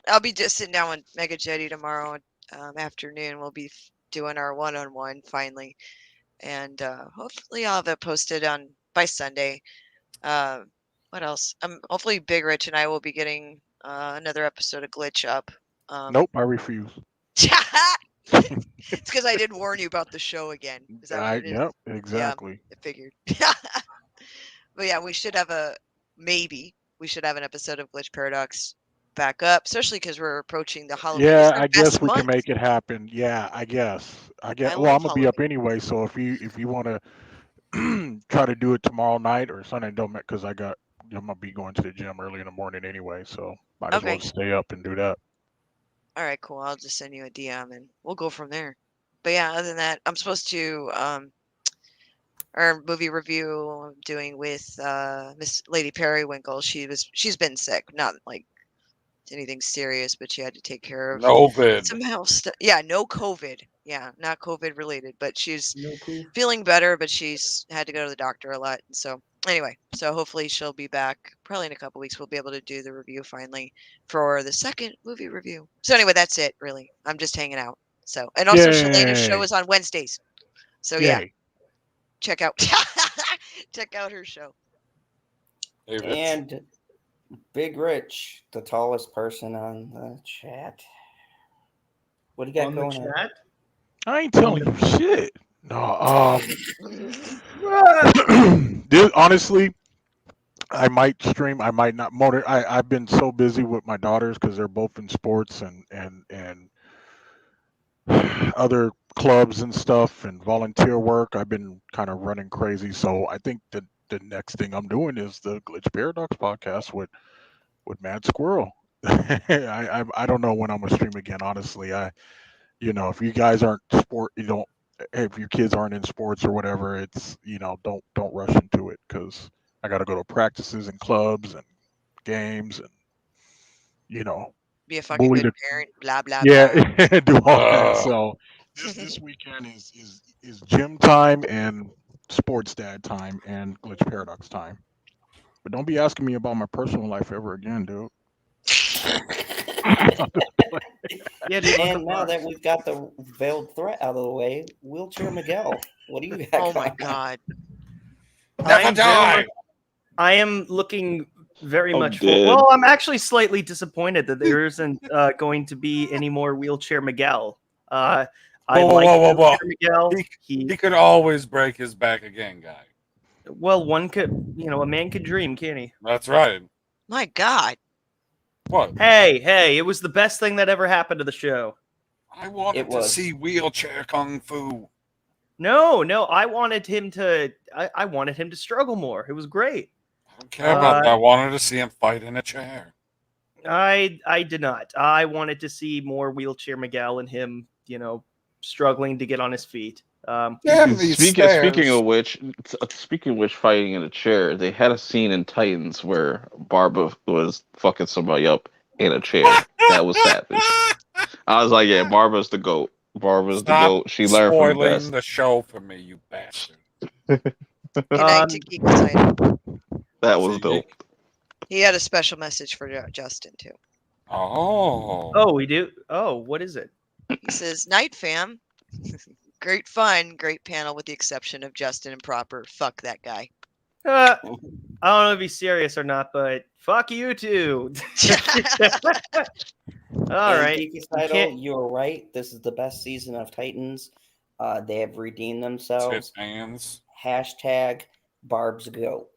I'll be just sitting down with Mega Jetty tomorrow afternoon. We'll be doing our one-on-one finally, and hopefully I'll have it posted on by Sunday. What else? Hopefully Big Rich and I will be getting another episode of Glitch up. Nope, I refuse. It's because I did warn you about the show again. Is that what it is? Yep, exactly. Yeah, I figured. But yeah, we should have an episode of Glitch Paradox back up, especially because we're approaching the Halloween. Yeah, I guess we can make it happen. Yeah, I guess. Well, I'm love gonna be up anyway, so if you want to try to do it tomorrow night or Sunday, don't because I'm gonna be going to the gym early in the morning anyway, so might as well stay up and do that. All right, cool. I'll just send you a DM and we'll go from there. But yeah, other than that, I'm supposed to our movie review I'm doing with Miss Lady Periwinkle. She's been sick, not like anything serious, but she had to take care of COVID. somehow. Yeah, no COVID. Yeah, not COVID related, but she's feeling better, but she's had to go to the doctor a lot. So anyway, so hopefully she'll be back probably in a couple weeks. We'll be able to do the review finally for the second movie review. So anyway, that's it really. I'm just hanging out. So, and also Shalena's show is on Wednesdays. So yeah, check out her show. And Big Rich, the tallest person on the chat. What do you got going on? I ain't telling you shit. No, honestly, I might stream. I might not. I've been so busy with my daughters because they're both in sports and other clubs and stuff and volunteer work. I've been kind of running crazy. So I think that the next thing I'm doing is the Glitch Paradox podcast with Mad Squirrel. I don't know when I'm gonna stream again. Honestly, if you guys aren't you don't if your kids aren't in sports or whatever, it's don't rush into it because I got to go to practices and clubs and games and Be a fucking bully good the parent. Blah blah yeah blah. do all that. So this weekend is gym time and sports dad time and glitch paradox time. But don't be asking me about my personal life ever again, dude. Yeah, dude. And now that we've got the veiled threat out of the way, Wheelchair Miguel, what do you got? Oh my going? god. I am looking very much dead. well, I'm actually slightly disappointed that there isn't going to be any more Wheelchair Miguel. I like Wheelchair Miguel. He could always break his back again, guy. Well, one could, a man could dream, can't he? That's right. My god. What? Hey, it was the best thing that ever happened to the show. I wanted to see wheelchair kung fu. No, I wanted him to I wanted him to struggle more. It was great. I don't care about that. I wanted to see him fight in a chair. I did not. I wanted to see more Wheelchair Miguel and him, struggling to get on his feet. Speaking of which, fighting in a chair, they had a scene in Titans where Barbara was fucking somebody up in a chair. That was savage. I was like, yeah, Barbara's the GOAT. Barbara's the GOAT. She learned from the spoiling best. the show for me, you bastard. That was dope. He had a special message for Justin too. Oh, we do. Oh, what is it? He says, "Night fam, great fun, great panel with the exception of Justin and Proper. Fuck that guy." I don't know if he's serious or not, but fuck you too. All right. Geeky Title, you're right. This is the best season of Titans. They have redeemed themselves. Hashtag Barb's Go.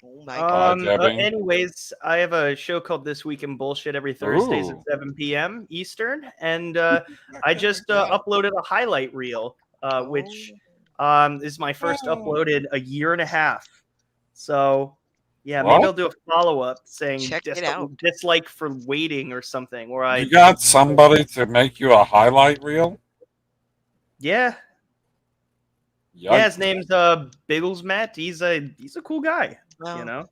Oh my god. Anyways, I have a show called This Week in Bullshit every Thursdays at 7 p.m. Eastern, and I just uploaded a highlight reel, which is my first upload in a year and a half. So, yeah, maybe I'll do a follow-up saying dislike for waiting or something. Where You got somebody to make you a highlight reel? Yeah. Yikes. Yeah, his name's Biggles Matt. He's a cool guy. Wow.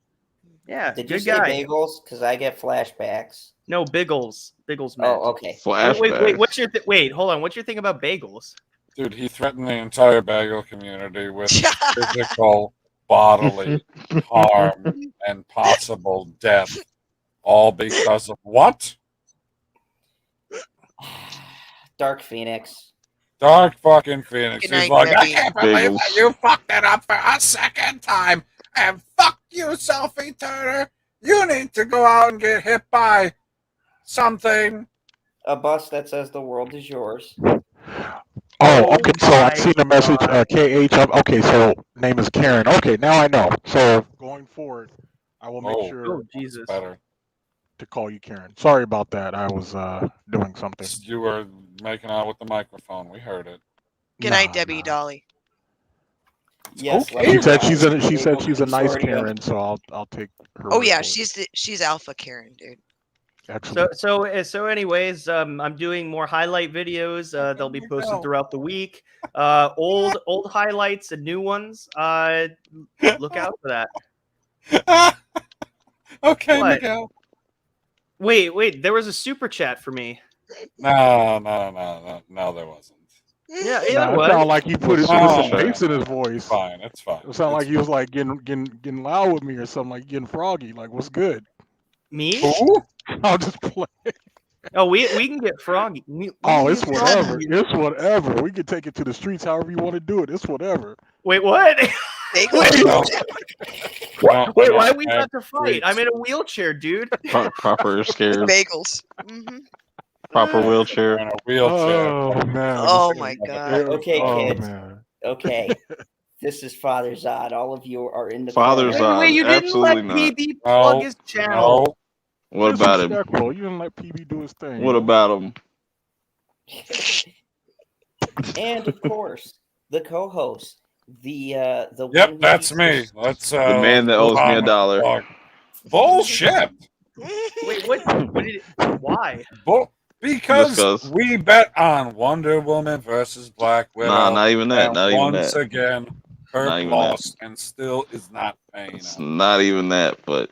Yeah, Did good you say guy. Bagels? Because I get flashbacks. No, Biggles Matt. Oh, okay. Wait. What's your wait? Hold on. What's your thing about bagels? Dude, he threatened the entire bagel community with physical, bodily harm and possible death. All because of what? Dark Phoenix. Dark fucking Phoenix. Good He's night, like, I Debbie. can't believe that you fucked it up for a second time. And fuck you, selfie turner. You need to go out and get hit by something. A bus that says the world is yours. Oh, okay. So I seen the message. KH. Okay, so name is Karen. Okay, now I know. So going forward, I will make sure Jesus. better to call you Karen. Sorry about that. I was doing something. You were making out with the microphone. We heard it. Good night, Debbie Dolly. Yes. Okay. She said she's a nice Karen, so I'll take her. Oh yeah, she's Alpha Karen, dude. Excellent. So anyways, I'm doing more highlight videos. They'll be posted throughout the week. Old highlights and new ones. Look out for that. Okay, What? Miguel. Wait. There was a super chat for me. No, there wasn't. Yeah, It it was. sounded like he put some bass in his voice. Fine, it's fine. It sounded like he was like getting loud with me or something, like getting froggy. Like, what's good? Me? I'll just play. Oh, we can get froggy. It's whatever. It's whatever. We can take it to the streets however you want to do it. It's whatever. Wait, what? Wait, why we got to fight? I'm in a wheelchair, dude. Proper scared. Bagels. Proper wheelchair. In a wheelchair. Oh man. Oh my god. Okay, kids. Man. Okay. This is Father Zod. All of you are in the Father corner. Zod. Wait, you didn't Absolutely let not. PB plug his channel. What about him? You didn't let PB do his thing. What about him? And of course, the co-host, the Yep, that's me. That's The man that owes me $1. Bullshit. Wait, what did it, why? Because we bet on Wonder Woman versus Black Widow. Nah, not even that. And Not even once that. again, Herb lost and still is not paying It's us. not even that, but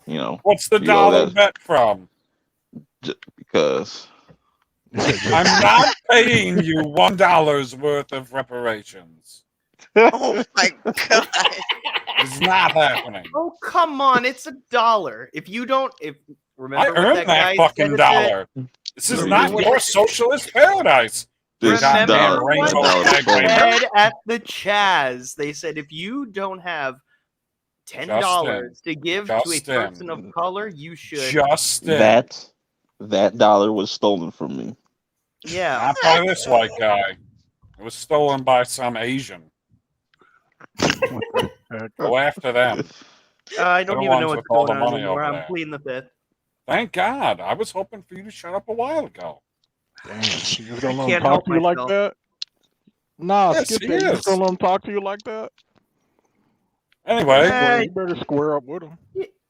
you know. What's the you all dollar got- bet from? Because I'm not paying you $1 worth of reparations. Oh my god. It's not happening. Oh, come on. It's $1. If you don't, remember I what earned that that guy fucking said dollar. This is not your socialist paradise. Remember what Rainbow they Flag said at the Chaz? They said if you don't have $10 to give to a person of color, you should. That dollar was stolen from me. Yeah. Not by this white guy. It was stolen by some Asian. Go after them. I don't They're the even know ones what's with all going the on money anymore. over I'm there. pleading the fifth. Thank God. I was hoping for you to shut up a while ago. Damn, you just gonna let him can't talk help to you like myself. that? Nah, Yes, skip he that. You just is. gonna let him talk to you like that? Anyway, You better square up with him.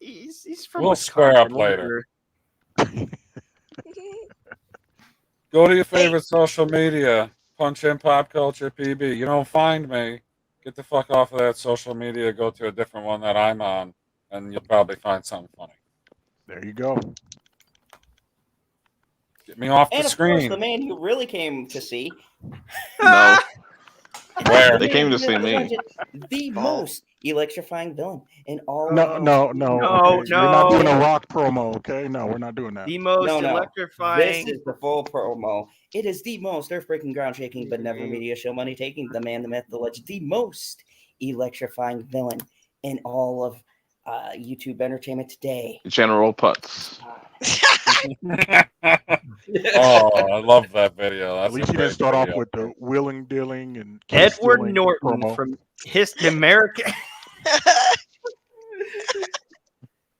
He's from we'll square up Wisconsin, later. Go to your favorite social media. Punch in Pop Culture PB. You don't find me. Get the fuck off of that social media. Go to a different one that I'm on, and you'll probably find something funny. There you go. Get me off the And of course, screen. the man you really came to see. No. Where? They came to see me. The most electrifying villain in all No, of no. Okay. We're not doing a no. rock promo, okay? No, we're not doing that. The most electrifying. This is the full promo. It is the most earth-breaking, ground-shaking, but never media show money-taking. The man, the myth, the legend, the most electrifying villain in all of YouTube entertainment today. General Putz. Oh, I love that video. That's At least a you great didn't start off video. with the willing, dilling, and kiss Edward stealing Norton promo. from American.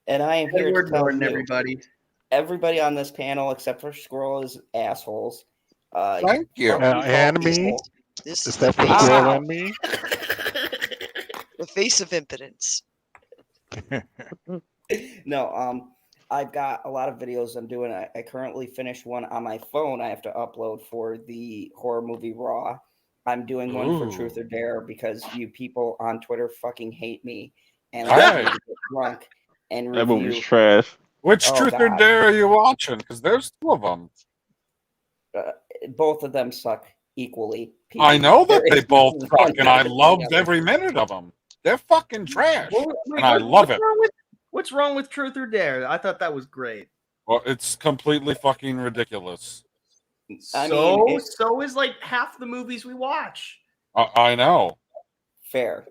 And I am here Edward to tell Norton, you, everybody on this panel except for Squirrel is assholes. Thank you. And me. This is Except the for face, Squirrel and me. the face of impotence. No, I've got a lot of videos I'm doing. I currently finished one on my phone I have to upload for the horror movie Raw. I'm doing one for Truth or Dare because you people on Twitter fucking hate me and let me get drunk and That movie's review. trash. Which Oh, Truth or God. Dare are you watching? Because there's two of them. Both of them suck equally. I know that There they is both one suck, and I better than loved the other. every minute of them. They're fucking trash, Wait, and I love it. What's wrong with Truth or Dare? I thought that was great. Well, it's completely fucking ridiculous. So is like half the movies we watch. I know. Fair.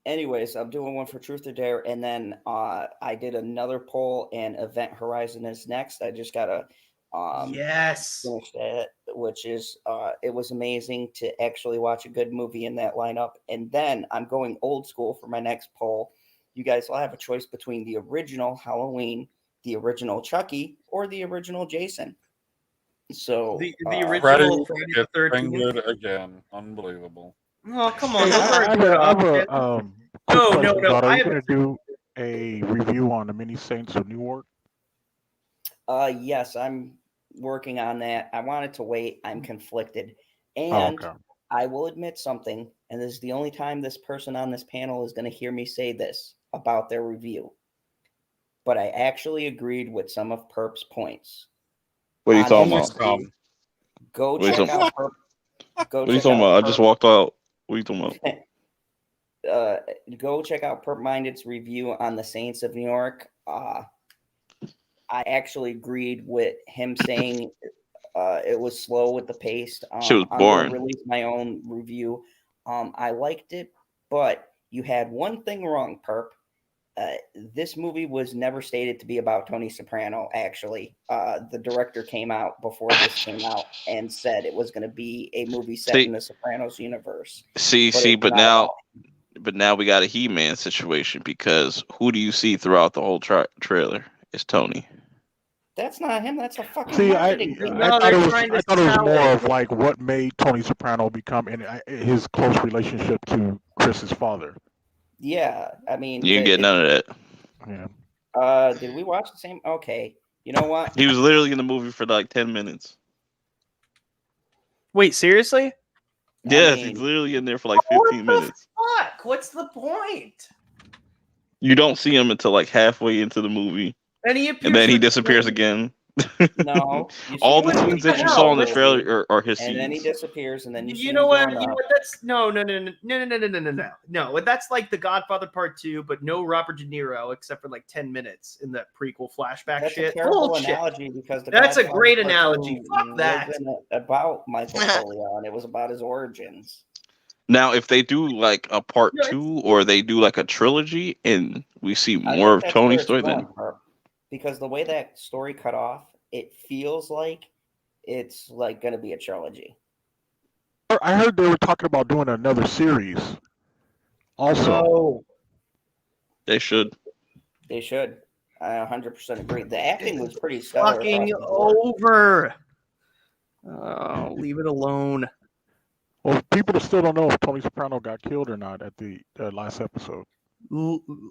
Anyways, I'm doing one for Truth or Dare, and then I did another poll, and Event Horizon is next. I just gotta yes finish that, which is it was amazing to actually watch a good movie in that lineup. And then I'm going old school for my next poll. You guys will have a choice between the original Halloween, the original Chucky, or the original Jason. So the Freddy original Friday the gets 13th. fingered again. Unbelievable. Oh, come on. Hey, Don't I worry have about a it. quick No, question, no. Are I you have going to do a review on the Mini Saints of Newark? Yes, I'm working on that. I wanted to wait. I'm conflicted. And okay. I will admit something, and this is the only time this person on this panel is going to hear me say this about their review. But I actually agreed with some of Perp's points. What are you talking Honest about? review, Go What are you check talking out Perp. Go What are you check talking out about? I just Perp. walked out. What are you talking about? Go check out PurpMinded's review on the Saints of New York. I actually agreed with him saying it was slow with the pace. Shit was I'm boring. going to release my own review. I liked it, but you had one thing wrong, Perp. This movie was never stated to be about Tony Soprano, actually. The director came out before this came out and said it was going to be a movie set in the Sopranos universe. But now we got a He-Man situation because who do you see throughout the whole trailer? It's Tony. That's not him. That's a fucking See, I marketing thing. thought it was more of like what made Tony Soprano become his close relationship to Chris's father. Yeah, I mean, You didn't get none of that. Yeah. Did we watch the same? Okay, You know what? He was literally in the movie for like 10 minutes. Wait, seriously? Yes, he's literally in there for like 15 minutes. Fuck! What's the point? You don't see him until like halfway into the movie, And then he disappears again. No. All the scenes that you saw in the trailer are his and then he scenes. disappears, and then you see You him know what? growing You know up. what? That's no. No, that's like The Godfather Part 2, but no Robert De Niro except for like 10 minutes in that prequel flashback That's shit. a terrible Bullshit. analogy because That's a Godfather great Part analogy. 2 Fuck that. wasn't about Michael Corleone. It was about his origins. Now, if they do like a part 2 or they do like a trilogy and we see more of Tony's story, then because the way that story cut off, it feels like it's like going to be a trilogy. I heard they were talking about doing another series. Also, No. They should. They should. I 100% agree. The acting was pretty stellar. Fucking across the board. over. Oh, leave it alone. well, people still don't know if Tony Soprano got killed or not at the last episode.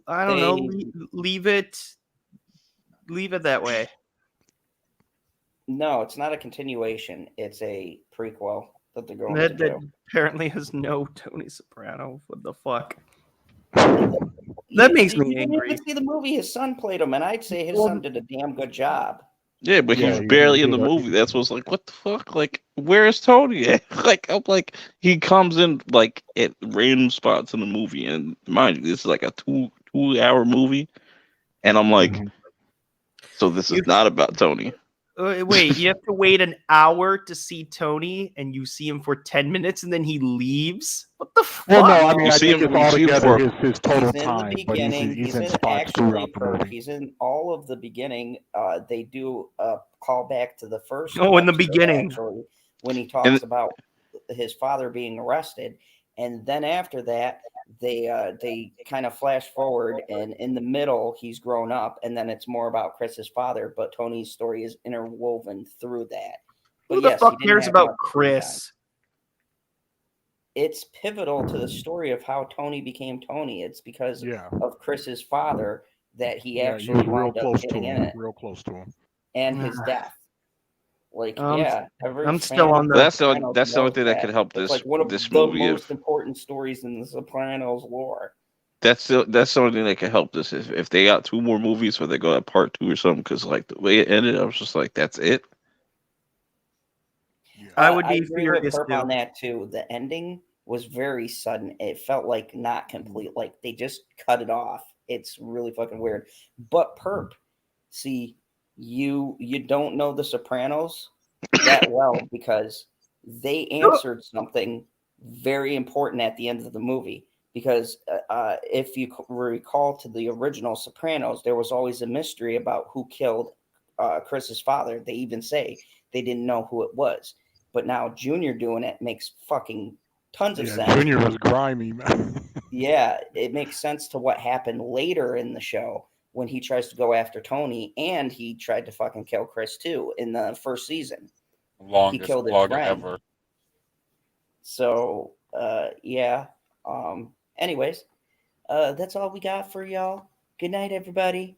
I don't know. Leave it that way. No, it's not a continuation. It's a prequel that they're going to That do. apparently has no Tony Soprano. What the fuck? That makes me You angry. didn't see the movie. His son played him, and I'd say his son did a damn good job. Yeah, but he's barely in the movie. That's what's like, what the fuck? Like, where's Tony at? Like, I'm like, he comes in like at random spots in the movie, and mind you, this is like a two-hour movie, and I'm like, so this is not about Tony. Wait, you have to wait an hour to see Tony, and you see him for 10 minutes, and then he leaves? What the fuck? Well, no, I mean, You I see think him- it's you see him altogether for- his total He's in time, the but beginning. he's in in spots actually throughout the Perp. movie. He's in all of the beginning. They do a callback to the first. Oh, in the episode, beginning. actually, when he talks about his father being arrested, and then after that, they kind of flash forward, and in the middle, he's grown up, and then it's more about Chris's father. But Tony's story is interwoven through that. But Who the yes, fuck he didn't cares have about much screen time. Chris? It's pivotal to the story of how Tony became Tony. It's because of Chris's father that he Yeah, actually he was real wound up close to getting in him. it, Real close to him. and his death. Like, every I'm fan still on of the. That's the Sopranos that's the only knows thing that could help It's this like one of this the movie. most important stories in the Sopranos lore. That's the only thing that could help this. If they got 2 more movies, or they go at part 2 or something, because like the way it ended, I was just like, that's it. I would be agree with furious Perp too. on that too. The ending was very sudden. It felt like not complete. Like they just cut it off. It's really fucking weird. But Perp, see, you don't know the Sopranos that well because they answered something very important at the end of the movie. Because if you recall to the original Sopranos, there was always a mystery about who killed Chris's father. They even say they didn't know who it was. But now Junior doing it makes fucking tons of sense. Junior was grimy, man. Yeah, it makes sense to what happened later in the show when he tries to go after Tony, and he tried to fucking kill Chris too in the first season. He killed his plug friend. ever. So, yeah. Anyways, that's all we got for y'all. Good night, everybody.